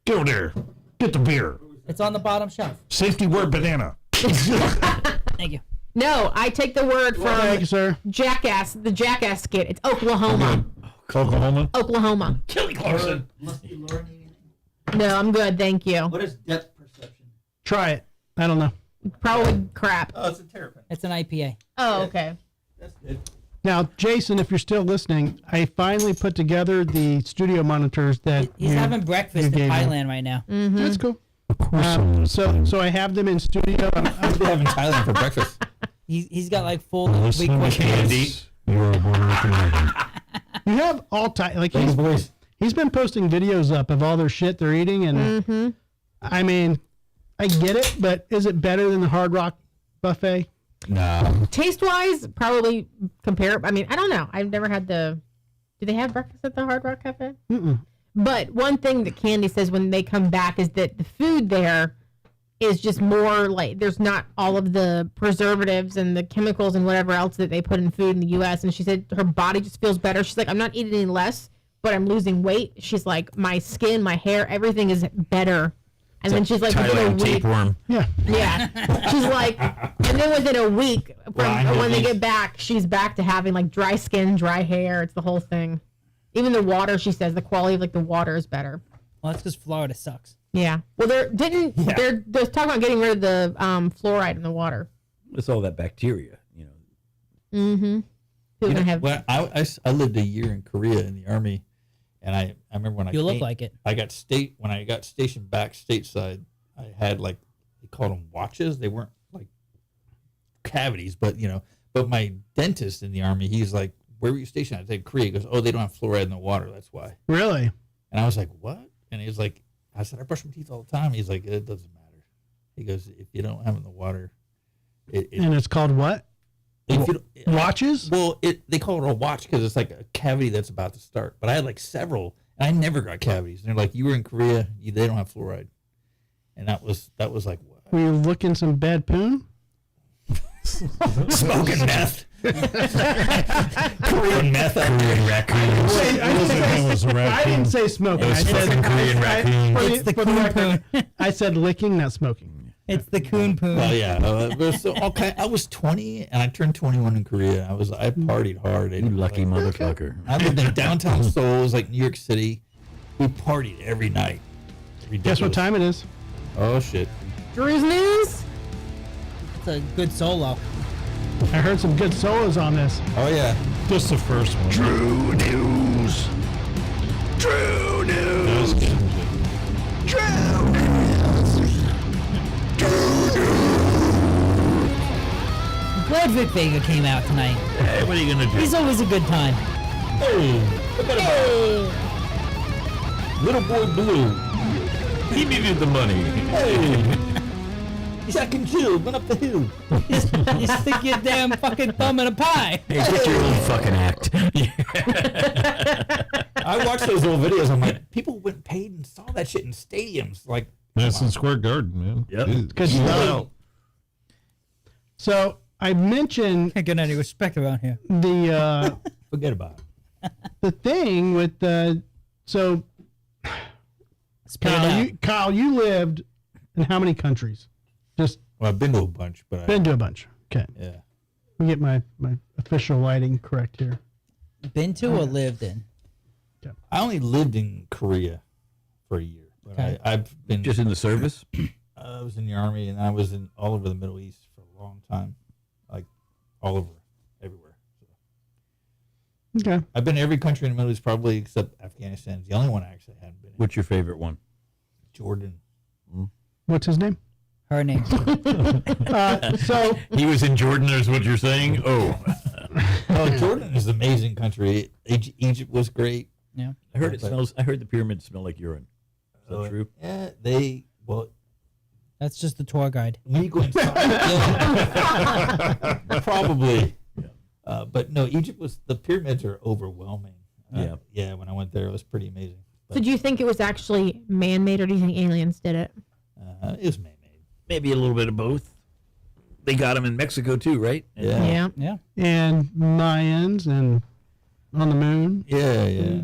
Go there. Get the beer. It's on the bottom shelf. Safety word banana. Thank you. No, I take the word from Thank you, sir. Jackass, the Jackass skit. It's Oklahoma. Oklahoma. Oklahoma. Kelly Clarkson. No, I'm good. Thank you. What is depth perception? Try it. I don't know. Probably crap. Oh, it's a terrapin. It's an IPA. Oh, okay. That's good. Now, Jason, if you're still listening, I finally put together the studio monitors that He's having breakfast in gave him. Thailand right now. That's cool. Of course. So I have them in studio. What do they have in Thailand for breakfast? He's got like full Listen week to this. You are born with an You have all time like His voice. he's been posting videos up of all their shit they're eating, and I mean, I get it, but is it better than the Hard Rock buffet? No. Taste wise, probably compare. I mean, I don't know. I've never had the. Do they have breakfast at the Hard Rock Cafe? Mm-mm. But one thing that Candy says when they come back is that the food there is just more like there's not all of the preservatives and the chemicals and whatever else that they put in food in the U.S. And she said her body just feels better. She's like, I'm not eating any less, but I'm losing weight. She's like, my skin, my hair, everything is better. And then she's like, within a Thailand week, tapeworm. yeah, she's like, and then within a week from when they get back, she's back to having like dry skin, dry hair. It's the whole thing. Even the water, she says, the quality of like the water is better. Well, that's because Florida sucks. Yeah. Well, they're talking about getting rid of the fluoride in the water. It's all that bacteria, you know. Mm-hmm. You know, when I lived a year in Korea in the army, and I remember when You look like it. I got stationed back stateside. I had like they called them watches. They weren't like cavities, but you know. But my dentist in the army, he's like, "Where were you stationed?" I said, "Korea." He goes, "Oh, they don't have fluoride in the water. That's why." Really? And I was like, "What?" And he was like, "I said I brush my teeth all the time." He's like, "It doesn't matter." He goes, "If you don't have it in the water, and it's called what? Watches? Well, they call it a watch because it's like a cavity that's about to start. But I had like several, and I never got cavities. And they're like, "You were in Korea, they don't have fluoride," and that was like, what? Were you looking some bad poon? Smoking meth. Korean meth. Korean raccoons. I didn't say smoking. I said Korean raccoons. for the record, I said licking, not smoking. It's the coon poon. Well, yeah. I was 20 and I turned 21 in Korea. I partied hard. You lucky motherfucker. I lived in downtown Seoul. It was like New York City. We partied every night. Guess what time it is? Oh, shit. Drew's News. It's a good solo. I heard some good solos on this. Oh, yeah. Just the first one. Drew News. Drew News. Drew News. I'm glad Vic Vega came out tonight. Hey, what are you gonna do? He's always a good time. Hey, look at him. Little boy Blue. He needed the money. Hey. Jack and Jill went up the hill. You stick your damn fucking thumb in a pie. Hey, get your own fucking act. I watched those old videos. I'm like, people went paid and saw that shit in stadiums. Like Madison Square Garden, man. Yep. Good stuff. So I mentioned Can't get any respect around here. the forget about it. the thing with so Spit it out. Kyle, you lived in how many countries? Just Well, I've been to a bunch, but been to a bunch. Okay. Yeah. Let me get my official lighting correct here. Been to or lived in? I only lived in Korea for a year. But Okay. I've been Just in the service? I was in the army, and I was in all over the Middle East for a long time, like all over, everywhere. So. Okay. I've been to every country in the Middle East, probably except Afghanistan. It's the only one I actually haven't been in. What's your favorite one? Jordan. What's his name? Her name. So He was in Jordan, is what you're saying? Oh. Oh, Jordan is an amazing country. Egypt was great. Yeah. I heard it smells. I heard the pyramids smell like urine. Is that true? Yeah, That's just the tour guide. when you go inside, yeah, probably. But no, the pyramids are overwhelming. Yeah, when I went there, it was pretty amazing. So do you think it was actually man-made, or do you think aliens did it? It was man-made. Maybe a little bit of both. They got them in Mexico too, right? Yeah. Yeah. And Mayans and on the moon. Yeah.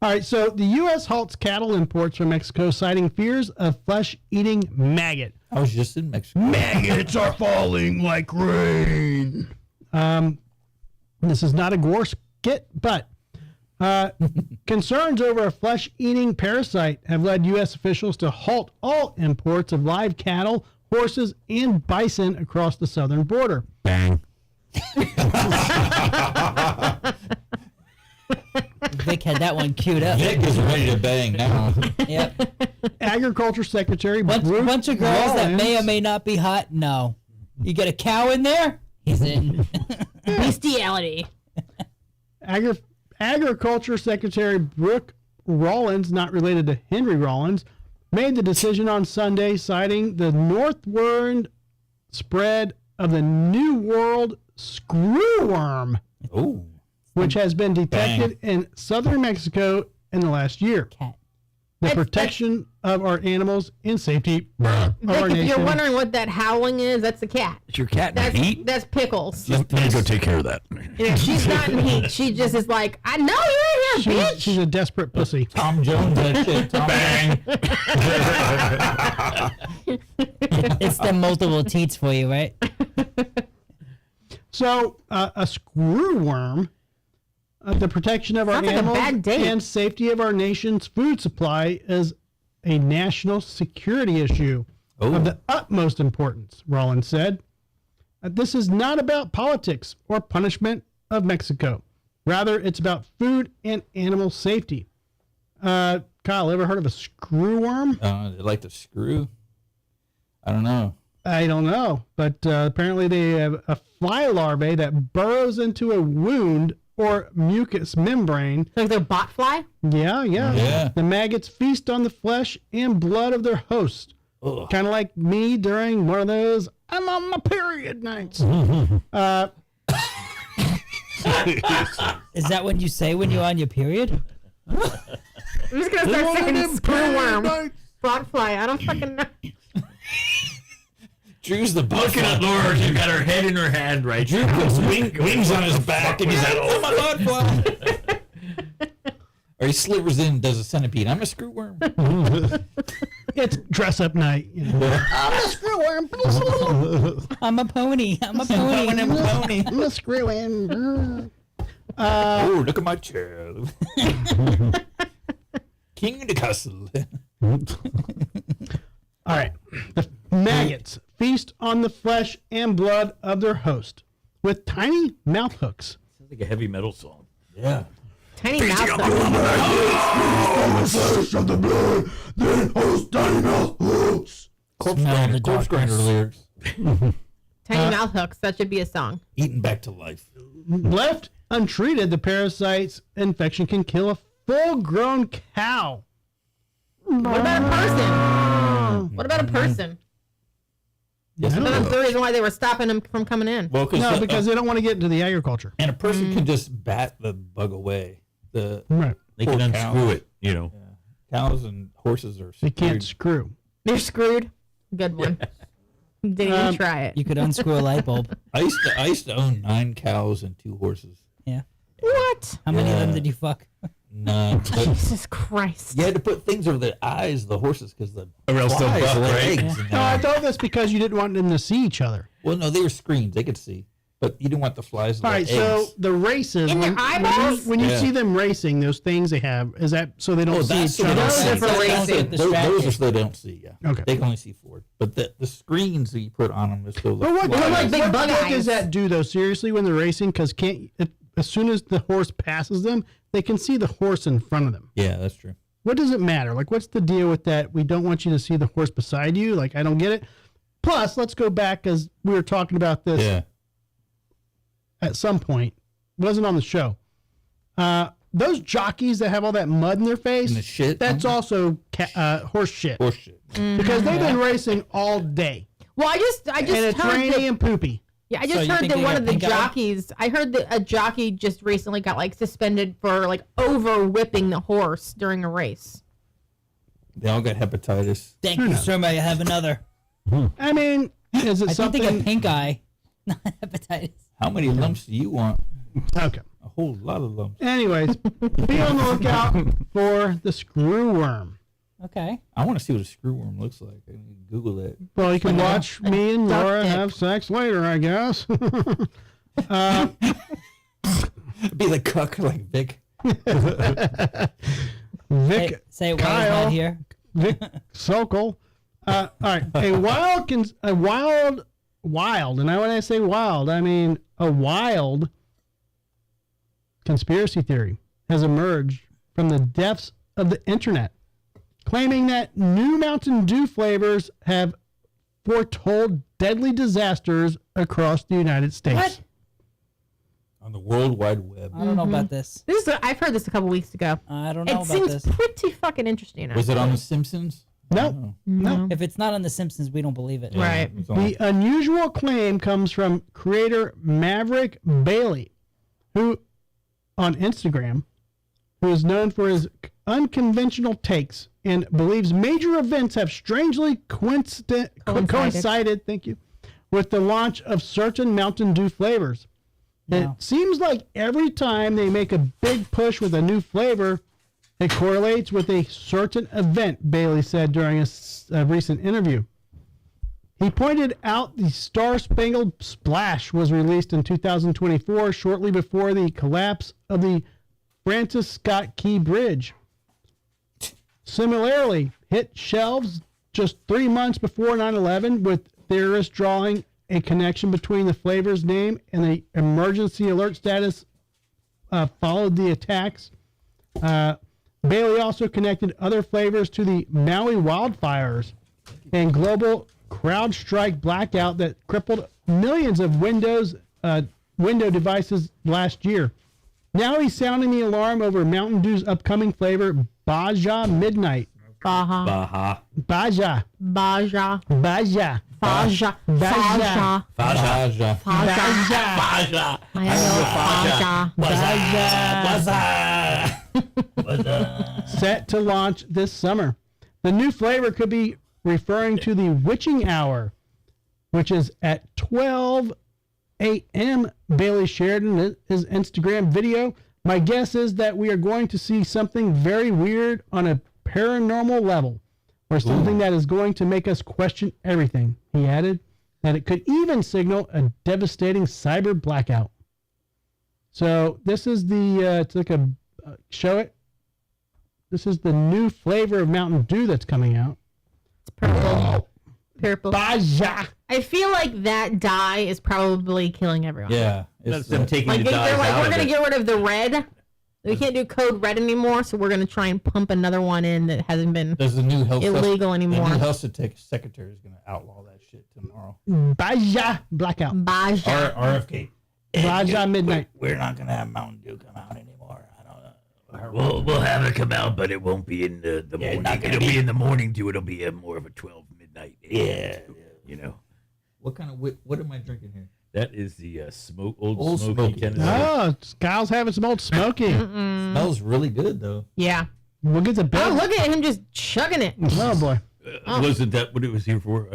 All right. So the U.S. halts cattle imports from Mexico, citing fears of flesh-eating maggot. I was just in Mexico. Maggots are falling like rain. This is not a gore skit, but concerns over a flesh-eating parasite have led U.S. officials to halt all imports of live cattle, horses, and bison across the southern border. Bang. Vic had that one queued up. Vic is ready to bang now. Yep. Agriculture Secretary Bunch of girls that may or may not be hot. No. You get a cow in there? He's in. Bestiality. Agriculture Secretary Brooke Rollins, not related to Henry Rollins, made the decision on Sunday, citing the northward spread of the New World screwworm, which has been detected in southern Mexico in the last year. Cat. The protection of our animals and safety of our Vic, if nation. you're wondering what that howling is, that's the cat. It's your cat in That's heat? that's Pickles. Let me go take care of that. You know, she's not in heat. She just is like, I know you're in here, bitch. She's a desperate pussy. Tom Jones, that shit. Bang. It's the multiple teats for you, right? So, a screwworm, the protection of our Sounds like a animals bad date. and safety of our nation's food supply is a national security issue of the utmost importance, Rollins said. This is not about politics or punishment of Mexico. Rather, it's about food and animal safety. Kyle, ever heard of a screwworm? They like to screw? I don't know. I don't know, but apparently they have a fly larvae that burrows into a wound or mucous membrane. Like they're bot fly? Yeah. The maggots feast on the flesh and blood of their host. Kind of like me during one of those I'm on my period nights. Is that what you say when you're on your period? I'm just going to start saying screwworm. Bot fly. I don't fucking know. Drew's the butt. Looking at Laura, she's got her head in her hand, right? Drew puts wings on his back and he's like, oh, my butt fly. Or he slivers in and does a centipede. I'm a screwworm. It's dress up night. You know. I'm a screwworm. I'm a pony. I'm a pony. I'm a screwworm. Oh, look at my chair. King of the castle. All right. The maggots feast on the flesh and blood of their host with tiny mouth hooks. Sounds like a heavy metal song. Yeah. Tiny mouth hooks. Flesh of the blood, then host tiny mouth hooks. Corpse grinder lyrics. Tiny mouth hooks. That should be a song. Eaten back to life. Left untreated, the parasite's infection can kill a full-grown cow. What about a person? What about a person? Yes, That's the reason why they were stopping them from coming in. Well, No, because they don't want to get into the agriculture. And a person can just bat the bug away. Right. They can unscrew it, you know. Yeah. Cows and horses are They can't screwed. screw. They're screwed. Good one. Didn't even try it. You could unscrew a light bulb. I used to own 9 cows and 2 horses. Yeah. What? How many of them did you fuck? None. But Jesus Christ. you had to put things over the eyes of the horses because the Or else they'll flies buck, lay right? eggs in No, I there. thought that's because you didn't want them to see each other. Well, no, they were screens. They could see. But you didn't want the flies to All lay right, eggs. so the races, In their eyeballs? when you Yeah. see them racing, those things they have, is that so they don't Oh, see that's each so they other? don't see. Those are for racing. Those are so they don't see, yeah. Okay. They can only see forward. But the screens that you put on them is so But what, flies- like big bug what eyes. does that do, though, seriously, when they're racing? Because as soon as the horse passes them, they can see the horse in front of them. Yeah, that's true. What does it matter? Like, what's the deal with that? We don't want you to see the horse beside you. Like, I don't get it. Plus, let's go back, because we were talking about this Yeah. at some point. It wasn't on the show. Those jockeys that have all that mud in their face, And the shit. that's also horse shit. Horse shit. Because they've been racing all day. Well, I just And it's heard rainy that, and poopy. yeah, I So just you heard think that they one got of the pink eye? jockeys, I heard that a jockey just recently got like suspended for like over whipping the horse during a race. They all got hepatitis. Thank you so much. I have another. I mean, is it I think something? they got pink eye, not hepatitis. How many lumps do you want? Okay. A whole lot of lumps. Anyways, be on the lookout for the screwworm. Okay. I want to see what a screwworm looks like. I can Google it. Well, you can watch me and duck Laura dick. have sex later, I guess. Be the cuck like Vic. Vic, Hey, say it while he's Kyle. not here. Vic Sokol. All right, a wild, and when I say wild, I mean a wild conspiracy theory has emerged from the depths of the internet, claiming that new Mountain Dew flavors have foretold deadly disasters across the United States. What? On the World Wide Web. I don't know about this. I've heard this a couple weeks ago. I don't know It about seems this. pretty fucking interesting. Was it on actually. The Simpsons? No. No. If it's not on The Simpsons, we don't believe it. Right. It's on- The unusual claim comes from creator Maverick Bailey, who on Instagram, who is known for his unconventional takes and believes major events have strangely coincided, thank you, with the launch of certain Mountain Dew flavors. Wow. It seems like every time they make a big push with a new flavor, it correlates with a certain event, Bailey said during a recent interview. He pointed out the Star Spangled Splash was released in 2024, shortly before the collapse of the Francis Scott Key Bridge. Similarly, hit shelves just 3 months before 9/11, with theorists drawing a connection between the flavor's name and the emergency alert status followed the attacks. Bailey also connected other flavors to the Maui wildfires and global CrowdStrike blackout that crippled millions of window devices last year. Now he's sounding the alarm over Mountain Dew's upcoming flavor, Baja Midnight. Baja. Baja. Baja. Baja. Baja. Baja. Baja. Baja. Baja. I know. Baja. Set to launch this summer. The new flavor could be referring to the witching hour, which is at 12 a.m. Bailey shared in his Instagram video. My guess is that we are going to see something very weird on a paranormal level. or something that is going to make us question everything. He added that it could even signal a devastating cyber blackout. So this is the, it's like a, show it. This is the new flavor of Mountain Dew that's coming out. It's purple. Purple. Baja. I feel like that dye is probably killing everyone. Yeah. That's them taking Like the dyes they're like, out we're of gonna it. get rid of the red. We can't do code red anymore, so we're gonna try and pump another one in that hasn't been There's a new health illegal anymore. The new health secretary is going to outlaw that shit tomorrow. Baja blackout. Baja. RFK. Baja midnight. We're not going to have Mountain Dew come out anymore. I don't know. We'll have it come out, but it won't be in the morning. It'll be in the morning too. It'll be more of a 12 midnight. Yeah. You know. What kind of what am I drinking here? That is the old smoky Tennessee. Oh, Kyle's having some old smoky. Smells really good though. Yeah. We'll get the Oh, bill. look at him just chugging it. Oh boy. Wasn't that what it was here for?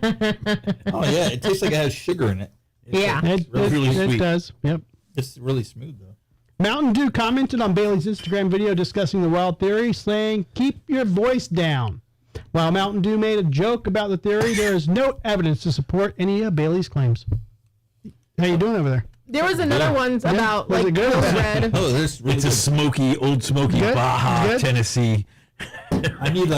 Oh yeah, it tastes like it has sugar in it. Yeah. It sweet. does. Yep. It's really smooth though. Mountain Dew commented on Bailey's Instagram video discussing the wild theory, saying, "Keep your voice down." While Mountain Dew made a joke about the theory, there is no evidence to support any of Bailey's claims. How you doing over there? There was another one about Was like it good? Code red. Oh, this really It's a smoky, old smoky Good? Baja, Good? Tennessee. I need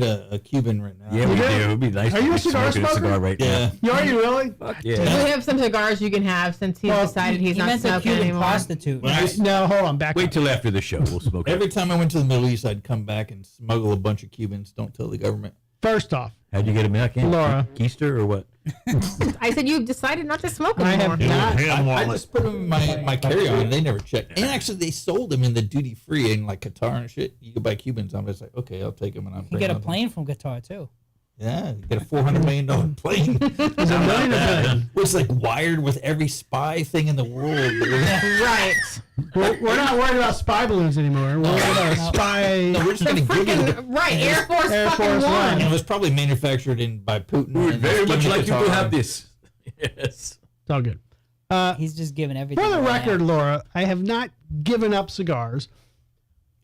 a Cuban right now. Yeah, we You do. do? It'd be nice Are to you be a cigar smoking smoker? cigar right Yeah. You are you really? now. We Yeah. have some cigars you can have since he's decided he's He not meant the smoking Cuban anymore. prostitute. When I- No, hold on. Back Wait up. till after the show. We'll smoke Every it. time I went to the Middle East, I'd come back and smuggle a bunch of Cubans. Don't tell the government. First off, How'd you get him back in? Laura. Keister or what? I said you've decided not to smoke I anymore. have not. I just put them in my carry-on. They never checked. And actually, they sold them in the duty-free in like Qatar and shit. You could buy Cubans. I'm just like, okay, I'll take them. And I'm You can get a plane from Qatar too. Yeah, you get a $400 million plane. It's a million of It's like wired with every spy thing in the world. Right. We're not worried about spy balloons anymore. We're worried about a spy. No, we're just going to give you the. Right, Air Force Air fucking Force One. One. And it was probably manufactured by Putin. We would and very it's much given like you Qatar. to have this. Yes. It's all good. He's just giving everything. For the away record, now. Laura, I have not given up cigars.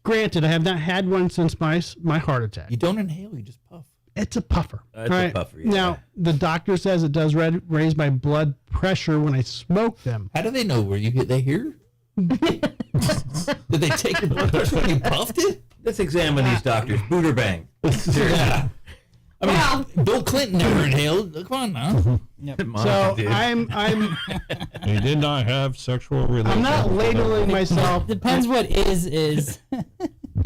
Granted, I have not had one since my heart attack. You don't inhale, you just puff. It's a puffer. It's a puffer, yeah. Now, the doctor says it does raise my blood pressure when I smoke them. How do they know? Were you they hear? Did they take your blood pressure when you puffed it? Let's examine these doctors. Buderbangs. Yeah. I mean, Bill Clinton never inhaled. Come on now. So I'm He did not have sexual relations. I'm not labeling myself. Depends what is.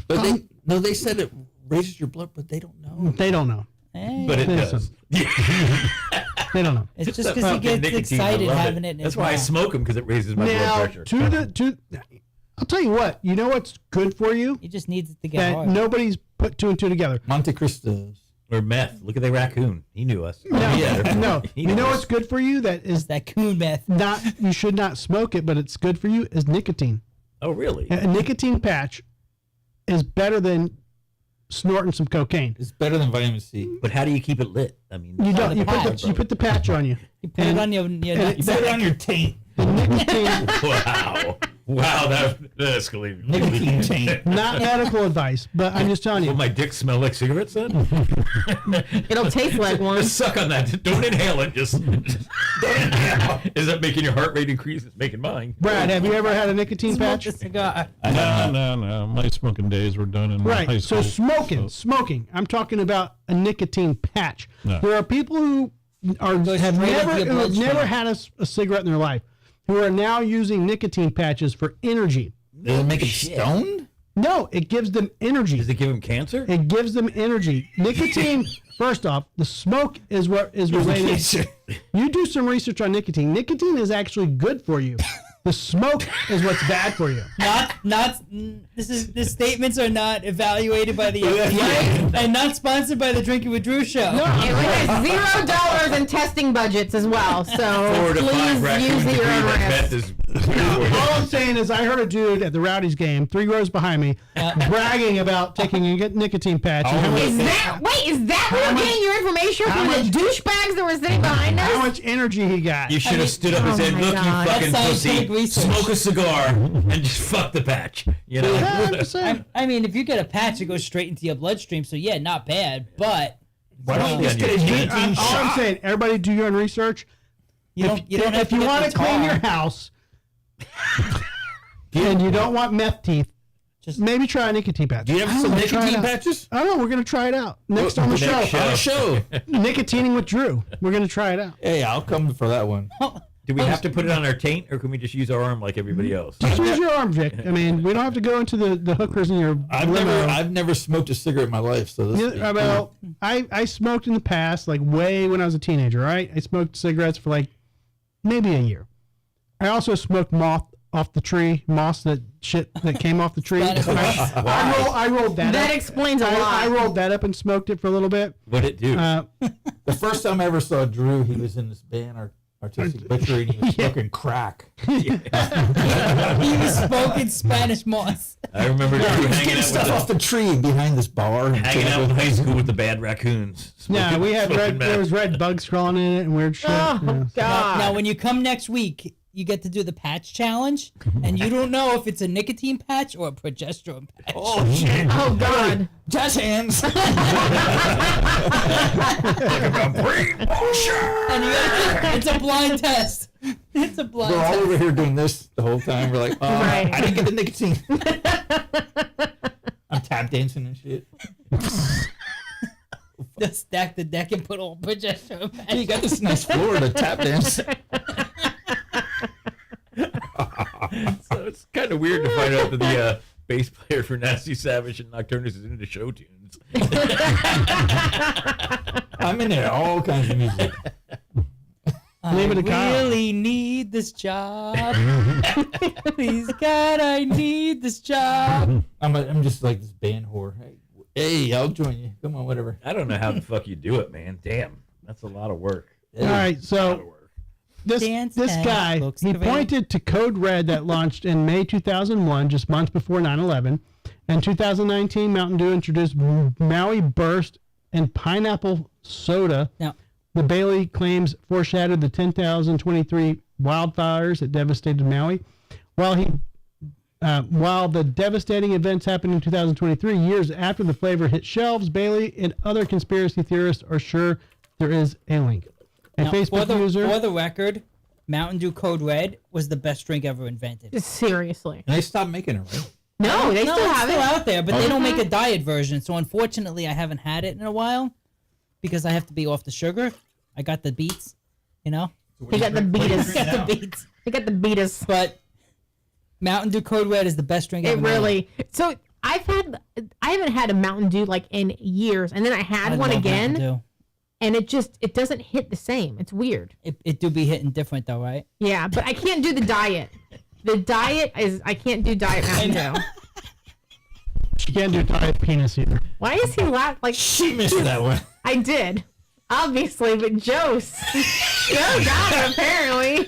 But they said it raises your blood, but they don't know. They don't know. Hey. But it Listen. does. They don't know. It's just that because he fucking gets nicotine, I excited love having it. in That's his why I mouth. smoke them, because it raises my Now, blood pressure. I'll tell you what. You know what's good for you? He just needs it to get That hard. nobody's put two and two together. Monte Cristos. Or meth. Look at the raccoon. He knew us. No, no. He You know knows. what's good for you? That is that coon meth. not. You should not smoke it, but it's good for you. Is nicotine. Oh, really? A nicotine patch is better than snorting some cocaine. It's better than vitamin C. But how do you keep it lit? I mean, You don't. You patch. put the patch on you. You put it on your You put it on your taint. The nicotine. Wow, that escalated. Nicotine taint. Not medical advice, but I'm just telling you. Will my dick smell like cigarettes then? It'll taste like one. Just suck on that. Don't inhale it. Just don't inhale. Is that making your heart rate increase? It's making mine. Brad, have you ever had a nicotine patch? a cigar. No. My smoking days were done in high Right. school. So smoking. I'm talking about a nicotine patch. No. There are people who have straight up never your bloodstream. had a cigarette in their life who are now using nicotine patches for energy. Does it make it stoned? No, it gives them energy. Does it give him cancer? It gives them energy. Nicotine, first off, the smoke is what is related. You do some research on nicotine. Nicotine is actually good for you. The smoke is what's bad for you. These statements are not evaluated by the FDA and not sponsored by the Drinking with Drew show. No, it has $0 in testing budgets as well. So 4 to 5 please raccoons use agree your own that risk. meth is. All I'm saying is I heard a dude at the Rowdies game, 3 rows behind me, bragging about taking a nicotine patch. And how much- Wait, is that where you're getting your information from? The douchebags that were sitting behind us? How much energy he got? You should have stood up and said, "Look, you fucking pussy, smoke a cigar and just fuck the patch." You know. Yeah, I'm just saying. I mean, if you get a patch, it goes straight into your bloodstream. So yeah, not bad. But why don't you just get a nicotine all shot? I'm saying, everybody do your own research. You don't have if to you get want the to clean tar. your house and you don't want meth teeth, just maybe try a nicotine patch. Do you have some nicotine patches? I don't know. We're going to try it out next on the show. On the show. Nicotining with Drew. We're going to try it out. Hey, I'll come for that one. Do we have to put it on our taint, or can we just use our arm like everybody else? Just use your arm, Vic. I mean, we don't have to go into the hookers in your limo. I've never smoked a cigarette in my life, so this. Yeah, well, I smoked in the past, like way when I was a teenager. Right, I smoked cigarettes for like maybe a year. I also smoked moss that came off the tree. I rolled that. That up. explains a lot. I rolled that up and smoked it for a little bit. What'd it do? The first time I ever saw Drew, he was in this band, Artistic Butchery, and he was smoking crack. He was smoking Spanish moss. I remember Drew hanging out stuff off the tree behind this bar. Hanging out in high school with the bad raccoons. Yeah, we had there was red bugs crawling in it and weird shit. Oh, God. Now, when you come next week, you get to do the patch challenge, and you don't know if it's a nicotine patch or a progesterone patch. Oh, shit. Oh, God. Jazz hands. And it's a blind test. It's a blind We're all test. over here doing this the whole time. We're like, Right. I didn't get the nicotine. I'm tap dancing and shit. Just stack the deck and put all progesterone patch. Hey, you got this nice floor to tap dance. So it's kind of weird to find out that the bass player for Nasty Savage and Nocturnus is into show tunes. I'm in there, all kinds of music. I really need this job. Please, God, I need this job. I'm just like this band whore. Hey, I'll join you. Come on, whatever. I don't know how the fuck you do it, man. Damn, that's a lot of work. All right, so this guy, he pointed to Code Red that launched in May 2001, just months before 9/11. And 2019, Mountain Dew introduced Maui Burst and Pineapple Soda. Now, the Bailey claims foreshadowed the 10,023 wildfires that devastated Maui. While the devastating events happened in 2023, years after the flavor hit shelves, Bailey and other conspiracy theorists are sure there is a link. A now, Facebook user. For the record, Mountain Dew Code Red was the best drink ever invented. Seriously. And they stopped making it, right? No, they still have it's it. still out there, but they don't make a diet version. So unfortunately, I haven't had it in a while because I have to be off the sugar. I got the beets, you know. He got the beatus. Got the beets. He got the beatus. But Mountain Dew Code Red is the best drink It ever. really. So I haven't had a Mountain Dew like in years, and then I had one again, and it doesn't hit the same. It's weird. It do be hitting different though, right? Yeah, but I can't do the diet. The diet is I can't do diet Mountain Dew. She can't do diet penis either. Why is he laugh like she missed that one? I did, obviously, but Joe got it apparently.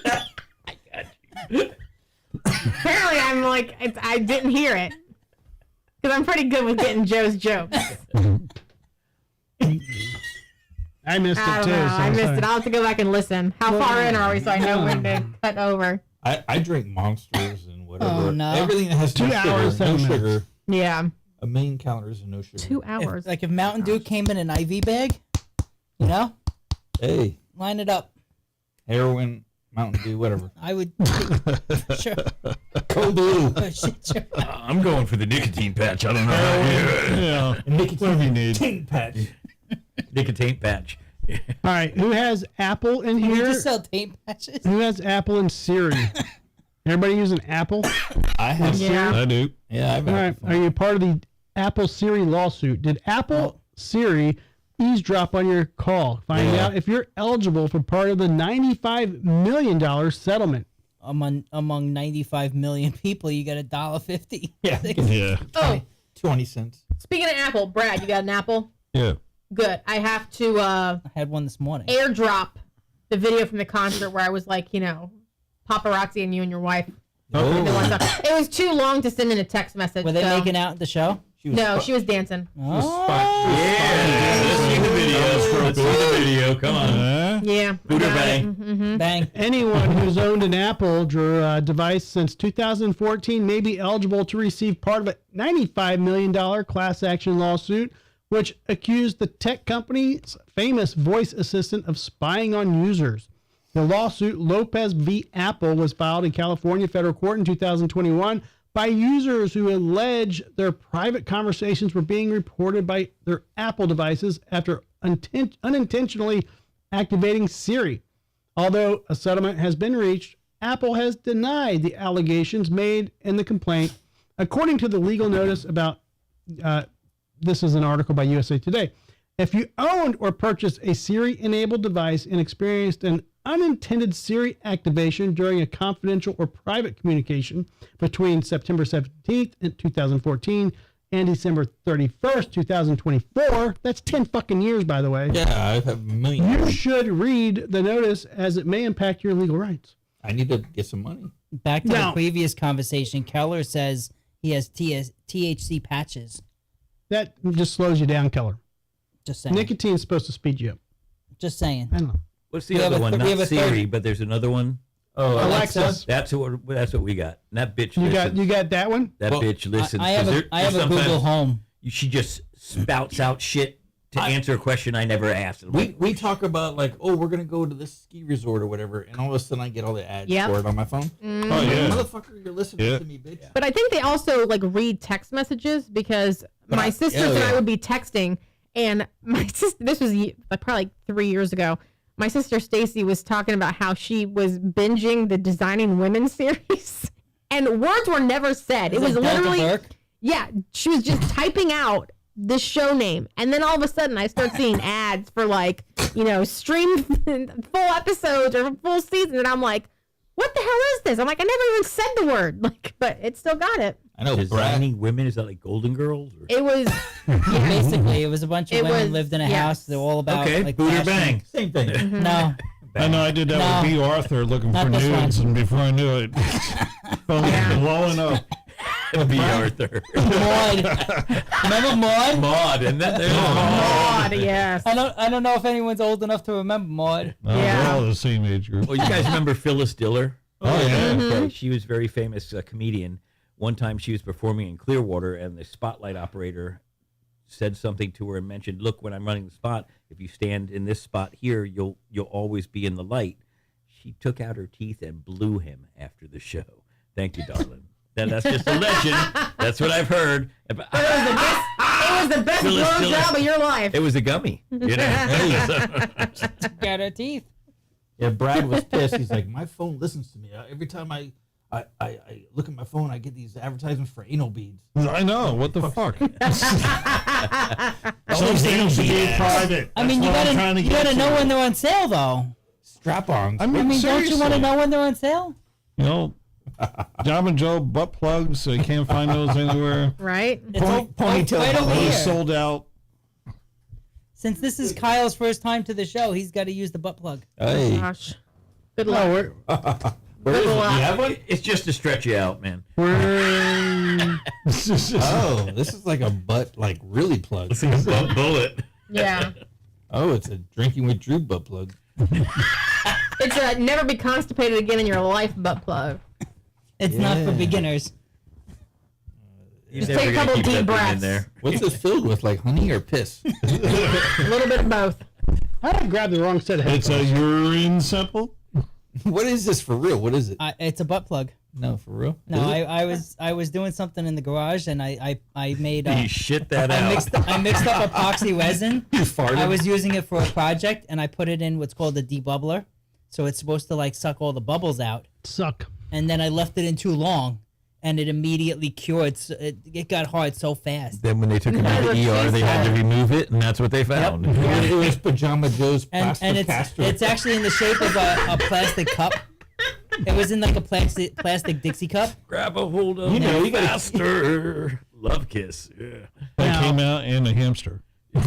Apparently, I'm like I didn't hear it because I'm pretty good with getting Joe's jokes. I missed it too. I missed it. I'll have to go back and listen. How far in are we so I know when to cut over? I drink Monsters and whatever. Oh, no. Everything that has 2 hours, no 7 minutes. sugar. Yeah. 1 million calories and no sugar. 2 hours. If Mountain Dew came in an IV bag, you know, Hey, line it up. heroin, Mountain Dew, whatever. I would. Sure. Cold Blue. Oh, shit, sure. I'm going for the nicotine patch. I don't know. How Yeah. Nicotine you need. Nicotine patch. Nicotine patch. All right, who has Apple in Can we here? just sell tape patches? Who has Apple and Siri? Everybody using Apple? I have. Yeah. I do. Yeah, I've All had right, are you part of the Apple Siri lawsuit? Did Apple Siri eavesdrop on your call? Find out if you're eligible for part of the $95 million settlement. Among 95 million people, you got $1.50. Yeah. Yeah. Oh, 20 cents. speaking of Apple, Brad, you got an Apple? Yeah. Good. I have to I had one this morning. airdrop the video from the concert where I was like, paparazzi and you and your wife. Oh. It was too long to send in a text message. Were they so- making out at the show? She was dancing. Let's see the video. Let's see the video. Come on. Yeah. Buderbang. Bang. Anyone who's owned an Apple device since 2014 may be eligible to receive part of a $95 million class action lawsuit, which accused the tech company's famous voice assistant of spying on users. The lawsuit, Lopez v. Apple, was filed in California federal court in 2021 by users who allege their private conversations were being reported by their Apple devices after unintentionally activating Siri. Although a settlement has been reached, Apple has denied the allegations made in the complaint. According to the legal notice about, this is an article by USA Today. If you owned or purchased a Siri-enabled device and experienced an unintended Siri activation during a confidential or private communication between September 17th, 2014 and December 31st, 2024, that's 10 fucking years, by the way. Yeah, I have a million. You should read the notice as it may impact your legal rights. I need to get some money. Back to the previous conversation, Keller says he has THC patches. That just slows you down, Keller. Just saying. Nicotine's supposed to speed you up. Just saying. I don't know. What's the other one? Not Siri, but there's another one. Oh, Alexa. That's what we got. And that bitch. You got that one? That bitch listens. I have a Google Home. She just spouts out shit to answer a question I never asked. We talk about like, oh, we're gonna go to this ski resort or whatever, and all of a sudden I get all the ads for it on my phone. Mm. Oh yeah, motherfucker, you're listening to me, bitch. But I think they also like read text messages because my sisters and I would be texting, and my sister. This was probably like 3 years ago. My sister Stacy was talking about how she was binging the Designing Women series, and words were never said. It was literally, she was just typing out the show name, and then all of a sudden I start seeing ads for like, streamed full episodes or full seasons, and I'm like, what the hell is this? I'm like, I never even said the word, like, but it still got it. I know. Designing Women, is that like Golden Girls? Or? It was basically it was a bunch of women lived in a house. They're all about like Buderbangs. Same thing. Mm-hmm. No. I know I did that with B. Arthur looking for nudes, and before I knew it, phone was blowing up. B. Arthur. Maud. Remember Maud? Maud, and then there's Maud. Yes. I don't know if anyone's old enough to remember Maud. No, we're all the same age group. Well, you guys remember Phyllis Diller? Oh yeah. Okay, she was a very famous comedian. One time she was performing in Clearwater, and the spotlight operator said something to her and mentioned, "Look, when I'm running the spot, if you stand in this spot here, you'll always be in the light." She took out her teeth and blew him after the show. Thank you, darling. That's just a legend. That's what I've heard. It was the best blow job of your life. It was a gummy. Got her teeth. Yeah, Brad was pissed. He's like, my phone listens to me. Every time I look at my phone, I get these advertisements for anal beads. I know. What the fuck? Some things should be private. I mean, you gotta know when they're on sale, though. Strap-ons. I mean don't you want to know when they're on sale? Job and Joe butt plugs. So you can't find those anywhere. Right? Ponytail. Right over here. Sold out. Since this is Kyle's first time to the show, he's got to use the butt plug. Hey. Gosh. Good luck. Where is it? Do you have one? It's just to stretch you out, man. Oh, this is like a butt, like really plug. It's like a butt bullet. Yeah. Oh, it's a drinking with Drew butt plug. It's a never be constipated again in your life butt plug. It's not for beginners. Just take a couple deep breaths. There. What's it filled with, like honey or piss? A little bit of both. I grabbed the wrong set of headphones. It's a urine sample. What is this for real? What is it? It's a butt plug. No, for real? No, I was doing something in the garage and I made you shit that out. I mixed up epoxy resin. You farted. I was using it for a project and I put it in what's called a debubbler. So it's supposed to like suck all the bubbles out. Suck. And then I left it in too long and it immediately cured. So it got hard so fast. Then when they took him to the ER, they had to remove it, and that's what they found. Yep. It was Pajama Joe's plaster and it's actually in the shape of a plastic cup. It was in like a plastic Dixie cup. Grab a hold of you faster. Love kiss. Yeah. That came out in a hamster. She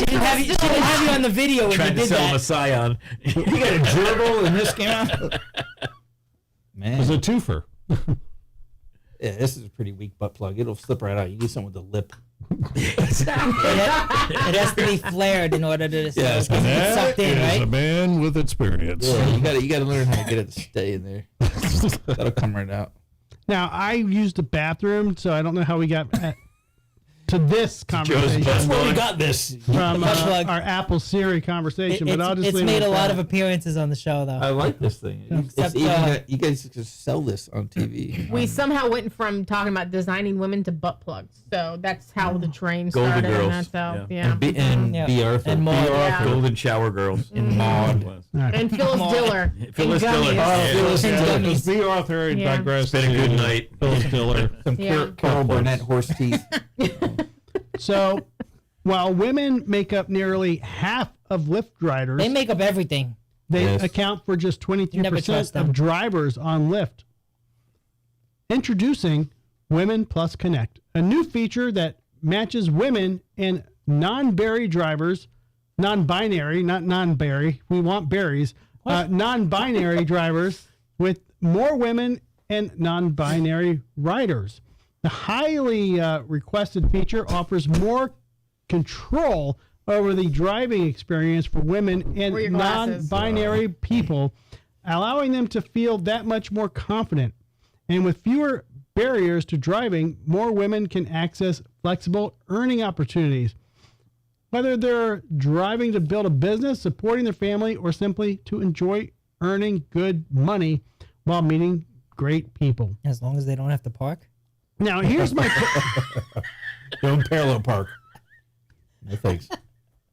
didn't have you on the video when Tried you did to sell that. him a Scion. You got a gerbil in this came out? Man. It was a twofer. Yeah, this is a pretty weak butt plug. It'll slip right out. You need something with a lip. It has to be flared in order to Yeah, get sucked in, is right? a man with experience. Yeah, you gotta learn how to get it to stay in there. That'll come right out. Now, I used the bathroom, so I don't know how we got to this conversation. That's where we got this. From our Apple Siri conversation. But I'll just It's leave made it a at lot that. of appearances on the show, though. I like this thing. Except, You guys could sell this on TV. We somehow went from talking about designing women to butt plugs. So that's how the train Golden started. girls. And that's how, Yeah. And B. Arthur. And Maud. Yeah. Golden shower girls. And Maud. And Phyllis Diller. Phyllis And Diller. gummies. Phyllis Diller. Because B. Arthur Yeah. digressed. It's been a good to night. Phyllis Diller. Some Yeah. Carol Burnett horse teeth. So, while women make up nearly half of Lyft riders, They make up everything. they Yes. account for just Never 23% trust them. of drivers on Lyft. Introducing Women Plus Connect, a new feature that matches women and non-berry drivers, non-binary, not non-berry, we want berries, non-binary drivers with more women and non-binary riders. The highly requested feature offers more control over the driving experience for women and Wear your glasses. non-binary people, allowing them to feel that much more confident. And with fewer barriers to driving, more women can access flexible earning opportunities. Whether they're driving to build a business, supporting their family, or simply to enjoy earning good money while meeting great people. As long as they don't have to park. Now, here's my Don't parallel park. No thanks.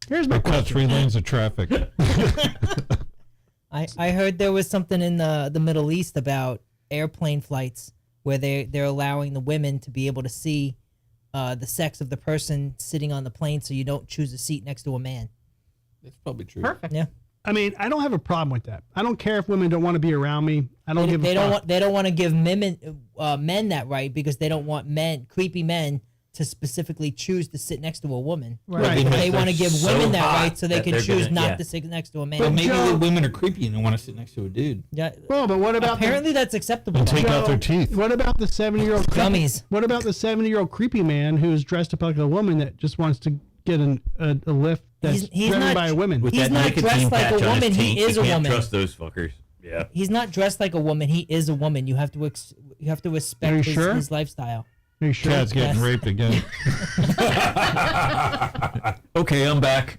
here's my They cut question. 3 lanes of traffic. I heard there was something in the Middle East about airplane flights where they're allowing the women to be able to see the sex of the person sitting on the plane, so you don't choose a seat next to a man. That's probably true. Perfect. Yeah. I mean, I don't have a problem with that. I don't care if women don't want to be around me. I don't give a fuck. They don't want to give men that right because they don't want creepy men to specifically choose to sit next to a woman. Right. But they want to give so women that hot right so they that can they're choose gonna- not yeah. to sit next to a man. But maybe Joe- the women are creepy and don't want to sit next to a dude. Yeah. Well, but what about Apparently that's acceptable. And take though. out their teeth. What about the 70-year-old Gummies. What about the 70-year-old creepy man who's dressed up like a woman that just wants to get a lift that's He's driven not- by a woman? With He's that not nicotine dressed like a patch on his woman, he taint, is you a can't woman. trust those fuckers. Yeah. He's not dressed like a woman. He is a woman. You have to respect Are you his, sure? his lifestyle. Are you sure? Cat's getting Yes. raped again. Okay, I'm back.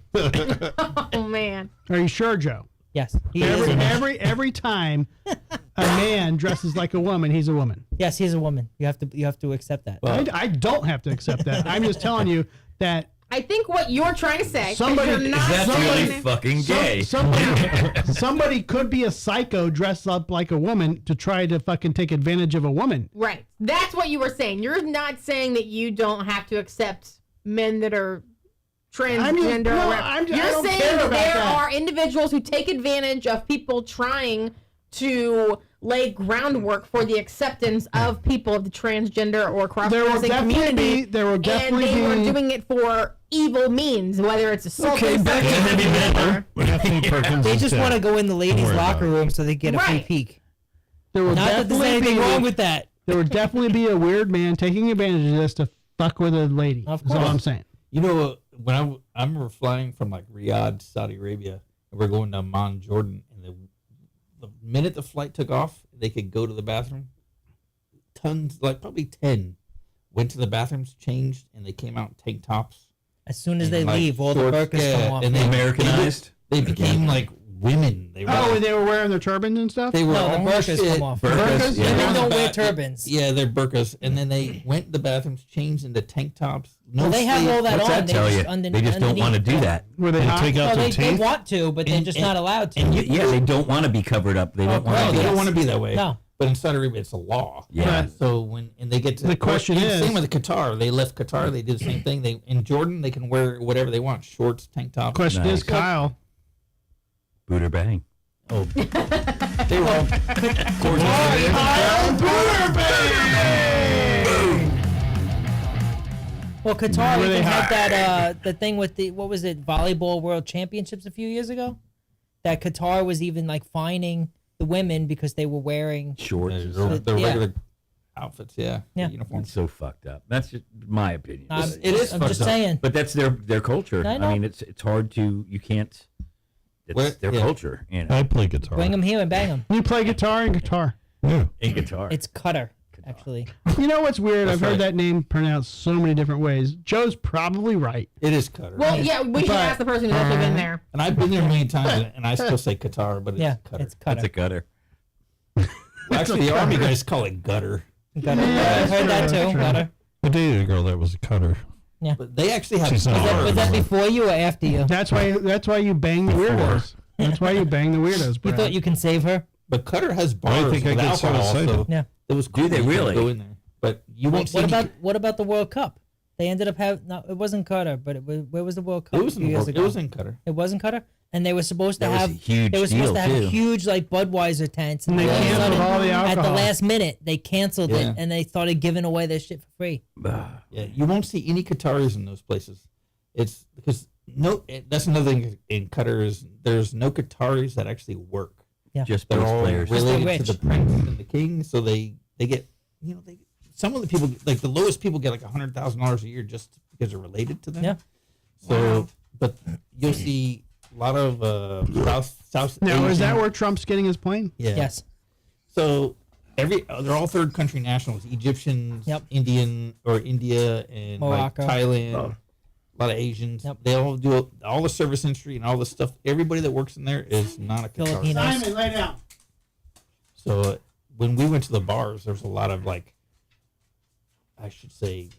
Oh, man. Are you sure, Joe? Yes. He is a woman. Every time a man dresses like a woman, he's a woman. Yes, he's a woman. You have to accept that. I don't have to accept that. I'm just telling you that I think what you're trying to say is Somebody- you're not That's saying really fucking gay. somebody could be a psycho dressed up like a woman to try to fucking take advantage of a woman. right. That's what you were saying. You're not saying that you don't have to accept men that are transgender. no, or I you're don't saying care that about there that. are individuals who take advantage of people trying to lay groundwork for the acceptance of people of the transgender or cross-dressing community. There will definitely and they were be. doing it for evil means, whether it's assaulting back to someone heavy metal. or- Anthony Perkins They is just dead. want to go in the ladies' worry locker about it. room so they get a free Right. peek. There will Not that there's definitely anything be. wrong with that. There would definitely be a weird man taking advantage of this to fuck with a lady. Of That's all course. I'm saying. You know, when I remember flying from like Riyadh, Saudi Arabia, and we're going to Amman, Jordan, and the minute the flight took off, they could go to the bathroom. Tons, like probably 10, went to the bathrooms, changed, and they came out in tank tops. As soon as and, they like, leave, all the shorts, burkas come off. and they Americanized. They became like women. They were, Oh, and they were wearing their turbans and stuff? they were No, the all burkas shit. come off. Burkas, yeah. Women don't wear Ba- turbans. Yeah, they're burkas, and then they went to the bathrooms, changed into tank tops. No Well, they have sleeves. all that What's on. that They tell just you? under- They just don't want to do underneath that. Were they They hot? take out No, their they teeth. want to, but they're just not allowed to. And yeah, they don't want to be covered up. They don't want No, to they be. don't want to be that way. No. But in Saudi Arabia, it's a law. Yeah. Right. So when they get to The question and is- same with Qatar. They left Qatar. They did the same thing. They in Jordan they can wear whatever they want: shorts, tank tops. Question Nice. is, Kyle. Buderbangs. Oh, they were all. Well, Qatar Were they even had hot? that the thing with the what was it, volleyball world championships a few years ago. That Qatar was even like fining the women because they were wearing. Shorts. The Yeah. regular. outfits. Yeah, Yeah. uniforms. It's so fucked up. That's just my opinion. It is. I'm just saying. But that's their culture. I know. I mean, it's hard to you can't. It's their culture. You know? I play guitar. Bring them here and bang them. You play guitar and guitar. Yeah. In guitar. It's Cutter, actually. You know what's weird? I've heard right. that name pronounced so many different ways. Joe's probably right. It is Cutter. Well, yeah, we should ask the person who's actually been there. And I've been there many times, and I still say Qatar, but it's Cutter. It's Cutter. That's a gutter. Well, actually, the army guys call it gutter. Gutter. Yeah, I've heard that too. Gutter. I dated a girl that was a cutter. Yeah. But they actually have. She's not Was that before you or after you? That's why you bang the weirdos. That's why you bang the weirdos. You Brad. thought you can save her? But Cutter has I bars think I with get alcohol, psilocybin. so Yeah. it was Do cool. they You could really? go in there? But you won't see. What about the World Cup? They ended up having no. It wasn't Cutter, but where was the World Cup? It was a few in years It ago? was in Cutter. It wasn't Cutter, and they were supposed to That was have a huge They were supposed deal, to have too. huge like Budweiser tents, And they all of a canceled sudden, all the at the alcohol. last minute. They canceled Yeah. it, and they started giving away their shit for free. Yeah, you won't see any Qataris in those places. It's because that's another thing in Qatar is there's no Qataris that actually work. Yeah. Just They're base all players. related Just to the the prince and the king, so they get some of the people like the lowest people get like $100,000 a year just because they're related to them. Yeah. So, but you'll see a lot of South. Now, is that Asian- where Trump's getting his plane? Yeah. Yes. So they're all third country nationals: Egyptians, Yep. Indian or India, and like Morocco. Thailand. A lot of Asians. Yep. They all do all the service industry and all the stuff. Everybody that works in there is not a Qatar. Filipinos. Simon, lay down. So when we went to the bars, there's a lot of like, I should say,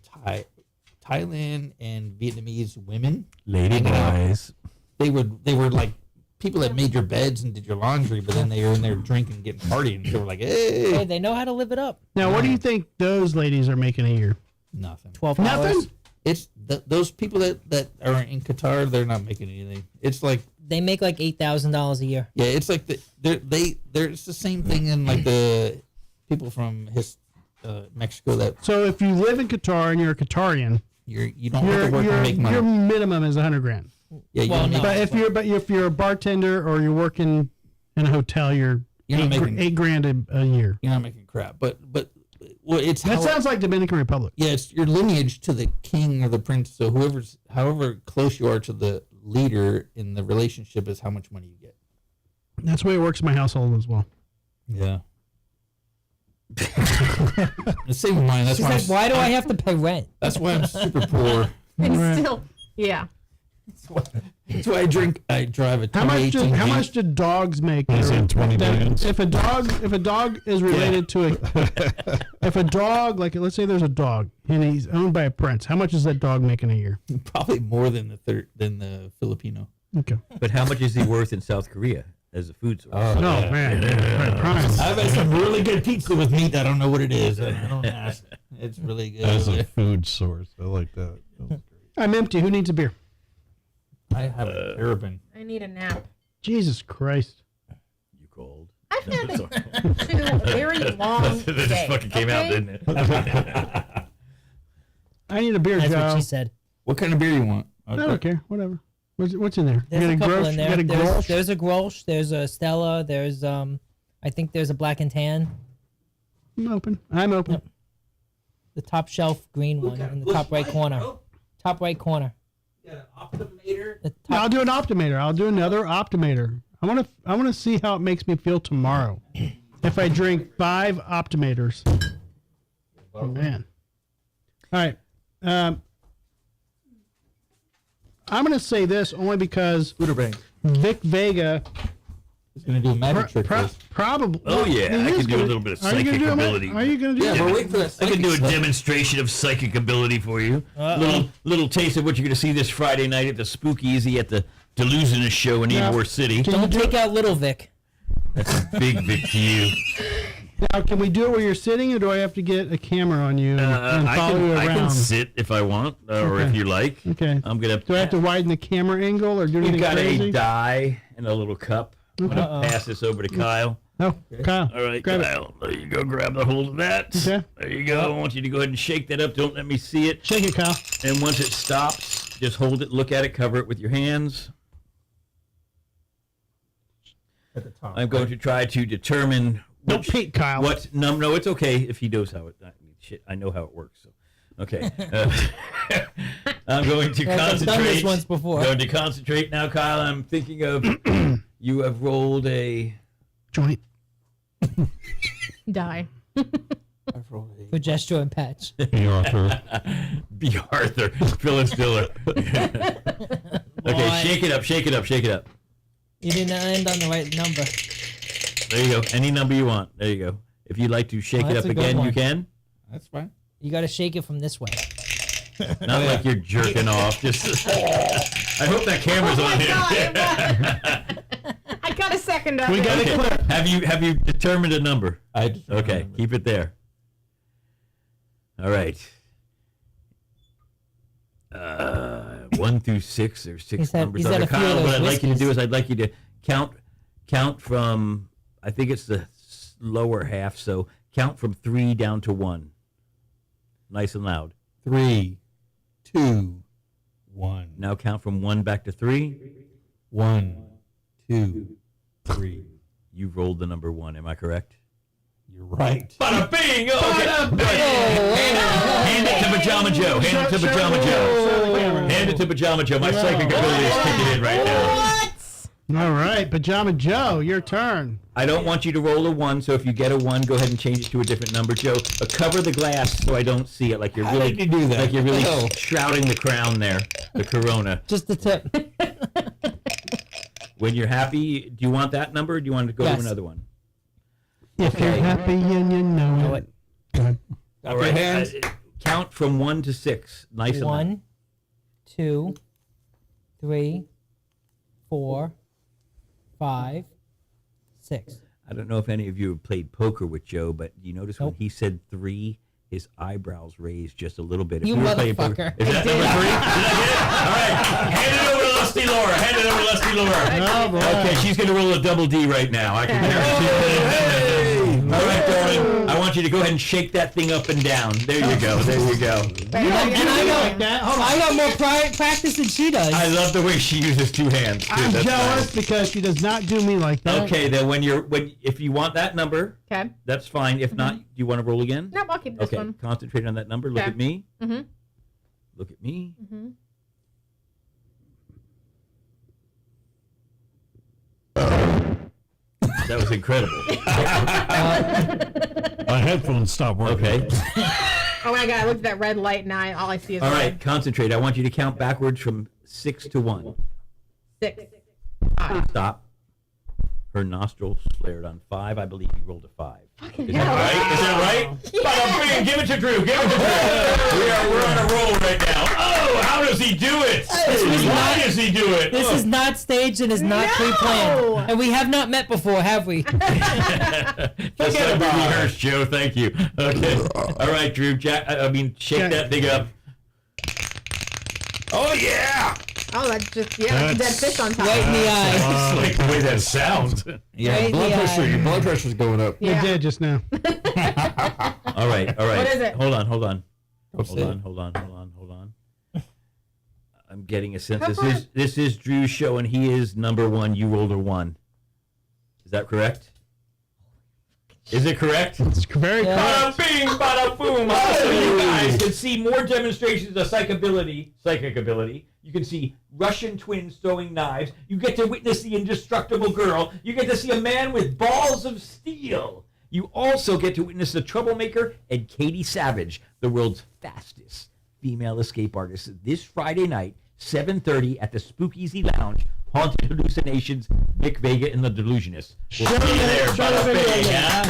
Thailand and Vietnamese women. Lady hanging out. boys. They were like people that made your beds and did your laundry, but then they were in there drinking, getting partying. They were like, Hey, hey, they know how to live it up. Now, what do you think those ladies are making a year? nothing. $12. Nothing? It's those people that are in Qatar, they're not making anything. It's like They make like $8,000 a year. yeah, it's like there's the same thing in like the people from Mexico that So if you live in Qatar and you're a Qatarian, you don't have to work to make money. your minimum is $100,000. Yeah, you Well, don't no. make- But if you're a bartender or you're working in a hotel, you're You're not making- $8,000 a year. you're not making crap. But well, it's That sounds like Dominican Republic. yeah, it's your lineage to the king or the prince. So however close you are to the leader in the relationship is how much money you get. That's the way it works in my household as well. Yeah. The same with mine. That's She's why. like, why do I have to pay rent? That's why I'm super poor. It's still, yeah. That's why I drive a How much 2018 how Jeep. much do dogs make? He's in 20 millions. If a dog is related to if a dog, like let's say there's a dog and he's owned by a prince, how much is that dog making a year? Probably more than the Filipino. Okay. But how much is he worth in South Korea as a food source? No, man. I've had some really good pizza with meat. I don't know what it is. I don't ask. It's really good. As a food source. I like that. I'm empty. Who needs a beer? I have a terrapin. I need a nap. Jesus Christ. You cold? I've had two very long That just days, fucking came out, okay? didn't it? I need a beer, That's Joe. what she said. What kind of beer you want? I don't care. Whatever. What's in there? There's you a got couple Grolsch? in You there. got a Grolsch? There's a Grolsch. There's a Stella. There's I think there's a Black and Tan. I'm open. I'm open. Yep. The top shelf green one in the top right corner. Top right corner. You got an optimator. The No, I'll top, do an optimator. I'll do another optimator. I want to see how it makes me feel tomorrow if I drink 5 optimators. Oh, man. All right. I'm going to say this only because Buderbangs. Vic Vega He's going to do a magic trick. for us. probably. Oh, yeah, he I is can do a gonna- little bit of Are you gonna psychic do it, Mike? ability. Are you going to do Yeah, it? we're waiting for that. I can do a psychic stuff. demonstration of psychic ability for you. Little taste of what you're going to see this Friday night at the Spookeasy at the Delusionist show in Now, Ybor City. don't take out Little Vic. That's a big Vic to you. Now, can we do it where you're sitting, or do I have to get a camera on you and follow you I around? can sit if I want, or if Okay. you like. Okay. I'm gonna. Do I have to widen the camera angle or do We've anything got crazy? a die and a little cup. I'm gonna Uh-oh. pass this over to Kyle. No, Kyle. All right, grab it. Kyle. There you go. Grab the hold of that. Okay. There you go. I want you to go ahead and shake that up. Don't let me see it. Shake it, Kyle. And once it stops, just hold it, look at it, cover it with your hands. At the top. I'm going to try to determine Don't peek, Kyle. What? No, it's okay if he knows how it. Shit, I know how it works. So, okay. I'm going to concentrate. I've done this once before. Going to concentrate now, Kyle. I'm thinking of. You have rolled a joint. Die. Progesterone and patch. B. Arthur. B. Arthur. Phyllis Diller. Okay, shake it up. You didn't end on the right number. There you go. Any number you want. There you go. If you'd like to shake it up again, you can. That's fine. You got to shake it from this way. Not like you're jerking off. Just. I hope that camera's on here. I got a second of We it. got it clear. Have you determined a number? Okay, keep it there. All right. 1 through 6. There's 6 numbers on there. Kyle, what I'd like you to do is I'd like you to count from. I think it's the lower half. So count from 3 down to 1. Nice and loud. 3, 2, 1. Now count from 1 back to 3. 1, 2, 3. You rolled the number 1. Am I correct? You're right. Bada bing! Hand it to Pajama Joe. Hand it to Pajama Joe. My psychic ability is kicking in right now. All right, Pajama Joe, your turn. I don't want you to roll a 1, so if you get a 1, go ahead and change it to a different number, Joe. But cover the glass so I don't see it. Like you're really do that. Like you're really shrouding the crown there, the corona. Just the tip. When you're happy, do you want that number or do you want to go to another one? If you're happy and you know it. Go ahead. All right. Count from 1 to 6. Nice and loud. 1, 2, 3, 4, 5, 6. I don't know if any of you have played poker with Joe, but you notice when he said 3, his eyebrows raised just a little bit. You motherfucker. Is that number 3? Did I get it? All right. Hand it over to Lusty Laura. Oh, boy. Okay, she's going to roll a double D right now. I can guarantee it. All right, darling. I want you to go ahead and shake that thing up and down. There you go. I got more practice than she does. I love the way she uses 2 hands. Too. I'm That's jealous nice. because she does not do me like that. Okay, then if you want that number, Okay. that's fine. If not, do you want to roll again? Nope, I'll keep this one. Concentrate on that number. Look Okay. at me. Mm-hmm. Look at me. Mm-hmm. That was incredible. My headphones stopped working. Okay. Oh my god, I looked at that red light and all I see is All red. right, concentrate. I want you to count backwards from 6 to 1. 6. Stop. Her nostrils flared on 5. I believe you rolled a 5. Fucking Is hell. that right? Is that right? Yeah. Give it to Drew. We're on a roll right now. Oh, how does he do it? Why does he do it? This is not staged and is not pre-planned. And we have not met before, have we? Just like we rehearsed, Joe. Thank you. Okay. All right, Drew. Shake that thing up. Oh, yeah. Oh, that's just, dead fish on top. Right in the eye. I like the way that sounds. Yeah, Right in the eye. your blood pressure's going up. You did just now. All right. What is it? Hold on. Go Hold on. I'm getting a sense. This is Drew's show, and he is number 1. You rolled a 1. Is that correct? Is it correct? It's very Bada bing, bada boom. So you guys can see more demonstrations of psychic ability. You can see Russian twins throwing knives. You get to witness the indestructible girl. You get to see a man with balls of steel. You also get to witness the troublemaker and Katie Savage, the world's fastest female escape artist, this Friday night, 7:30 at the Spookeasy Lounge. Haunted Hallucinations, Nick Vega and the Delusionists. We'll see you there. Bada bing, yeah?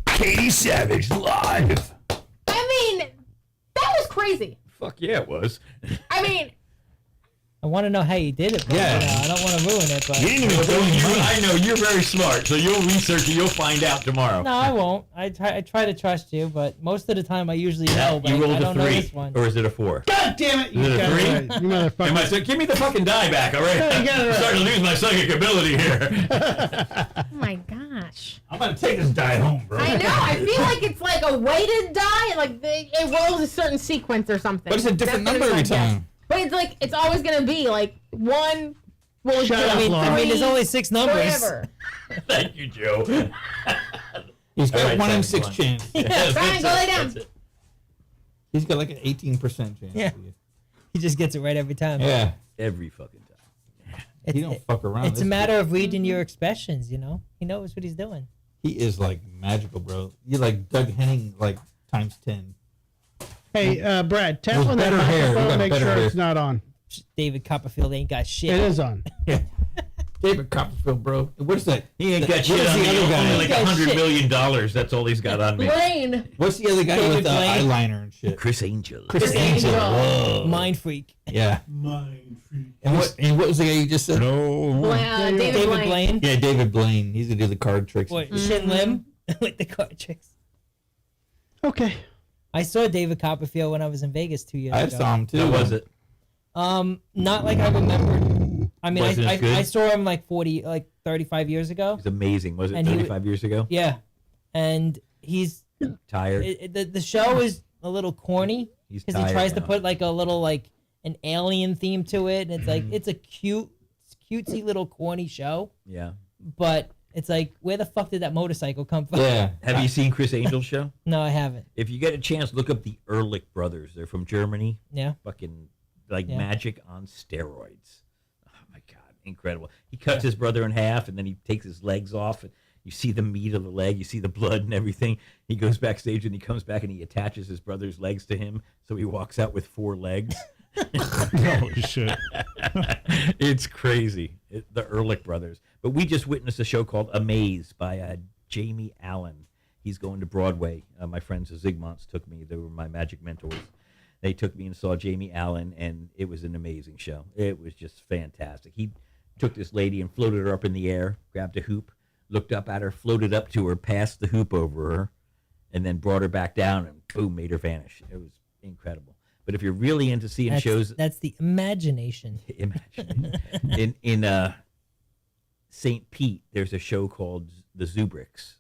Katie Savage live. I mean, that was crazy. Fuck yeah, it was. I mean, I want to know how you did it. But, Yeah. I don't want to ruin it. But I know you're very smart, so you'll research it. You'll find out tomorrow. no, I won't. I try to trust you, but most of the time I usually know. But You rolled I don't a know 3, this one. or is it a 4? God damn it! You Is it a got 3? it right. You motherfucker. Am I saying, give me the fucking die back, all right? Yeah, you got it I'm right. starting to lose my psychic ability here. oh my gosh. I'm gonna take this die home, bro. I know. I feel like it's like a weighted die. Like it rolls a certain sequence or something. But it's a different That's what number every it's like, yeah. time. But it's like it's always gonna be like 1, Well, Shut up, Laura. I mean, there's only 6 numbers. Forever. Thank you, Joe. He's got All right, 1 in thanks, 6 Lon. chance. Brian, go lay down. That's it. He's got like an 18% chance. Yeah. He just gets it right every time. Yeah. Every fucking time. He don't fuck around. It's a This matter of reading your expressions, you know? He knows what he's doing. He is like magical, bro. You're like Doug Henning, like times 10. Hey, Brad, tap With on that better hair. You microphone, got make better sure hair. it's not on. David Copperfield ain't got shit. It is on. David Copperfield, bro. What's that? He ain't got What shit is on the me. other guy? Only like got $100 shit. million. That's all he's got on me. Blaine. What's the other guy David with the Blaine. eyeliner and shit? Chris Angel. Chris Angel. Whoa. Mind freak. Yeah. Mind freak. And what was the guy you just said? Oh, David David Blaine. Blaine. Yeah, David Blaine. He's gonna do the card tricks. What, Shin Lim with the card tricks. Okay. I saw David Copperfield when I was in Vegas 2 years I ago. saw him too. How was it? Not like I remembered. I mean, Wasn't as good? I saw him like 35 years ago. It's amazing. Was it And he 35 years ago? Yeah, and he's Tired. the show is a little corny He's because he tired tries to now. put like a little like an alien theme to it, and it's like it's a cutesy little corny show, Yeah. but it's like where the fuck did that motorcycle come from? Yeah. Have you seen Chris Angel's show? No, I haven't. If you get a chance, look up the Ehrlich brothers. They're from Germany. Yeah. Fucking like Yeah. magic on steroids. Oh my god, incredible. He cuts his brother in half and then he takes his legs off and you see the meat of the leg, you see the blood and everything. He goes backstage and he comes back and he attaches his brother's legs to him, so he walks out with 4 legs. Holy shit. It's crazy. The Ehrlich brothers. But we just witnessed a show called Amaze by Jamie Allen. He's going to Broadway. My friends the Zigmonts took me. They were my magic mentors. They took me and saw Jamie Allen, and it was an amazing show. It was just fantastic. He took this lady and floated her up in the air, grabbed a hoop, looked up at her, floated up to her, passed the hoop over her, and then brought her back down and boom, made her vanish. It was incredible. But if you're really into seeing shows, That's the imagination. imagine in St. Pete, there's a show called The Zubricks.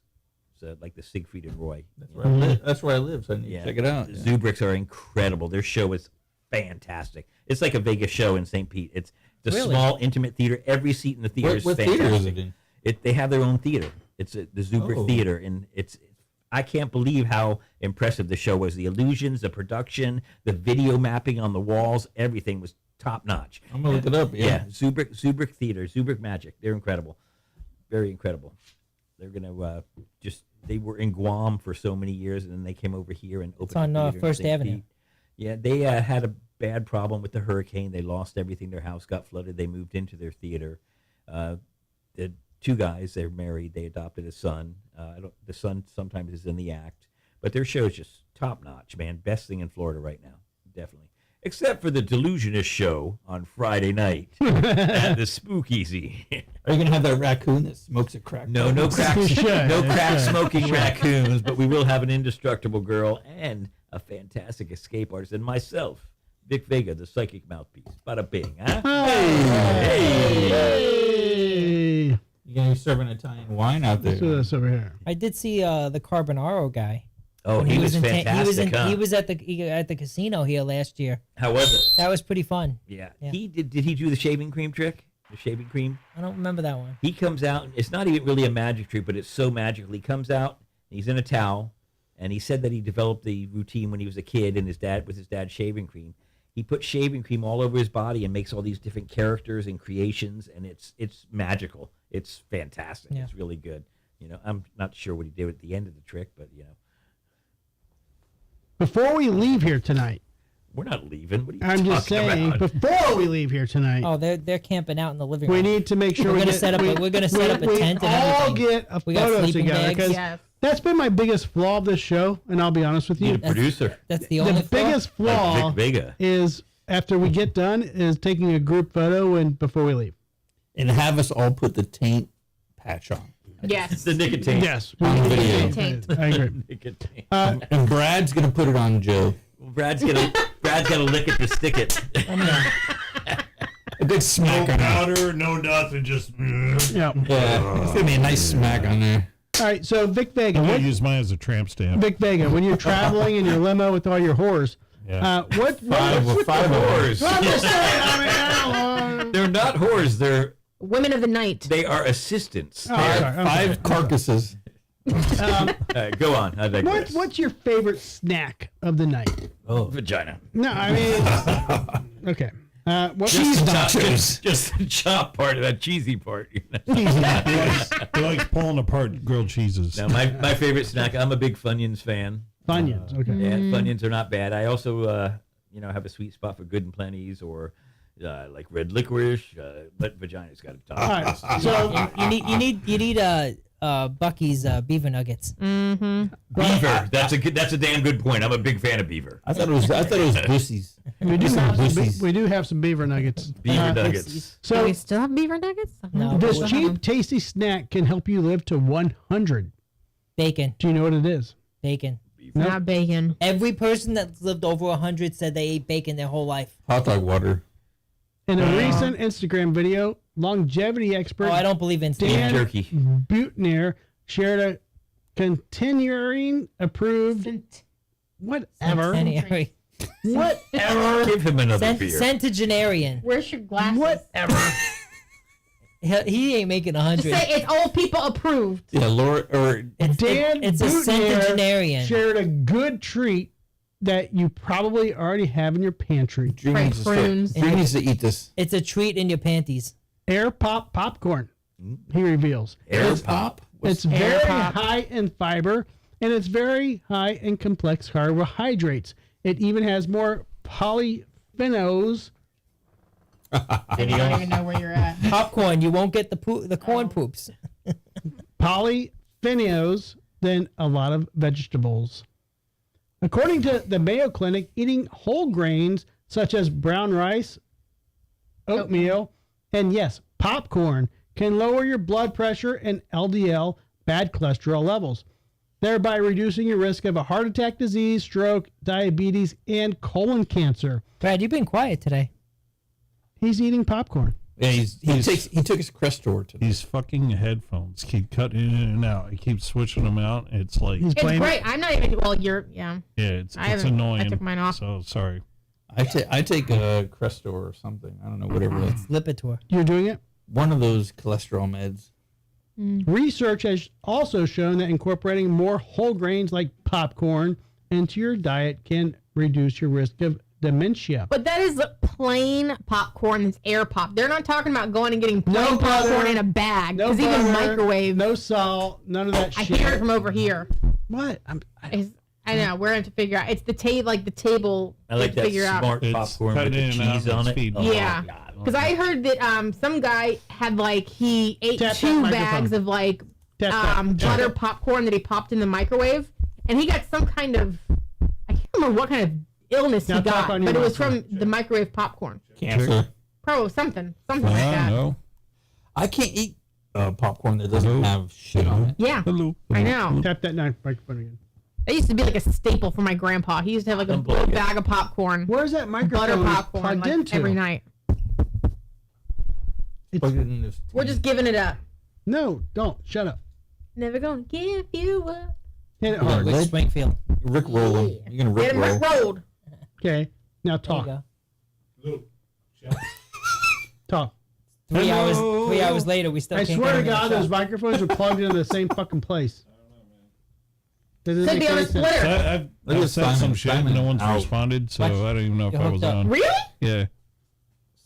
It's like the Siegfried and Roy. That's where I live. So I need to check it out. The Zubricks are incredible. Their show is fantastic. It's like a Vegas show in St. Pete. It's a Really? small, intimate theater. Every seat in the theater is What fantastic. theater is it in? They have their own theater. It's the Zubrick Oh. Theater, and I can't believe how impressive the show was. The illusions, the production, the video mapping on the walls, everything was top notch. I'm gonna look it up. Yeah. Zubrick Theater, Zubrick Magic. They're incredible, very incredible. They're gonna they were in Guam for so many years, and then they came over here and opened. It's on a theater in First St. Avenue. Pete. Yeah, they had a bad problem with the hurricane. They lost everything. Their house got flooded. They moved into their theater. The 2 guys, they're married. They adopted a son. The son sometimes is in the act, but their show is just top notch, man. Best thing in Florida right now, definitely. Except for the Delusionist show on Friday night at the Spookeasy. Are you gonna have that raccoon that smokes a crack? No crack, no crack smoking raccoons, but we will have an indestructible girl and a fantastic escape artist, and myself, Vic Vega, the psychic mouthpiece. Bada bing, huh? Hey. You're gonna be serving Italian wine out there. Let's do this over here. I did see the Carbonaro guy. Oh, when he was in fantastic, huh? He was at the casino here last year. How was it? That was pretty fun. Yeah. He did he do the shaving cream trick? The shaving cream? I don't remember that one. He comes out, and it's not even really a magic trick, but it's so magical. He comes out, he's in a towel, and he said that he developed the routine when he was a kid and his dad's shaving cream. He put shaving cream all over his body and makes all these different characters and creations, and it's magical. It's fantastic. Yeah. It's really good. I'm not sure what he did at the end of the trick, but Before we leave here tonight, we're not leaving. What are you I'm just talking saying, about? before we leave here tonight, Oh, they're camping out in the living room. we need to make sure we're gonna get, set up. We're gonna set up a tent and all everything. get a We got photo sleeping together bags. because Yes. that's been my biggest flaw of this show, and I'll be honest with you. Need a producer. That's the only flaw? biggest flaw Like Vic Vega. is after we get done is taking a group photo and before we leave. And have us all put the taint patch on. Yes. The nicotine. Yes, On video. Taint. I agree. Nicotine. And Brad's gonna put it on Joe. Brad's gonna lick it to stick it. A good smack No on there. powder, no nothing, just. Yeah. Yeah, it's gonna be a nice smack on there. All right, so Vic Vega, I'm what, gonna use mine as a tramp stamp. Vic Vega, when you're traveling in your limo with all your whores, Yeah. what Five What's with the of them. whores? I'm just saying, I mean, I don't know. They're not whores. They're women of the night. They are assistants. Oh, They are sorry, I'm Five sorry. carcasses. Go on. I digress. What's your favorite snack of the night? Oh, vagina. No, I mean, okay. What Just the chop part of that cheesy part. You know? He likes pulling apart grilled cheeses. No, my favorite snack. I'm a big Funyuns fan. Funyuns, okay. Yeah, Funyuns are not bad. I also, have a sweet spot for Good and Plenty's or like red licorice. But vagina's got a top. All right, so you need Bucky's beaver nuggets. Mm-hmm. Beaver. That's a damn good point. I'm a big fan of beaver. I thought it was Bussies. we do have some beaver nuggets. Beaver nuggets. Do So we still have beaver nuggets? No. this cheap, tasty snack can help you live to 100. Bacon. Do you know what it is? Bacon. Not bacon. Every person that's lived over 100 said they ate bacon their whole life. Hot dog water. In a recent Instagram video, longevity expert Oh, I don't believe in Dan jerky. Butner shared a continuing approved whatever. Centenary. Whatever. Give him another beer. Centenarian. Where's your glasses? Whatever. He ain't making 100. Just say it's old people approved. Yeah, Laura or Dan it's a Butner centenarian. shared a good treat that you probably already have in your pantry. Drew needs to eat this. It's a treat in your panties. Air Pop popcorn. He reveals. Air Pop? It's very high in fiber and it's very high in complex carbohydrates. It even has more polyphenols. I don't even know where you're at. Popcorn, you won't get the corn poops. Polyphenols than a lot of vegetables. According to the Mayo Clinic, eating whole grains such as brown rice, oatmeal, and yes, popcorn can lower your blood pressure and LDL, bad cholesterol levels, thereby reducing your risk of a heart attack, disease, stroke, diabetes, and colon cancer. Brad, you've been quiet today. He's eating popcorn. Yeah, he took his Crestor today. These fucking headphones keep cutting in and out. I keep switching them out. It's like It's great. I'm not even. Well, you're. Yeah. Yeah, it's annoying. I took mine off. So sorry. I take a Crestor or something. I don't know, whatever. It's Lipitor. You're doing it? One of those cholesterol meds. Research has also shown that incorporating more whole grains like popcorn into your diet can reduce your risk of dementia. But that is plain popcorn. It's air pop. They're not talking about going and getting plain No popcorn butter, in a bag. no Because even butter, microwave. no salt, none of that I shit. hear it from over here. What? I know. We're going to figure out. It's the table. I like to that figure smart out. popcorn with the cheese on it. Yeah. Because I heard that some guy had he ate Tap that 2 microphone. bags of butter popcorn that he popped in the microwave, and he got some kind of, I can't remember what kind of illness Now he talk got, on your but it was microphone. from the microwave popcorn. Cancer. Probably something like that. No. I can't eat popcorn that doesn't have shit on it. Yeah, Hello. I know. Tap that microphone again. That used to be like a staple for my grandpa. He used to have a full bag of popcorn. Where's that microphone Butter popcorn plugged into? every night. Plug it in this. We're just giving it up. No, don't. Shut up. Never gonna give you up. Hit it hard. With Springfield. Rick roll him. You're gonna Get Rick him roll. rolled. Okay. Now There you talk. go. Talk. 3 hours later, we still I can't swear get to him in God, the those shop. microphones are plugged into the same fucking place. Doesn't Could make be on any a sense. splitter. I've said some shit and no one's Out. responded, so Watch. I don't even know if You're I was hooked up. on. Really? Yeah.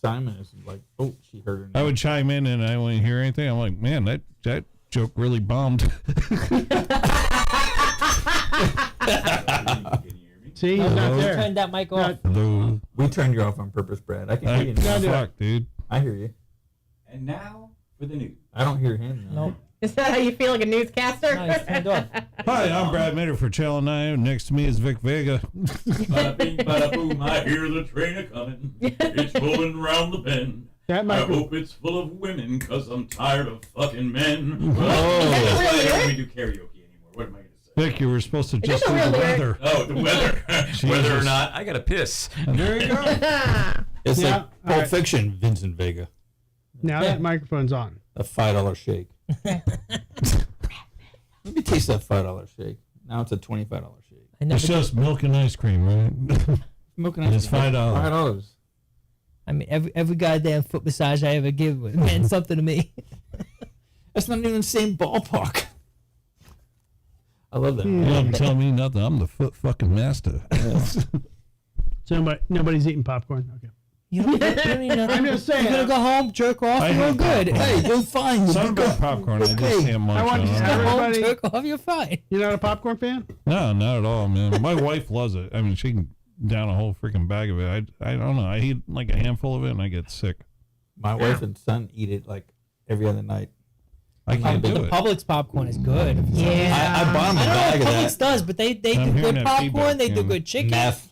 Simon is like, oh, she heard her. I would chime in and I wouldn't hear anything. I'm like, man, that joke really bombed. See, he's Oh, not we there. turned that mic off. Hello. We turned you off on purpose, Brad. I can hear you now. Fuck, dude. I hear you. And now for the news. I don't hear him. Now. Nope. Is that how you feel like a newscaster? No, he's turned off. Hi, I'm Brad Mitter for Channel 9. Next to me is Vic Vega. Bada bing, bada boom, I hear the train a-coming. It's rolling round the bend. That I microphone. hope it's full of women, cause I'm tired of fucking men. Oh. That's why I don't really do karaoke anymore. What am I going to say? Vic, you were supposed to Is just this do a the real lyric? weather. Oh, the weather. Whether or Jesus. not, I got to piss. There you go. It's Yeah, like Pulp alright. Fiction, Vincent Vega. Now that microphone's on. A $5 shake. Let me taste that $5 shake. Now it's a $25 shake. I never It's just milk and ice cream, right? Milk and ice cream. It's $5. $5. I mean, every goddamn foot massage I ever give meant something to me. That's not even the same ballpark. I love that. You don't tell me nothing. I'm the foot fucking master. So nobody's eating popcorn. Okay. You don't need nothing. I'm just saying. You're gonna go home, jerk off, I you're hate good. popcorn. Hey, you're fine. Something about popcorn. I just can't munch I want on to it. tell Go home, everybody. jerk off, you're fine. You're not a popcorn fan? No, not at all, man. My wife loves it. I mean, she can down a whole freaking bag of it. I don't know. I eat like a handful of it and I get sick. My wife and son eat it like every other night. I can't do The it. Publix popcorn is good. Yeah. I bought them a I bag don't of know what Publix that. does, but they do I'm hearing good that popcorn. feedback, They do yeah. good chicken. Meth.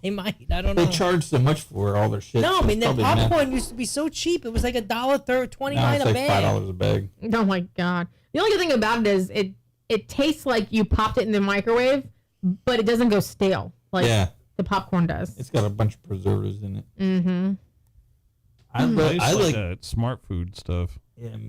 They might. I don't know. They charge so much for all their shit. No, I so mean it's their probably meth. popcorn used to be so cheap. It was like $1.29 Now it's a like bag. $5 a bag. Oh my god. The only good thing about it is it tastes like you popped it in the microwave, but it doesn't go stale like Yeah. the popcorn does. It's got a bunch of preservatives in it. Mm-hmm. I I like like that smart food stuff.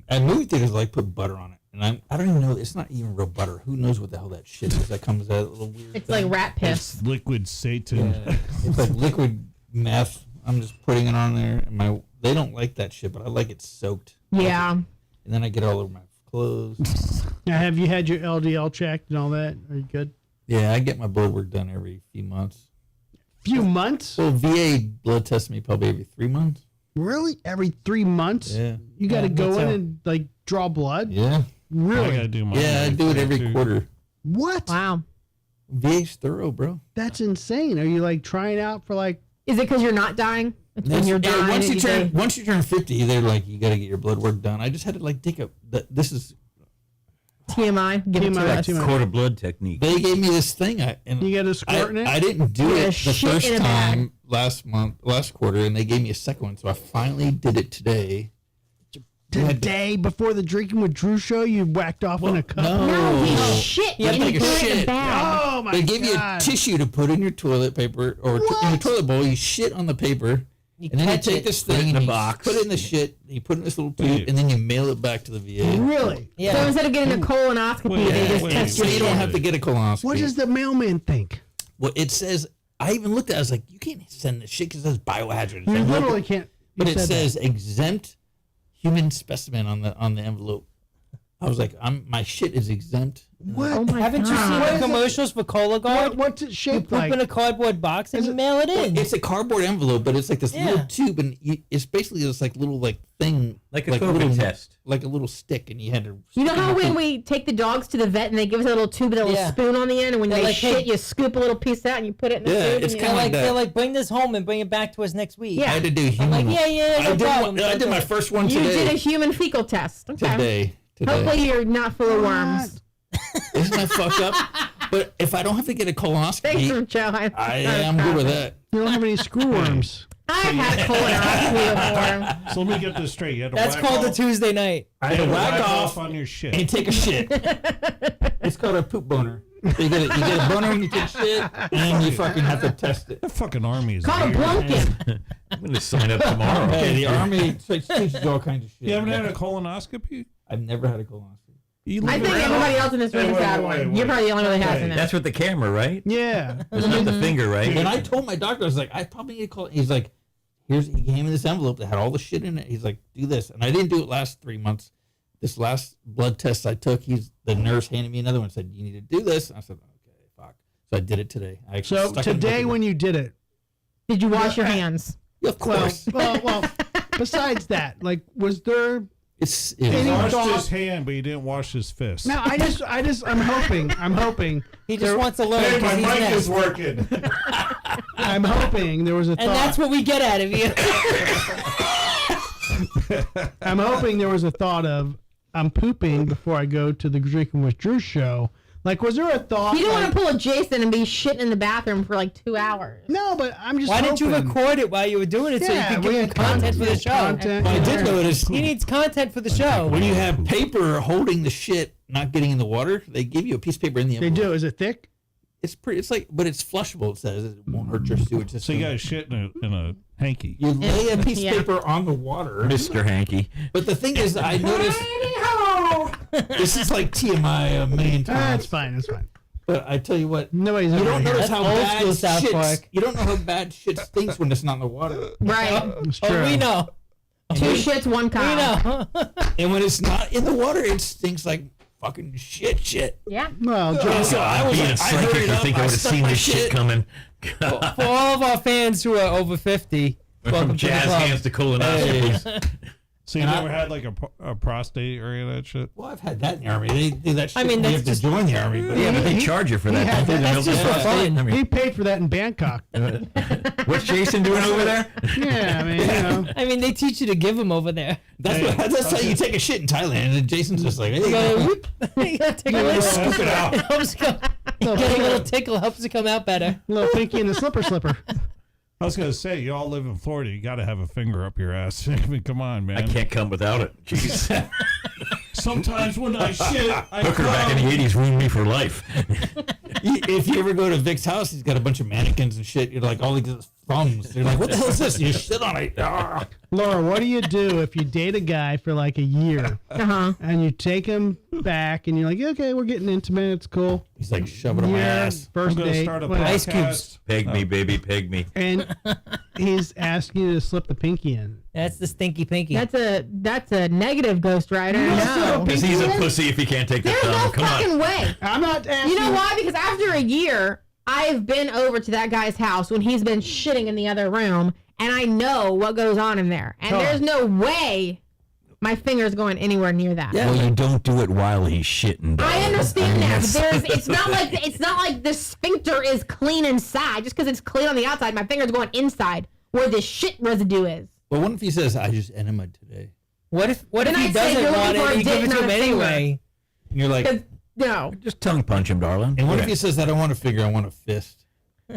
at movie theaters. I like put butter on it, and I don't even know. It's not even real butter. Who knows what the hell that shit is? That comes out a little weird. It's thing. like rat piss. It's liquid Satan. Yeah. It's like liquid meth. I'm just putting it on there, and they don't like that shit, but I like it soaked. Yeah. And then I get it all over my clothes. Now, have you had your LDL checked and all that? Are you good? Yeah, I get my blood work done every few months. Few months? Well, VA blood tests me probably every 3 months. Really? Every 3 months? Yeah. You got to Yeah, go me in too. and like draw blood? Yeah. I Really? gotta do mine. Yeah, I do it every too. quarter. What? Wow. VA's thorough, bro. That's insane. Are you like trying out for like? Is it because you're not dying? It's when you're dying. once and you say- turn 50, they're like, you got to get your blood work done. I just had to like dig up. This is TMI. Give it to TMI, us. TMI. Quarter blood technique. they gave me this thing. And You got a squirt in it? I didn't do Yeah, it the shit first in a bag. time last quarter, and they gave me a second one, so I finally did it today. Today, before the Drinking with Drew show, you whacked off in a cup? No, he shit. You have and to he take a put it in a shit. bag. Oh my They give you a God. tissue to put in your toilet paper or in your toilet bowl. You shit on the paper, and then you catch take it, this put it thing in and a you box. put it in the shit. You put it in this little tube, and then you mail it back to the VA. Really? Yeah. So instead of getting a colonoscopy, Wait, they just wait, test So your you don't shit. have to get a colonoscopy. What does the mailman think? Well, it says. I even looked at it. I was like, you can't send this shit because it says biohazard. You I looked literally at- can't. But you it said says exempt human specimen on the envelope. I was like, my shit is exempt. What? Oh my Haven't you God. seen What the is it? commercials for Cologuard? What's it You shaped poop like? in a cardboard box and Is you it- mail it in. It's a cardboard envelope, but it's like this Yeah. little tube, and it's basically this like little like thing, Like a COVID little, test. like a little stick, and you had to. You know stick it how in when the- we take the dogs to the vet and they give us a little tube with a little Yeah. spoon on the end, and when They're they like, shit, hey- you scoop a little piece out and you put it in the Yeah, tube. it's and kinda you- like that. They're like, bring this home and bring it back to us next week. Yeah. I had to do I'm human. like, yeah, no problem. I did my first one You today. did a human fecal test. Okay. Today. Hopefully you're not full of worms. Isn't that fucked up? But if I don't have to get a Thanks colonoscopy, for Joe. I am good with that. You don't have any screw worms. I've had colonoscopy before. So let me get this straight. You had to That's whack called a off, Tuesday night. I had to whack off on your shit. and take a shit. It's called a poop boner. So you get a boner when you take shit, and you fucking have to test it. The fucking army is Called a weird. blumpkin. I'm going to sign up tomorrow. Hey, the army teaches you all kinds of shit. You haven't had a colonoscopy? I've never had a colonoscopy. I think everybody else in this room has had one. You're probably the only one that hasn't. That's with the camera, right? Yeah. It's not the finger, right? When I told my doctor, I was like, I probably need to call. He's like, he gave me this envelope that had all the shit in it. He's like, do this, and I didn't do it last 3 months. This last blood test I took, the nurse handed me another one and said, you need to do this. And I said, okay, fuck. So I did it today. I actually So stuck it in today, my- when you did it, Did you wash your hands? Yeah, of course. well, besides that, like, was there? It's He Any washed thought- his hand, but he didn't wash his fist. No, I'm hoping. He just wants to learn. Hey, 'cause my he's mic next. is working. I'm hoping there was a thought. And that's what we get out of you. I'm hoping there was a thought of I'm pooping before I go to the Drinking with Drew show. Like, was there a thought? You don't like, want to pull a Jason and be shitting in the bathroom for like 2 hours. No, but I'm just. Why didn't you hoping. record it while you were doing it so you Yeah, could we give him had content for the show? content. But I did notice He needs content for the show. when you have paper holding the shit not getting in the water, they give you a piece of paper in the They envelope. do. Is it thick? It's pretty. It's like, but it's flushable. It says it won't hurt your sewage system. So you got shit in a hanky. You lay a piece Yeah. of paper on the water. Mr. Hanky. But the thing is, I noticed this is like TMI a million That's times. fine. That's fine. But I tell you what, nobody's you ever don't here. notice how old bad school South shit. Park. You don't know how bad shit stinks when it's not in the water. Right. It's true. Oh, we know. 2 shits, 1 cow. We know. And when it's not in the water, it stinks like fucking shit. Yeah. Well, Yeah, John, so I was Being like, a psychic, hurried you up, think I would have stuck seen my this shit coming. For all of our fans who are over 50, welcome From to the jazz club. hands to colonoscopies. So you And never had like a prostate or any of that shit? Well, I've had that in the army. They do that shit. I mean, when you that's have to join the army. But Yeah, but they charge you for that. Yeah, don't they? that's just for fun. I mean, he paid for that in Bangkok. what's Jason doing over there? Yeah, I mean, you know. I mean, they teach you to give them over there. that's how you take a shit in Thailand. And Jason's just like, hey, You gotta, whoop. You gotta take a little scoop it out. It helps come, get a little tickle, helps it come out better. Little pinky in the slipper. I was gonna say, you all live in Florida. You got to have a finger up your ass. I mean, come on, man. I can't come without it. Jeez. Sometimes when I shit, I Hooker back in the 80s ruined me for life. if you ever go to Vic's house, he's got a bunch of mannequins and shit. You're like, all these thumbs. You're like, what the hell is this? You shit on it. Ah. Laura, what do you do if you date a guy for like a year and you take him back and you're like, okay, we're getting intimate, it's cool. He's like, shove it on my ass. First I'm gonna date, start a whatever. Ice cubes. Peg me, baby, peg me. And he's asking you to slip the pinky in. That's the stinky pinky. That's a negative Ghost Rider. No. Because he's a pussy if he can't take the There's no thumb. Come fucking on. way. I'm not asking. You know why? Because after a year, I've been over to that guy's house when he's been shitting in the other room, and I know what goes on in there. And there's no way my finger's going anywhere near that. Well, you don't do it while he's shitting. I understand that, but it's not like the sphincter is clean inside. Just because it's clean on the outside, my finger's going inside where the shit residue is. Well, what if he says, I just enema today? What if Then he I'd say doesn't you're want looking it for and a you give dick, it to not him a finger. anyway? And you're like, No. Just tongue punch him, darling. and what if he says, I don't want a finger, I want a fist?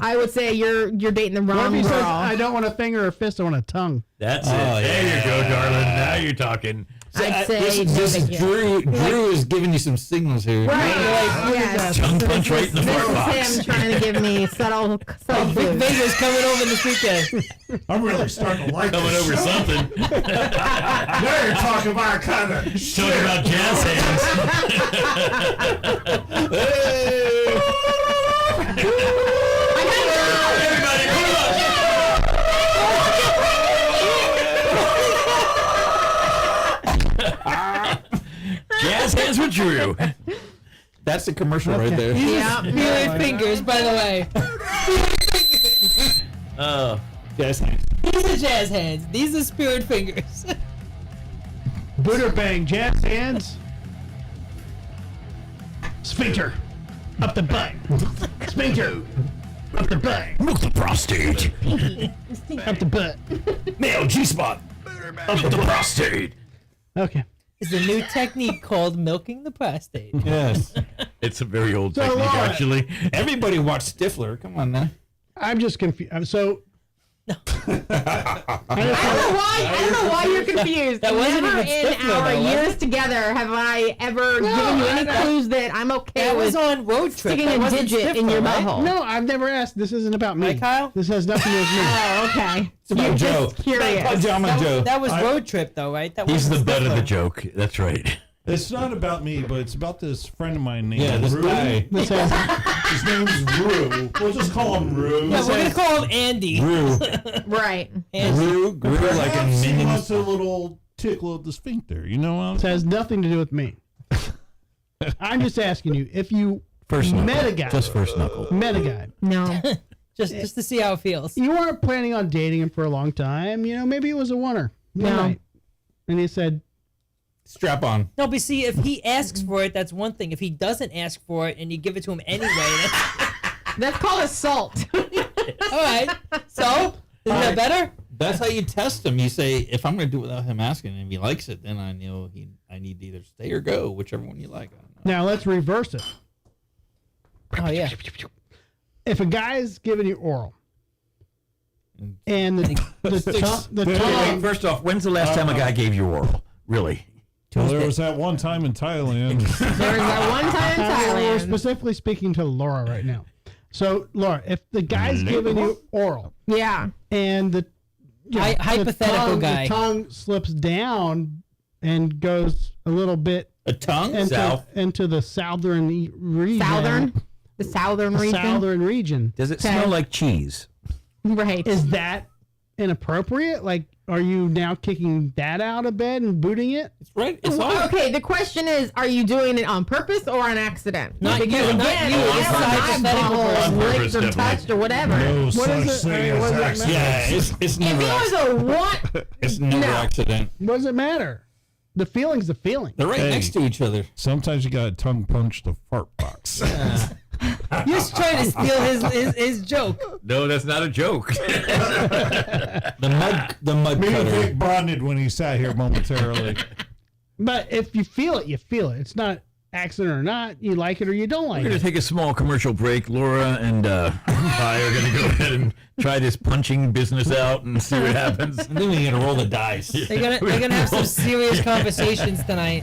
I would say you're dating the What wrong if he girl. says, I don't want a finger or a fist, I want a tongue? That's it. Oh, There you go, darling. Now you're talking. I'd say This is no, Drew is giving you some signals here. Right. Yes. Tongue punch right in the fart This box. is him trying to give me subtle Big clues. Vegas coming over this weekend. I'm really starting to like Coming this over show. something. Now you're talking about kind of Talking about jazz hands. Everybody, come on. Jazz hands with Drew. That's the commercial right there. Yeah. Spirit fingers, by the way. Oh, Jazz hands. These are jazz hands. These are spirit fingers. Buderbang, jazz hands. Sphincter. Up the butt. Sphincter. Up the butt. milk the prostate. Up the butt. Male G-spot. Up the prostate. Okay. It's a new technique called milking the prostate. Yes. It's a very old So, technique, Laura, actually. Everybody watched Stifler. Come on now. I'm just confused. So. I don't know why you're confused. That wasn't Never even in Stifler, our though, was years it? together have I ever given you any clues that I'm okay That was with on road trip. sticking That a wasn't digit in Stifler, your right? butthole. No, I've never asked. This isn't about me. Right, Kyle? This has nothing to do with me. Oh, okay. It's about Joe. Just curious. Pajama Joe. That was road trip, though, right? That He's the wasn't butt of the Stifler. joke. That's right. It's not about me, but it's about this friend of mine named Yeah, this Rue. guy. This has, His name's Rue. We'll just call him Rue. Yeah, we're gonna call him Andy. Grew. Right. Grew like a Perhaps he minion. wants a little tickle of the sphincter. You know what? this has nothing to do with me. I'm just asking you if you First knuckle. met a guy. Just first knuckle. Met a guy. No. Just to see how it feels. You weren't planning on dating him for a long time. You know, maybe it was a one No. night. And he said, Strap on. No, but see, if he asks for it, that's one thing. If he doesn't ask for it and you give it to him anyway, That's called assault. all right. So, isn't that better? That's how you test him. You say, if I'm going to do it without him asking, and if he likes it, then I know I need to either stay or go, whichever one you like. I don't know. now let's reverse it. Oh yeah. If a guy's giving you oral and the tongue, First off, when's the last time a guy gave you oral? Really? Well, there was that one time in Thailand. There was that one time in we're Thailand. specifically speaking to Laura right now. So, Laura, if the guy's giving you oral Yeah. and the Hypothetical guy. the tongue slips down and goes a little bit A tongue? into, South. into the southern region. Southern? The southern region. Southern region. Does it smell like cheese? Right. Is that inappropriate? Like, are you now kicking that out of bed and booting it? It's right. It's Well, okay, the question is, are you doing it on purpose or on accident? Not because you, not again, you. I It's don't a want hypothetical my person. balls On licked purpose, or definitely. touched or whatever. No What such is it? thing What as does it accident. Yeah, it's If never. it was a one, It's never No. accident. What does it matter? The feeling's the feeling. They're right Hey. next to each other. Sometimes you gotta tongue punch the fart box. You're just trying to steal his joke. No, that's not a joke. The mud Me and cutter. Vic bonded when he sat here momentarily. But if you feel it, you feel it. It's not accident or not. You like it or you don't like We're going it. to take a small commercial break. Laura and I are going to go ahead and try this punching business out and see what happens. And then we got to roll the dice. They're gonna have some serious conversations tonight.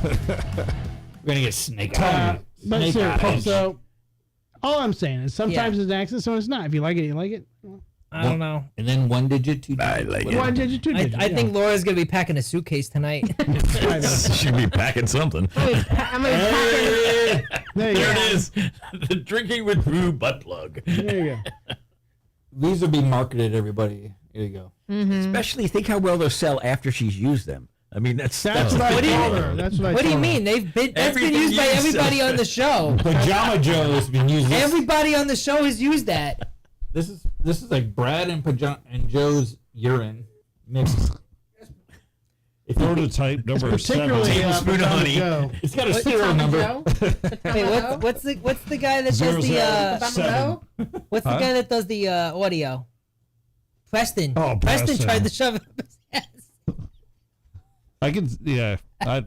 We're gonna get snake eyes. But Snake seriously, eyes. so all I'm saying is sometimes it's an accident, sometimes it's not. If you like it, you like it. I don't know. And then 1 digit, 2 digit. I like it. 1 digit, 2 digit. I think Laura's gonna be packing a suitcase tonight. Should be packing something. I'm gonna pack There you There go. it is. The drinking with Drew butt plug. There you go. These will be marketed, everybody. Here you go. Especially think how well they'll sell after she's used them. I mean, that's What I told her. That's what I What do you told her. mean? That's been Everything used by you everybody said. on the show. Pajama Joe has been using this. Everybody on the show has used that. This is like Brad and Joe's urine mixed. Prototype number 7. Particularly Tablespoon of honey. Joe. It's got a serial number. Wait, what's the guy that does the 007. what's the guy that does the audio? Preston. Oh, Preston Preston. tried to shove it up his ass. I can, yeah.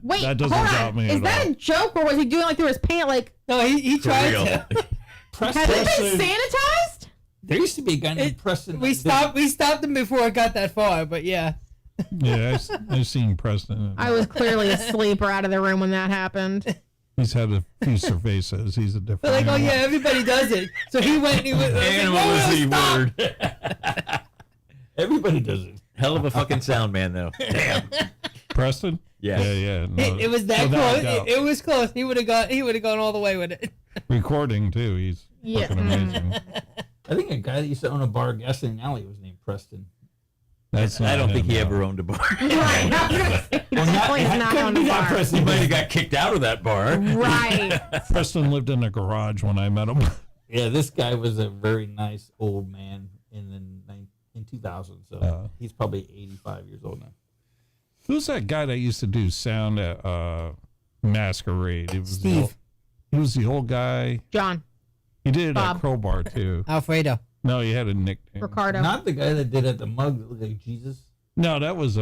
Wait, that doesn't hold doubt on. me Is at that all. a joke or was he doing like through his pant? Like, No, he tried real. to. has it been sanitized? There used to be a guy named Preston. We stopped him before it got that far, but yeah. Yeah, I've seen Preston. I was clearly asleep or out of the room when that happened. He's had a few cervezas. He's a different. But like, oh animal. yeah, everybody does it. So he went. He went. Animal is the word. Everybody does it. Hell of a fucking sound man, though. Damn. Preston. Yeah. Yeah. No, It was that without close. doubt. It was close. He would have gone all the way with it. Recording too. He's Yeah. fucking amazing. I think a guy that used to own a bar gasoline alley was named Preston. That's I not don't think him, he no. ever owned a bar. Right. I was gonna say, definitely is not on the bar. He might have got kicked out of that bar. Right. Preston lived in a garage when I met him. Yeah, this guy was a very nice old man in 2000. So he's probably 85 years old now. Who's that guy that used to do sound at Masquerade? It was Steve. He was the old guy. John. He did it Bob. at Crowbar too. Alfredo. No, he had a nickname. Ricardo. Not the guy that did at the mug that looked like Jesus. No, that was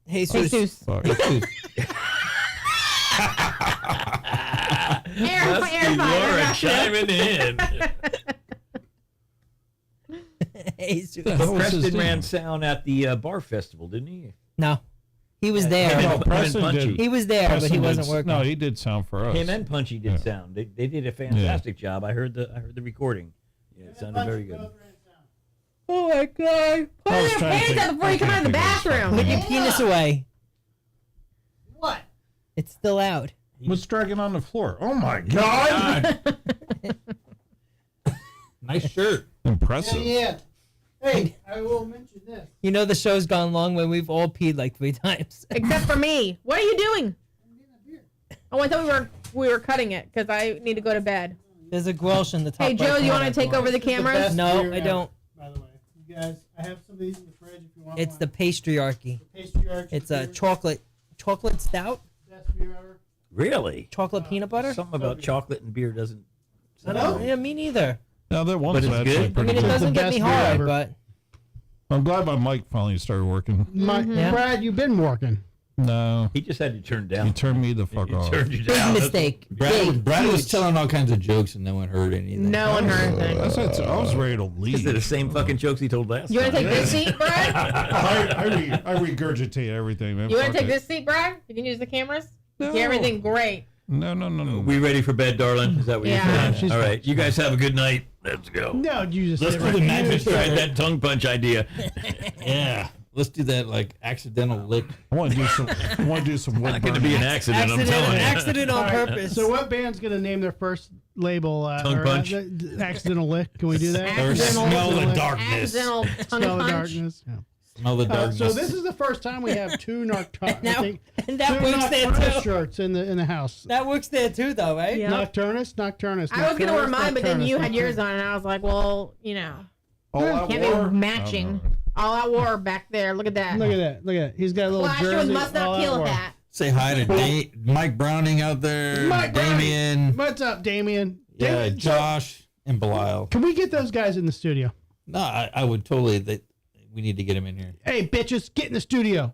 Jesus. fuck. Laura chiming in. Jesus. What was his Preston name? ran sound at the bar festival, didn't he? No, he was there. Him No, and Preston Punchy. did. He was there, but Preston he did wasn't working. No, he did sound for us. Him and Punchy did Yeah. sound. They did a fantastic job. I heard the recording. Yeah, it sounded very good. Oh my god! Put I was your trying to pants think- up before you I come out of the can't think of his bathroom. Put your penis away. What? It's still out. What's dragging on the floor? Oh my god! Nice shirt. Impressive. Yeah. Hey, I will mention this. You know the show's gone long when we've all peed like 3 times. Except for me. What are you doing? Oh, I thought we were cutting it because I need to go to bed. There's a Grolsch in the top. Hey, Joe, right you want corner. to take over the cameras? No, beer I ever, don't. By the way, you guys, I have some of these in the fridge if you want. It's one. the patriarchy. Patriarchy It's a beer. chocolate stout, Best beer ever. Really? chocolate peanut butter. Something about chocolate and beer doesn't. I don't. Yeah, me neither. No, that one's But it's actually good? I pretty mean, it good. doesn't get best me beer hard, ever. but I'm glad my mic finally started working. Yeah. Brad, you've been working. No, He just had to turn he down. turned me the fuck He off. turned you big down. mistake. Big, Brad was huge. telling all kinds of jokes and no one heard anything. No one heard anything. I was ready to These are the leave. same fucking jokes he told last You want to time. take this seat, Brad? I regurgitate everything, man. You want to Fuck take it. this seat, Brad? You can use the cameras. No. Yeah, everything great. No. We ready for bed, darling? Is that what Yeah. you're saying? All right. You guys have a good night. Let's go. No, you just Let's sit do right the here. magic. Tried that tongue punch idea. Yeah. let's do that like accidental lick. I want to do some. I want to do some. Not going to be an accident. I'm telling you. Accident on purpose. So what band's gonna name their first label? Tongue punch. Accidental lick. Can we do that? Or smell the lick. darkness. Accidental tongue Smell the punch. darkness. Yeah. Smell the darkness. So this is the first time we have two Nocturnus. And that works there too. Shirts in the house. That works there too, though, right? Yeah. Nocturnus. I was gonna wear mine, but then you had yours on, and I was like, well, can't be matching. All out war back there. Look at that. Look at that. He's got a little Flash with jersey. must not kill hat. Say hi to Mike Browning out there. Damien. What's up, Damien? Yeah, Josh and Belial. Can we get those guys in the studio? No, I would totally. We need to get him in here. Hey, bitches, get in the studio.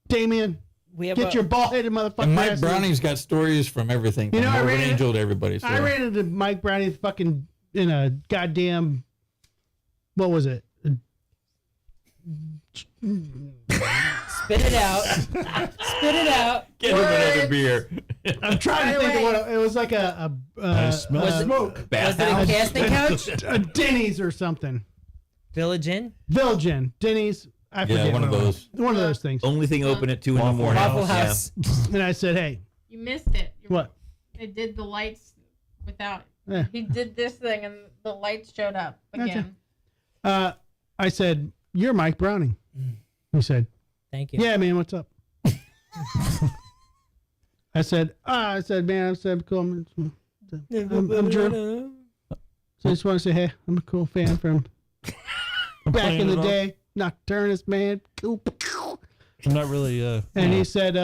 Damien, get your bald-headed motherfucker. And Mike Browning's got stories from everything. From I Morbid Angel to everybody. So. I ran into Mike Browning fucking in a goddamn, what was it? Spit it out. Spit it out. Get him another beer. I'm trying to think of what it was like a smoke. Was it a casting couch? A Denny's or something. Village Inn? Denny's. I forget. Yeah, one of those. One of those things. Only thing open at 2 in the morning. Waffle House. And I said, hey. You missed it. What? It did the lights without. Yeah. He did this thing, and the lights showed up again. I said, you're Mike Browning. He said, thank you. Yeah, man, what's up? I said, man, cool. I'm Drew. So I just want to say, hey, I'm a cool fan from back in the day. Nocturnus, man. Cool. I'm not really. And he said,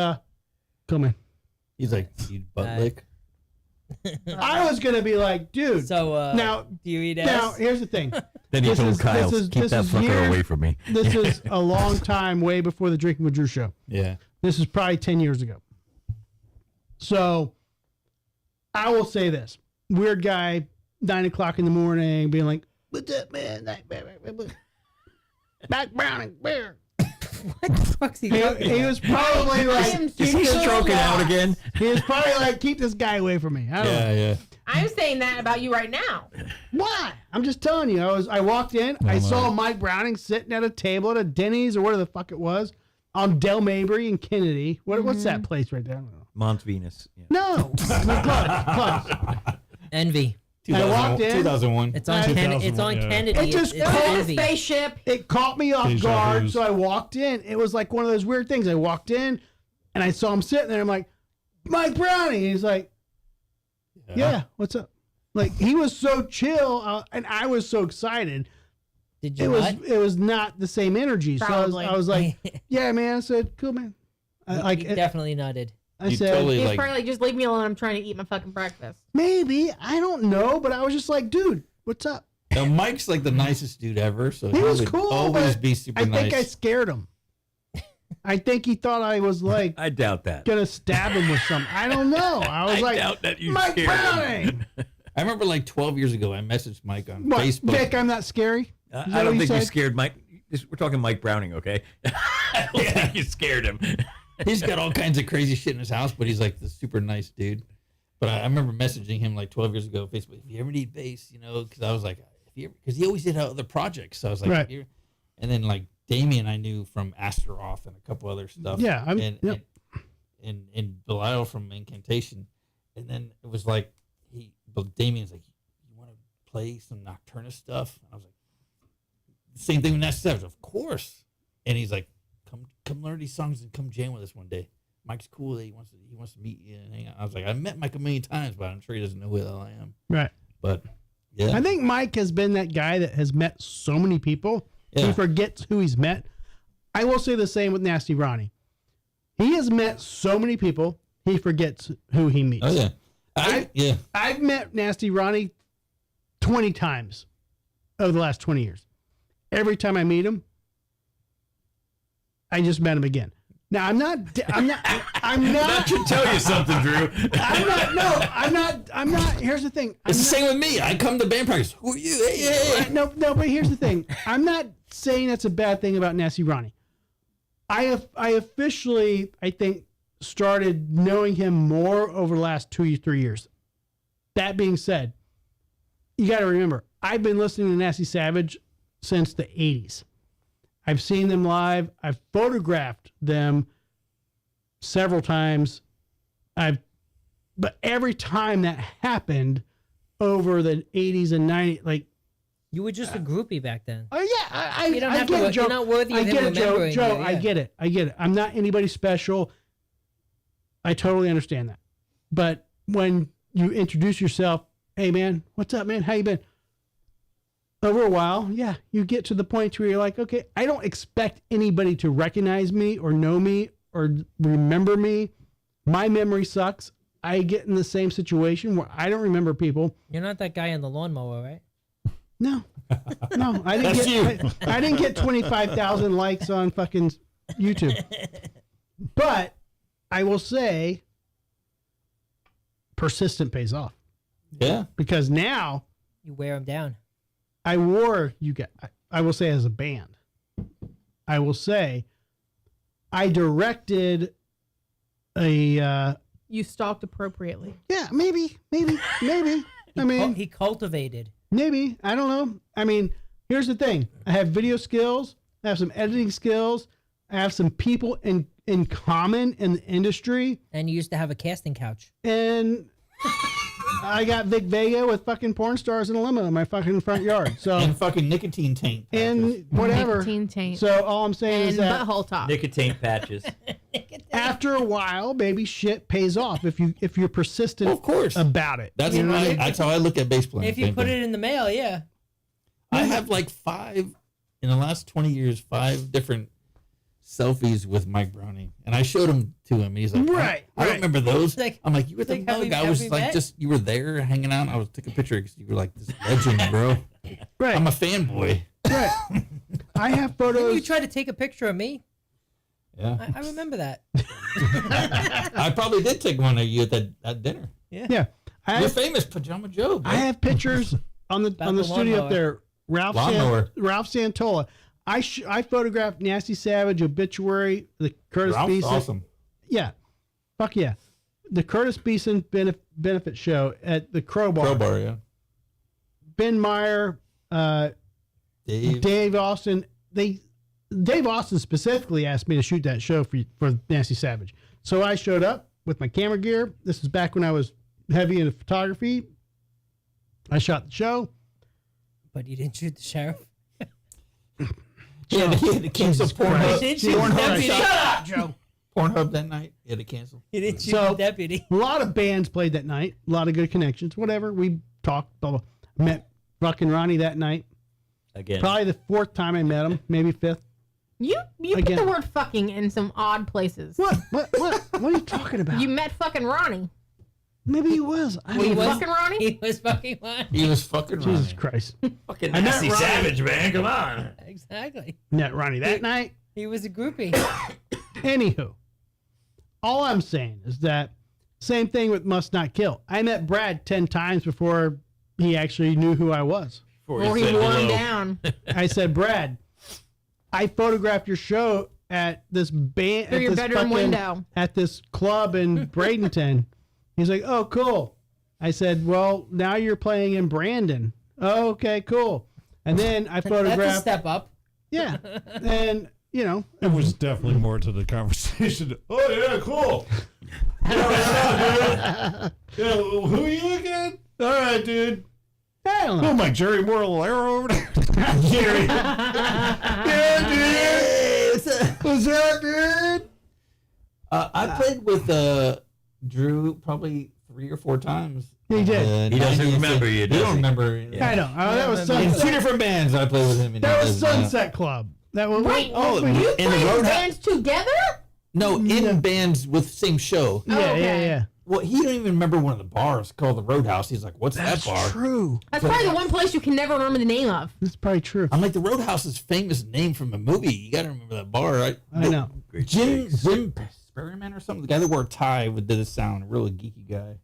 come in. He's like, you butt lick. I was going to be like, dude. So, now, do you eat ass? Now, here's the thing. Then he told Kyle, keep that fucker away from me. This is a long time, way before the Drinking with Drew show. Yeah. This is probably 10 years ago. So, I will say this. Weird guy, 9 o'clock in the morning, being like, what's up, man? Mike Browning, where? What the fuck's he doing? He was probably like, Is he stroking out again? He was probably like, keep this guy away from me. I don't know. Yeah. I'm saying that about you right now. Why? I'm just telling you. I walked in. I saw Mike Browning sitting at a table at a Denny's or whatever the fuck it was on Del Mabry and Kennedy. What's that place right there? I don't know. Mont Venus. Yeah. No. Close. Envy. I walked in. 2001. It's on Kennedy. It's on Kennedy. It just it's caught Envy. Spaceship. It caught me off guard, so I walked in. It was like one of those weird things. I walked in, and I saw him sitting there. I'm like, Mike Browning. He's like, yeah, what's up? Like, he was so chill, and I was so excited. Did you It was not the same energy. Probably. So I was like, yeah, man. I said, cool, man. He definitely nutted. I said, He's probably like, just leave me alone. I'm trying to eat my fucking breakfast. Maybe. I don't know. But I was just like, dude, what's up? Now, Mike's like the nicest dude ever, so He was would cool. always but be super I nice. think I scared him. I think he thought I was like, I doubt that. Gonna stab him with something. I don't know. I was like, doubt that you Mike scared Browning. him. I remember like 12 years ago, I messaged Mike on What, Facebook. Vic, I'm not scary? I don't think you scared Mike. We're talking Mike Browning, okay? I don't think you scared him. He's got all kinds of crazy shit in his house, but he's like the super nice dude. But I remember messaging him like 12 years ago on Facebook, if you ever need bass, because I was like, because he always did other projects. So I was like, right. And then like Damien, I knew from Asteroth and a couple other stuff. Yeah. And Belial from Incantation. And then it was like, Damien's like, you want to play some Nocturnus stuff? And I was like, same thing with Nasty Savage, of course. And he's like, come learn these songs and come jam with us one day. Mike's cool. He wants to meet you and hang out. I was like, I met Mike a million times, but I'm sure he doesn't know who the hell I am. Right. But yeah, I think Mike has been that guy that has met so many people. Yeah. He forgets who he's met. I will say the same with Nasty Ronnie. He has met so many people. He forgets who he meets. Oh yeah. I've met Nasty Ronnie 20 times over the last 20 years. Every time I meet him, I just met him again. Now I'm not. That should tell you something, Drew. I'm not. Here's the thing. It's the same with me. I come to band practice. Who are you? Hey. No, but here's the thing. I'm not saying that's a bad thing about Nasty Ronnie. I officially, I think, started knowing him more over the last 2 or 3 years. That being said, you got to remember, I've been listening to Nasty Savage since the 80s. I've seen them live. I've photographed them several times. But every time that happened over the 80s and 90s, like, you were just a groupie back then. Oh yeah, I you don't have get to. it, Joe. You're not worthy of I him get it, remembering Joe. you, yeah. I get it. I'm not anybody special. I totally understand that. But when you introduce yourself, hey man, what's up, man? How you been? Over a while, yeah, you get to the point where you're like, okay, I don't expect anybody to recognize me or know me or remember me. My memory sucks. I get in the same situation where I don't remember people. You're not that guy in the lawnmower, right? No, I didn't get 25,000 likes on fucking YouTube. But I will say, persistent pays off. Yeah, because now you wear them down. I will say as a band, I will say, I directed a. You stalked appropriately. Yeah, maybe. I mean, he cultivated. Maybe. I don't know. I mean, here's the thing. I have video skills. I have some editing skills. I have some people in common in the industry. And you used to have a casting couch. And I got Vic Vega with fucking porn stars in a limo in my fucking front yard. So and fucking nicotine taint. And whatever. Nicotine taint. So all I'm saying is that butthole top. Nicotine patches. After a while, baby, shit pays off if you're persistent. Of course. About it. That's You know what I mean? that's how I look at bass playing. If you put it in the mail, yeah. I have like 5 in the last 20 years, 5 different selfies with Mike Browning, and I showed them to him. And he's like, Right, I don't remember those. Like- I'm like, you were the like, have mug. we- I have was we like, met? just you were there hanging out. I was taking a picture because you were like this legend, bro. Right. I'm a fanboy. Right. I have Didn't photos. you try to take a picture of me? Yeah. I remember that. I probably did take one of you at that dinner. Yeah. I You're have, famous, Pajama Joe. Bro. I have pictures on the the studio lawnmower. up there. Ralph Santola. I photographed Nasty Savage, Obituary, the Curtis Ralph's Beeson. awesome. Yeah. Fuck yeah. The Curtis Beeson benefit show at the Crowbar. Crowbar, yeah. Ben Meyer, Dave Austin. Dave Austin specifically asked me to shoot that show for Nasty Savage. So I showed up with my camera gear. This is back when I was heavy into photography. I shot the show. But you didn't shoot the sheriff. He had to cancel Pornhub. He didn't shoot the deputy. Shut up, Joe. Pornhub that night. He had to cancel. He didn't shoot So, the deputy. A lot of bands played that night. A lot of good connections. Whatever. We talked. Blah, blah. Met fucking Ronnie that night. Again. Probably the 4th time I met him. Maybe 5th. You put Again. the word fucking in some odd places. What are you talking about? You met fucking Ronnie. Maybe he was. Were you fucking Ronnie? He was fucking Ronnie. He was fucking Jesus Ronnie. Christ. Fucking I met Nasty Ronnie. Savage, man. Come on. Exactly. Met Ronnie that night. He was a groupie. Anywho, all I'm saying is that same thing with Must Not Kill. I met Brad 10 times before he actually knew who I was. Or he wore him down. I said, Brad, I photographed your show at this band Through your bedroom window. at this club in Bradenton. He's like, oh, cool. I said, well, now you're playing in Brandon. Oh, okay, cool. And then I That's a photographed. step up. Yeah. And, you know. It was definitely more to the conversation. Oh, yeah, cool. Yeah, who are you again? All right, dude. I don't know. Oh, my Jerry Moralero over there. Jerry. Yeah, dude. What's up, dude? I played with Drew probably 3 or 4 times. He did. He doesn't remember you, He does don't he? remember. I know. That was In Sunset. 2 different bands, I played with him. And That he was doesn't know. Sunset Club. That was Wait, Oh, you in the played Roadhouse. bands together? No, in bands with same show. Yeah, okay. yeah. Well, he don't even remember one of the bars called the Roadhouse. He's like, "What's that bar?" True. That's probably the one place you can never remember the name of. That's probably true. I'm like, the Roadhouse's famous name from a movie. You got to remember that bar, right? I know. Jim Sperryman or something. The guy that wore a tie did the sound. A really geeky guy.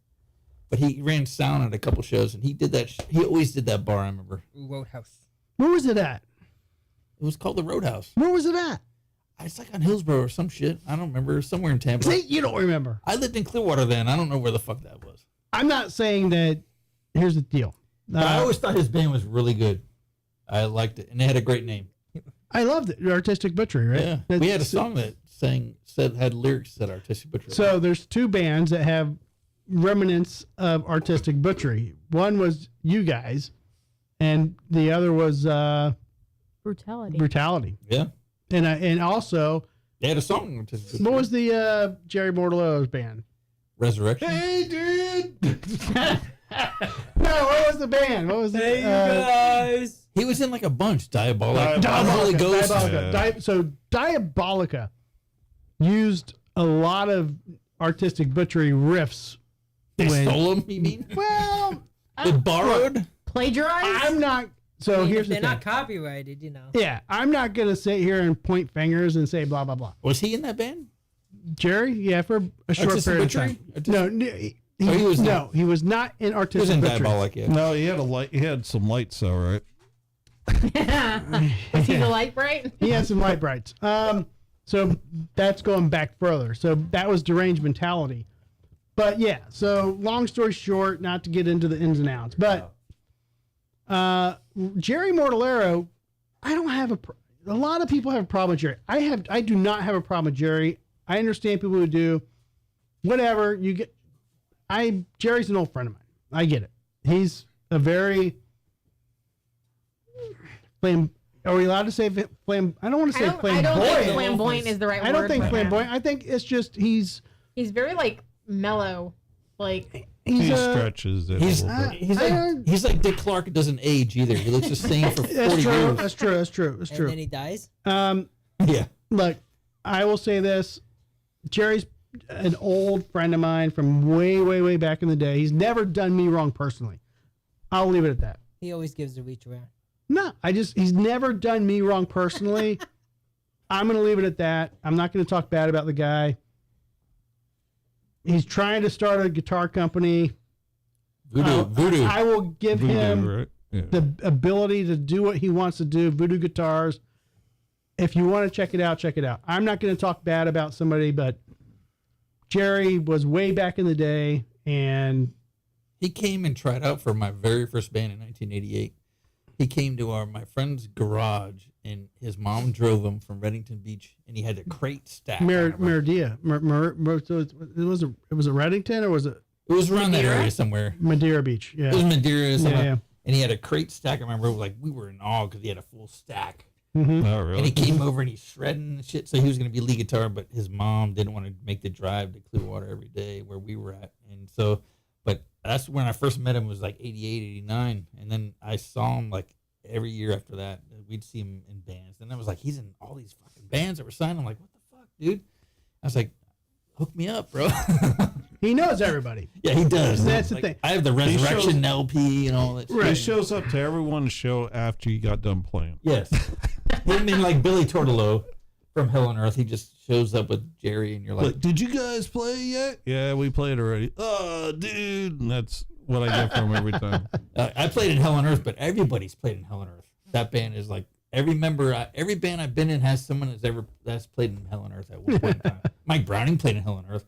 But he ran sound at a couple shows, and he did that. He always did that bar. I remember. Roadhouse. Where was it at? It was called the Roadhouse. Where was it at? It's like on Hillsborough or some shit. I don't remember. Somewhere in Tampa. See, you don't remember. I lived in Clearwater then. I don't know where the fuck that was. I'm not saying that. Here's the deal. But I always thought his band was really good. I liked it, and they had a great name. I loved it. Artistic Butchery, right? Yeah. We had a song that had lyrics that Artistic Butchery. So there's two bands that have remnants of Artistic Butchery. One was you guys, and the other was Brutality. Yeah. And also they had a song. What was the Jerry Mortalo's band? Resurrection. Hey, dude. No, what was the band? What was it? Hey, you guys. He was in like a bunch. Diabolica. Holy Ghost. So Diabolica used a lot of Artistic Butchery riffs. They stole them, you mean? Well, they borrowed? Plagiarized? I'm not. So here's the they're thing. not copyrighted, Yeah, I'm not going to sit here and point fingers and say blah, blah, blah. Was he in that band? Jerry? Yeah, for a short Artistic period Butchery? of time. He was not in Artistic He was in Butchery. Diabolica. No, he had he had some lights though, right? Was he the light bright? He had some light brights. So that's going back further. So that was Deranged Mentality. But yeah, so long story short, not to get into the ins and outs, but Jerry Mortallero, I don't have a lot of people have a problem with Jerry. I do not have a problem with Jerry. I understand people who do. Whatever you get, Jerry's an old friend of mine. I get it. He's a very Are we allowed to say flam? I don't want to say flamboyant. I don't think flamboyant is the right word. I don't think flamboyant. I think it's just he's very like mellow, like he stretches it. He's like Dick Clark. It doesn't age either. He looks the same for 40 years. That's true. And then he dies. Yeah. Look, I will say this: Jerry's an old friend of mine from way back in the day. He's never done me wrong personally. I'll leave it at that. He always gives the reach around. No, he's never done me wrong personally. I'm going to leave it at that. I'm not going to talk bad about the guy. He's trying to start a guitar company. Voodoo. I will give him right? Yeah. the ability to do what he wants to do. Voodoo Guitars. If you want to check it out, check it out. I'm not going to talk bad about somebody, but Jerry was way back in the day, and he came and tried out for my very first band in 1988. He came to my friend's garage, and his mom drove him from Reddington Beach, and he had a crate stack. Meridia. It was a Reddington, or was it? It was around that area somewhere. Madeira Beach. Yeah. It was Madeira. Yeah. And he had a crate stack. I remember, we were in awe because he had a full stack. Mm-hmm. Oh, really? And he came over and he's shredding the shit. So he was going to be lead guitar, but his mom didn't want to make the drive to Clearwater every day where we were at. And so, but that's when I first met him, was like 88, 89. And then I saw him like every year after that. We'd see him in bands. And I was like, he's in all these fucking bands that were signed. I'm like, what the fuck, dude? I was like, hook me up, bro. He knows everybody. Yeah, he does. That's like, the thing. I have the Resurrection LP and all that shit. He shows up to everyone's show after you got done playing. Yes. Him and like Billy Tortolo from Hell on Earth, he just shows up with Jerry, and you're like, did you guys play yet? Yeah, we played already. Oh, dude. And that's what I get from every time. I played in Hell on Earth, but everybody's played in Hell on Earth. That band is like, every band I've been in has someone that's played in Hell on Earth at one point in time. Mike Browning played in Hell on Earth.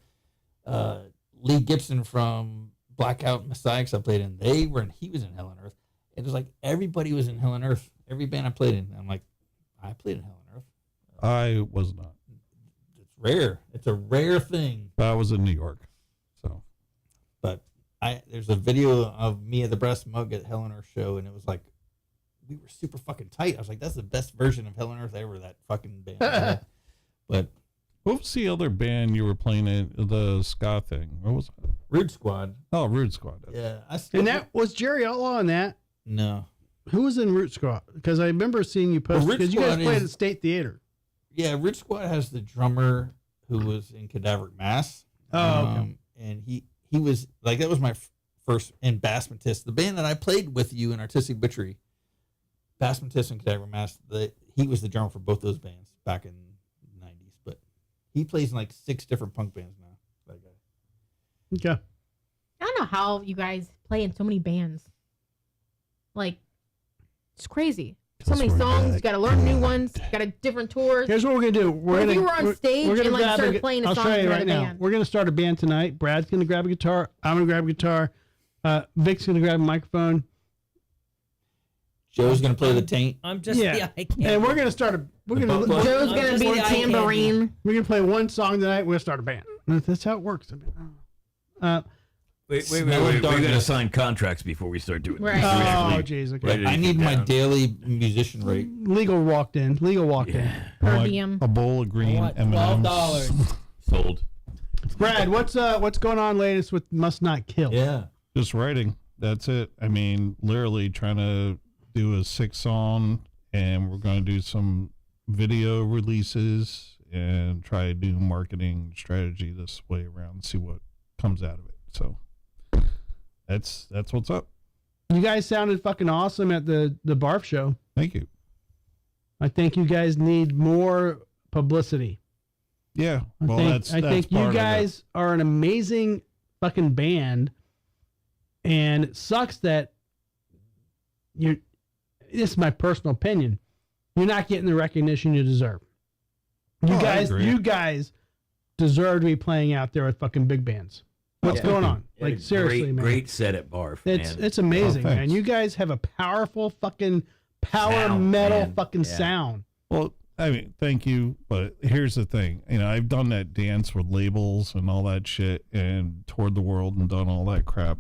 Lee Gibson from Blackout Messiah, I played in. He was in Hell on Earth. It was like everybody was in Hell on Earth. Every band I played in, I'm like, I played in Hell on Earth. I was not. It's rare. It's a rare thing. But I was in New York, so. But there's a video of me at the Brass Mug at Hell on Earth show, and it was like, we were super fucking tight. I was like, that's the best version of Hell on Earth ever, that fucking band. But what was the other band you were playing in, the ska thing? What was it? Rude Squad. Oh, Rude Squad. Yeah. And that was Jerry Outlaw in that? No. Who was in Root Squad? Because I remember seeing you post, because you guys played at State Theater. Yeah, Root Squad has the drummer who was in Cadaveric Mass. Oh, okay. And he was, like, that was my first in Bassmatist. The band that I played with you in Artistic Butchery, Bassmatist and Cadaveric Mass, he was the drummer for both those bands back in the 90s. But he plays in like 6 different punk bands now, that guy. Okay. I don't know how you guys play in so many bands. Like, it's crazy. So many songs. You got to learn new ones. Got to different tours. Here's what we're gonna do. If you were on stage and like started playing a song, I'll show you right now. We're gonna start a band tonight. Brad's gonna grab a guitar. I'm gonna grab a guitar. Vic's gonna grab a microphone. Joe's gonna play the taint. I'm just Yeah. the eye candy. And we're gonna start a. We're gonna. Joe's I'm gonna just be the the eye candy. tambourine. We're gonna play one song tonight. We're gonna start a band. That's how it works. Wait. Smell We of gotta darkness. sign contracts before we start doing Right. this. We Oh, actually- jeez. Okay. ready to I get need my down. daily musician rate. Legal walked in. Per diem. A bowl of green want M&Ms. $12. Sold. Brad, what's going on latest with Must Not Kill? Yeah. Just writing. That's it. I mean, literally trying to do a 6-song, and we're going to do some video releases and try to do marketing strategy this way around, see what comes out of it. So that's what's up. You guys sounded fucking awesome at the Barf show. Thank you. I think you guys need more publicity. Yeah. Well, I that's think part you of it. guys are an amazing fucking band, and it sucks that you're. This is my personal opinion. You're not getting the recognition you deserve. I agree. You guys deserve to be playing out there with fucking big bands. What's going on? Like seriously, man. Great set at Barf. man. It's amazing, Oh, man. thanks. You guys have a powerful fucking power Sound, metal man. fucking Yeah. sound. Well, I mean, thank you, but here's the thing. I've done that dance with labels and all that shit and toured the world and done all that crap.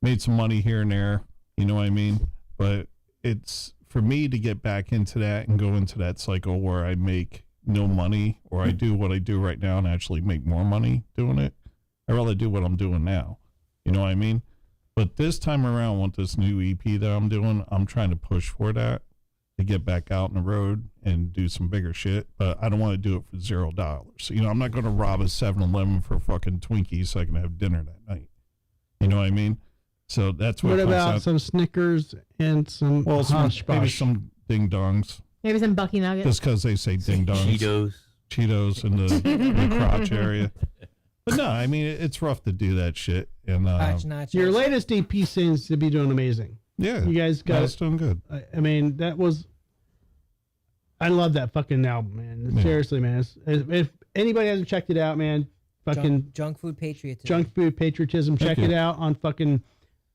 Made some money here and there, you know what I mean? But it's for me to get back into that and go into that cycle where I make no money or I do what I do right now and actually make more money doing it. I'd rather do what I'm doing now. You know what I mean? But this time around with this new EP that I'm doing, I'm trying to push for that to get back out on the road and do some bigger shit. But I don't want to do it for $0. I'm not going to rob a 7-Eleven for fucking Twinkies so I can have dinner that night. You know what I mean? So that's what. What about some Snickers and some Hush maybe Bush? some ding dongs, Maybe some Bucky Nuggets. just because they say ding dongs. Cheetos in the crotch area. But no, I mean it's rough to do that shit. And Nachos. Your latest EP seems to be doing amazing. yeah, You guys got it's doing good. I mean, that was. I love that fucking album, man. Yeah. Seriously, man. If anybody hasn't checked it out, man, fucking Junk food patriotism. Junk Food Patriotism. Thank Check you. it out on fucking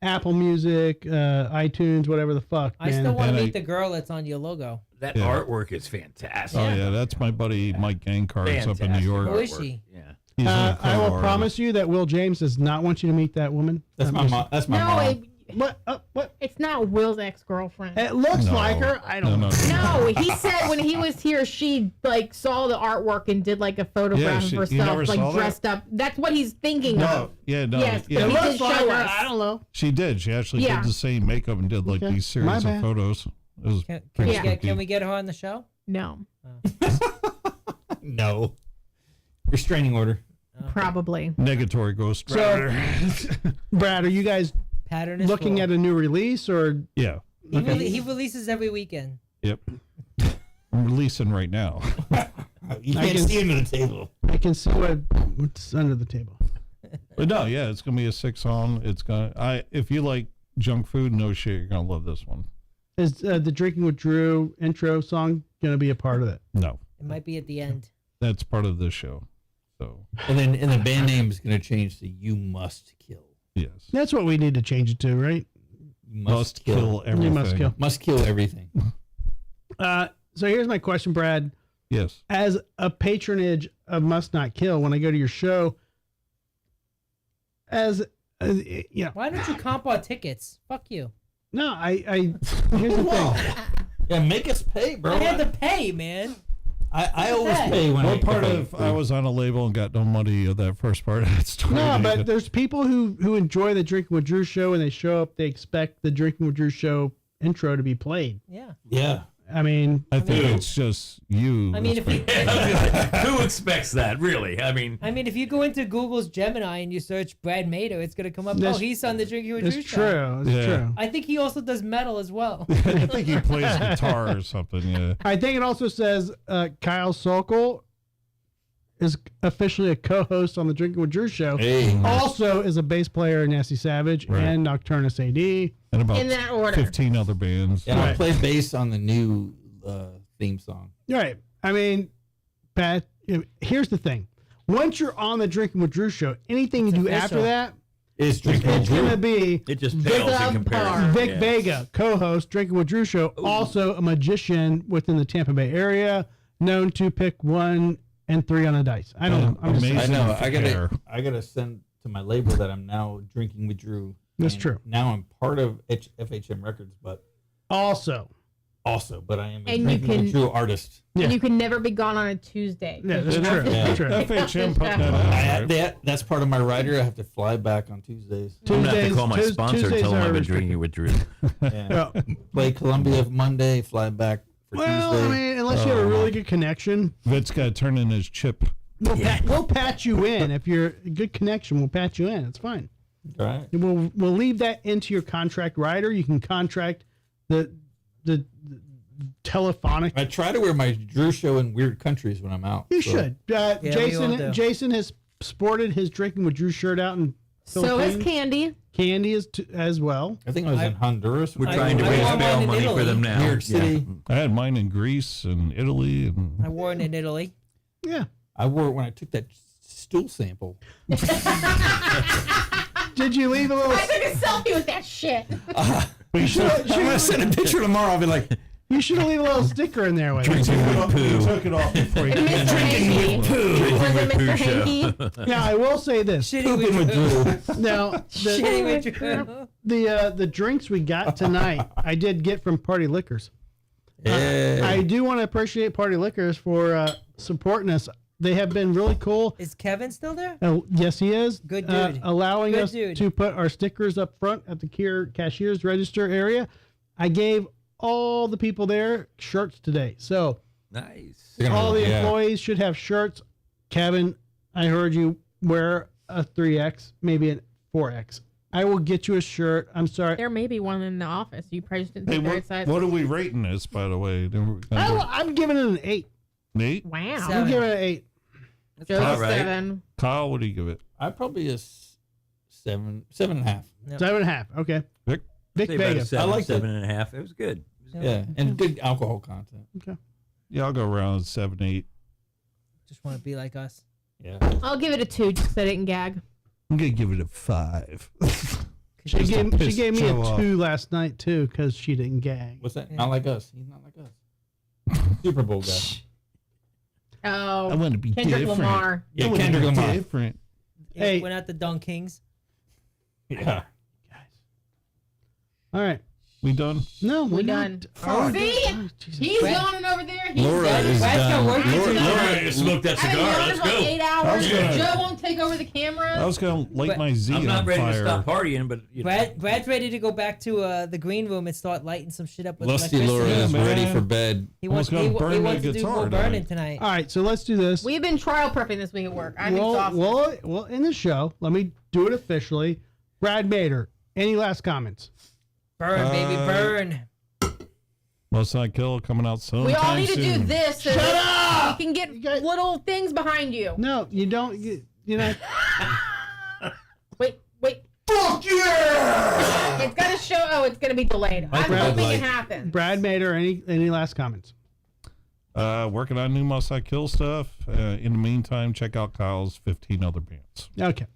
Apple Music, iTunes, whatever the fuck. I man. still want And to I- meet the girl that's on your logo. That Yeah. artwork is fantastic. Oh yeah, that's my buddy Mike Gangcars up in New Fantastic York. Who is she? Yeah. He's I will promise you that Will James does not want you to meet that woman. That's my mom. That's my No, mom. What? it's not Will's ex-girlfriend. It looks No. like her. I don't know. No, he said when he was here, she like saw the artwork and did like a photograph Yeah, of you never herself, saw like that? dressed up. That's what he's thinking No, of. yeah, no, Yes, yeah. but It he looks didn't like show her. us. I don't know. She did. She actually Yeah. did the same makeup and did like Okay. these My series of bad. photos. It was Can pretty we get spooky. can we get her on the show? No, No. Restraining order. probably. Negatory ghost So, rider. Brad, are you guys Pattern is looking full. at a new release or? Yeah. He releases every weekend. Yep. I'm releasing right now. You I can't can- see under the table. I can see what's under the table. But no, yeah, it's gonna be a 6-song. It's gonna. If you like junk food, no shit, you're gonna love this one. Is the Drinking with Drew intro song going to be a part of it? No, It might be at the end. that's part of this show. So And the band name is going to change to You Must Kill. yes, That's what we need to change it to, right? You must kill everything. You must kill. Must kill everything. So here's my question, Brad. Yes. As a patronage of Must Not Kill, when I go to your show, you know, Why don't you comp our tickets? Fuck you. no, here's the thing. Yeah, make us pay, bro. I had to pay, man. I always pay when What part of I was on a label and got no money of that first part of that story? No, but there's people who enjoy the Drinking with Drew show, and they show up, they expect the Drinking with Drew show intro to be played. Yeah. Yeah. I mean, I think it's just you. I mean, if you, Who expects that, really? I mean, if you go into Google's Gemini and you search Brad Mater, it's gonna come up. That's- He's on the Drinking with Drew it's show. true. It's Yeah. true. I think he also does metal as well. I think he plays guitar or something. Yeah. I think it also says Kyle Sokol is officially a co-host on the Drinking with Drew show. Hey. Also is a bass player in Nasty Savage Right. and Nocturnus AD. And about In that order. 15 other bands. Yeah, I'll Right. play bass on the new theme song. Right. I mean, Pat, here's the thing. Once you're on the Drinking with Drew show, anything you do after official. that It's Drinking with It's Drew. going to be It just pales in comparison. Vic Yeah. Vega, co-host, Drinking with Drew show, also a magician within the Tampa Bay area, known to pick 1 and 3 on a dice. I don't know. I'm just I saying. know. I gotta send to my label that I'm now Drinking with Drew. That's And true. Now I'm part of FHM Records, but Also, but I am a And you Drinking can- with Drew artist. And you can never be gone on a Tuesday. Yeah, that's You true. have to- That's true. FHM put that out. That's part of my rider. I have to fly back on Tuesdays. I'm gonna have to call my sponsor and tell him I've been drinking with Drew. Yeah. Play Columbia Monday, fly back for well, Tuesday. I mean, unless you have a really good connection, Vit's got to turn in his chip. we'll patch you in. If you're a good connection, we'll patch you in. It's fine. All right. We'll leave that into your contract rider. You can contract the telephonic. I try to wear my Drew show in weird countries when I'm out. You so. should. we all do. Jason has sported his Drinking with Drew shirt out in So Philippines. is Candy. Candy is as well. I think I was in Honduras. We're trying to raise bail money for them now. New York City. I had mine in Greece and Italy. And I wore it in Italy. Yeah. I wore it when I took that stool sample. Did you leave a little? I took a selfie with that shit. You should. I'm gonna send a picture tomorrow. I'll be like, You should leave a little sticker in there with it. You took it off before you And Mr. Hanky. Was it Mr. Hanky? Now I will say this. Shitty with Drew. Now Shitty with Drew. the drinks we got tonight, I did get from Party Liquors. yeah. I do want to appreciate Party Liquors for supporting us. They have been really cool. Is Kevin still there? Yes, he is. Good dude. Allowing Good us dude. to put our stickers up front at the cashier's register area. I gave all the people there shirts today. So Nice. all the employees should have shirts. Kevin, I heard you wear a 3X, maybe a 4X. I will get you a shirt. I'm sorry. There may be one in the office. You probably just didn't Hey, take the right size. what are we rating this, by the way? I'm giving it an 8. Nate? Wow. I'm giving it an 8. Joe's all right. 7. Kyle, what do you give it? I probably a 7.5. Yep. 7.5. Okay. Vic? Vic Say about a Vega. seven, I liked it. 7.5. It was good. Yeah, and good alcohol content. Okay. Yeah, I'll go around 7, 8. Just want to be like us. Yeah. I'll give it a 2 just so I didn't gag. I'm going to give it a 5. She Just to gave piss me a Joe off. 2 last night too because she didn't gag. What's that? Yeah. Not like us. He's not like us. Super Bowl guy. Oh, I want to be Kendrick different. Lamar. Yeah, I wanna Kendrick be Lamar. different. Hey. We're not the Dunk Kings. Yeah. All right. We done? No, We we're done. not. See? Jesus. He's yawning over there. He's Laura done. is Brad's got done. work to do Laura tonight. had to smoke that I cigar. yawned Let's for like go. 8 hours. gonna- Joe won't take over the camera. I was going to light But- my Z I'm on not ready fire. to stop partying, but you know. Brad's ready to go back to the green room and start lighting some shit up with Lusty electricity. Laura is man. ready for bed. He Almost wants, gonna burn he my wants to do guitar more tonight. burning tonight. All right, so let's do this. We've been trial prepping this week at work. I'm exhausted. Well, in the show, let me do it officially. Brad Mader, any last comments? Burn, baby, burn. Most I Kill coming out soon. We all need to do this so Shut that up! we can get little things behind you. No, you don't. You know. Wait. Fuck yeah! It's got to show. Oh, it's going to be delayed. I'm hoping it happens. Brad Mader, any last comments? Working on new Must I Kill stuff. In the meantime, check out Kyle's 15 other bands. Okay.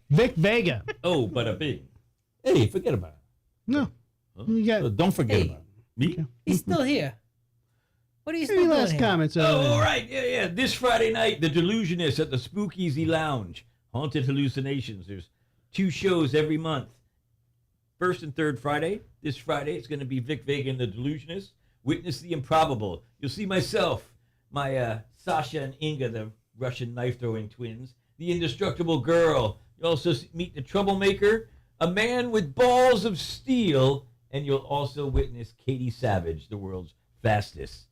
Vic Vega. Oh, but a big. Hey, forget about it. No. You got Don't forget Hey. about it. Me? He's still here. What are you still any doing last here? comments? Oh, all right. Yeah. This Friday night, The Delusionist at the Spookeasy Lounge. Haunted Hallucinations. There's 2 shows every month. First and third Friday. This Friday, it's going to be Vic Vega and The Delusionist. Witness the Improbable. You'll see myself, my Sasha and Inga, the Russian knife-throwing twins. The Indestructible Girl. You'll also meet the Troublemaker, a man with balls of steel, and you'll also witness Katie Savage, the world's fastest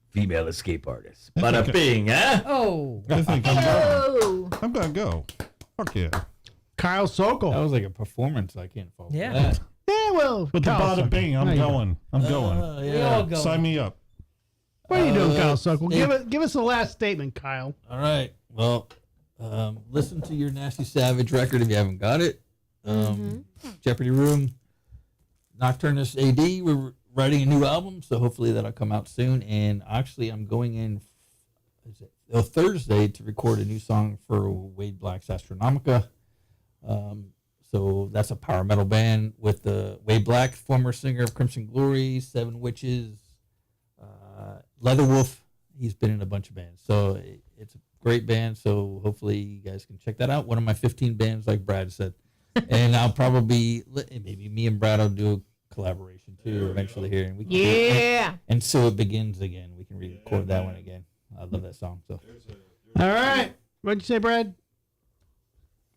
female escape artist. Bada bing, huh? Oh. I think Oh. I'm going to go. Fuck yeah. Kyle Sokol. That was like a performance. I can't follow. Yeah. That. Yeah, well. With the Kyle bada Sokol. bing, I'm There you go. going. I'm going. We all go. Sign me up. What are you doing, Kyle Sokol? hey. Give us a last statement, Kyle. All right. Well, listen to your Nasty Savage record if you haven't got it. Jeopardy Room, Nocturnus AD. We're writing a new album, so hopefully that'll come out soon. And actually, I'm going in Thursday to record a new song for Wade Black's Astronomica. So that's a power metal band with Wade Black, former singer of Crimson Glory, Seven Witches, Leatherwolf. He's been in a bunch of bands. So it's a great band. So hopefully you guys can check that out. One of my 15 bands, like Brad said. And I'll probably, maybe me and Brad will do a collaboration too eventually here. And we can and So It Begins again. We can re-record that one again. I love that song. So. All right. What'd you say, Brad?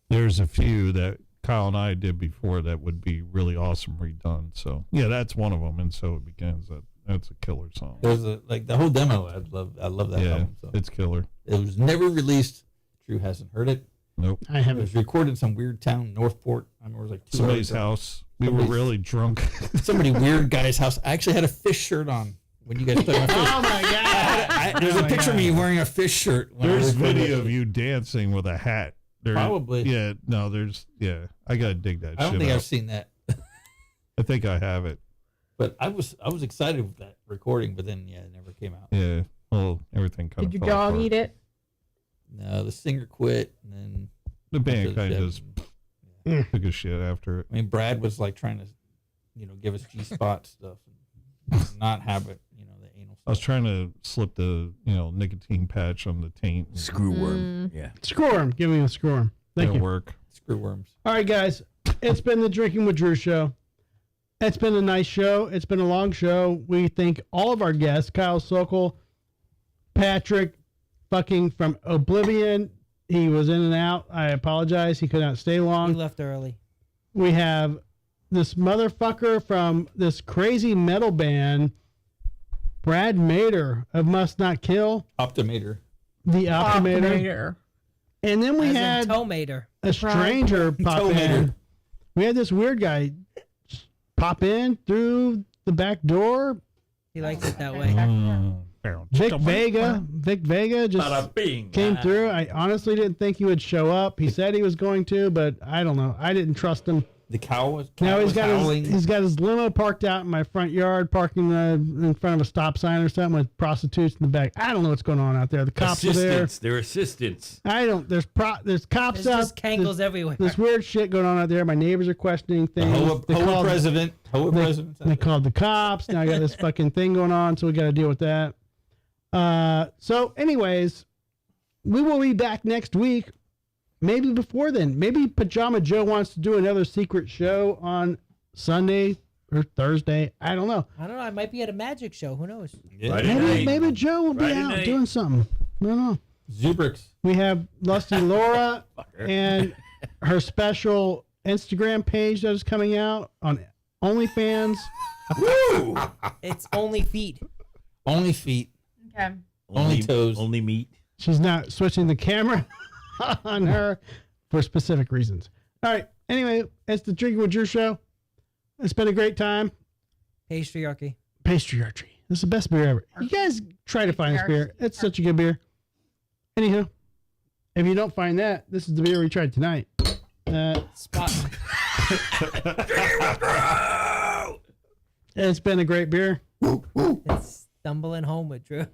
There's a few that Kyle and I did before that would be really awesome redone. So yeah, that's one of them. And So It Begins. That's a killer song. There's the whole demo. I love that album. So. It's killer. It was never released. Drew hasn't heard it. Nope. I haven't. It was recorded in some weird town, Northport. I remember it was like somebody's house. We were really drunk. Somebody weird guy's house. I actually had a fish shirt on when you guys played my fish. Oh my god! There's a picture of me wearing a fish shirt. There's video of you dancing with a hat. Probably. Yeah. No. I gotta dig that. I don't shit think up. I've seen that. I think I have it. But I was excited with that recording, but then it never came out. Yeah. Well, everything kind of. Did your dog eat it? No, the singer quit, and then the band kind of just took a shit after it. I mean, Brad was like trying to, give us G-spot stuff, and not have it, the anal stuff. I was trying to slip the, nicotine patch on the taint. Screwworm. Yeah. Screwworm. Give me a screwworm. Thank you. Work. Screwworms. All right, guys. It's been the Drinking with Drew show. It's been a nice show. It's been a long show. We thank all of our guests, Kyle Sokol, Patrick, fucking from Oblivion. He was in and out. I apologize. He could not stay long. He left early. We have this motherfucker from this crazy metal band, Brad Mater of Must Not Kill. Optimator. The Optimator. And then we had a stranger pop in. We had this weird guy pop in through the back door. He likes it that way. Vic Vega just came through. I honestly didn't think he would show up. He said he was going to, but I don't know. I didn't trust him. The cow was now he's got his limo parked out in my front yard, parking in front of a stop sign or something with prostitutes in the back. I don't know what's going on out there. The cops are there. They're assistants. I don't. There's cops There's out. just Kangles everywhere. There's weird shit going on out there. My neighbors are questioning things. President. They called the cops. Now I got this fucking thing going on, so we got to deal with that. So, anyways, we will be back next week. Maybe before then. Maybe Pajama Joe wants to do another secret show on Sunday or Thursday. I don't know. I might be at a magic show. Who knows? Yeah. Maybe Joe will be out doing something. I don't know. Zubrix. We have Lusty Laura and her special Instagram page that is coming out on OnlyFans. Woo! It's only feet. Only feet. Okay. Only toes. Only meat. She's not switching the camera on her for specific reasons. All right. Anyway, it's the Drinking with Drew show. It's been a great time. Patriarchy. This is the best beer ever. You guys try to find this beer. It's such a good beer. Anywho, if you don't find that, this is the beer we tried tonight. Spot. It's been a great beer. It's stumbling home with Drew.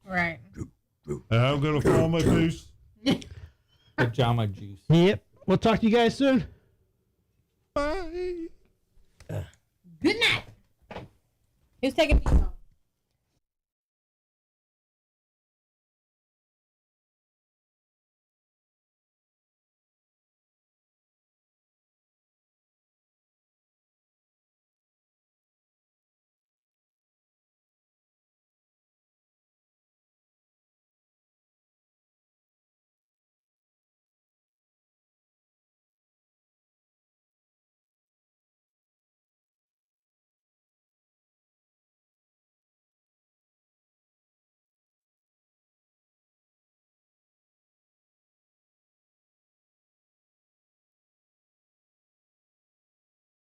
Right. I'm going to fall my face. Pajama juice. Yep. We'll talk to you guys soon. Bye. Good night. Who's taking pizza?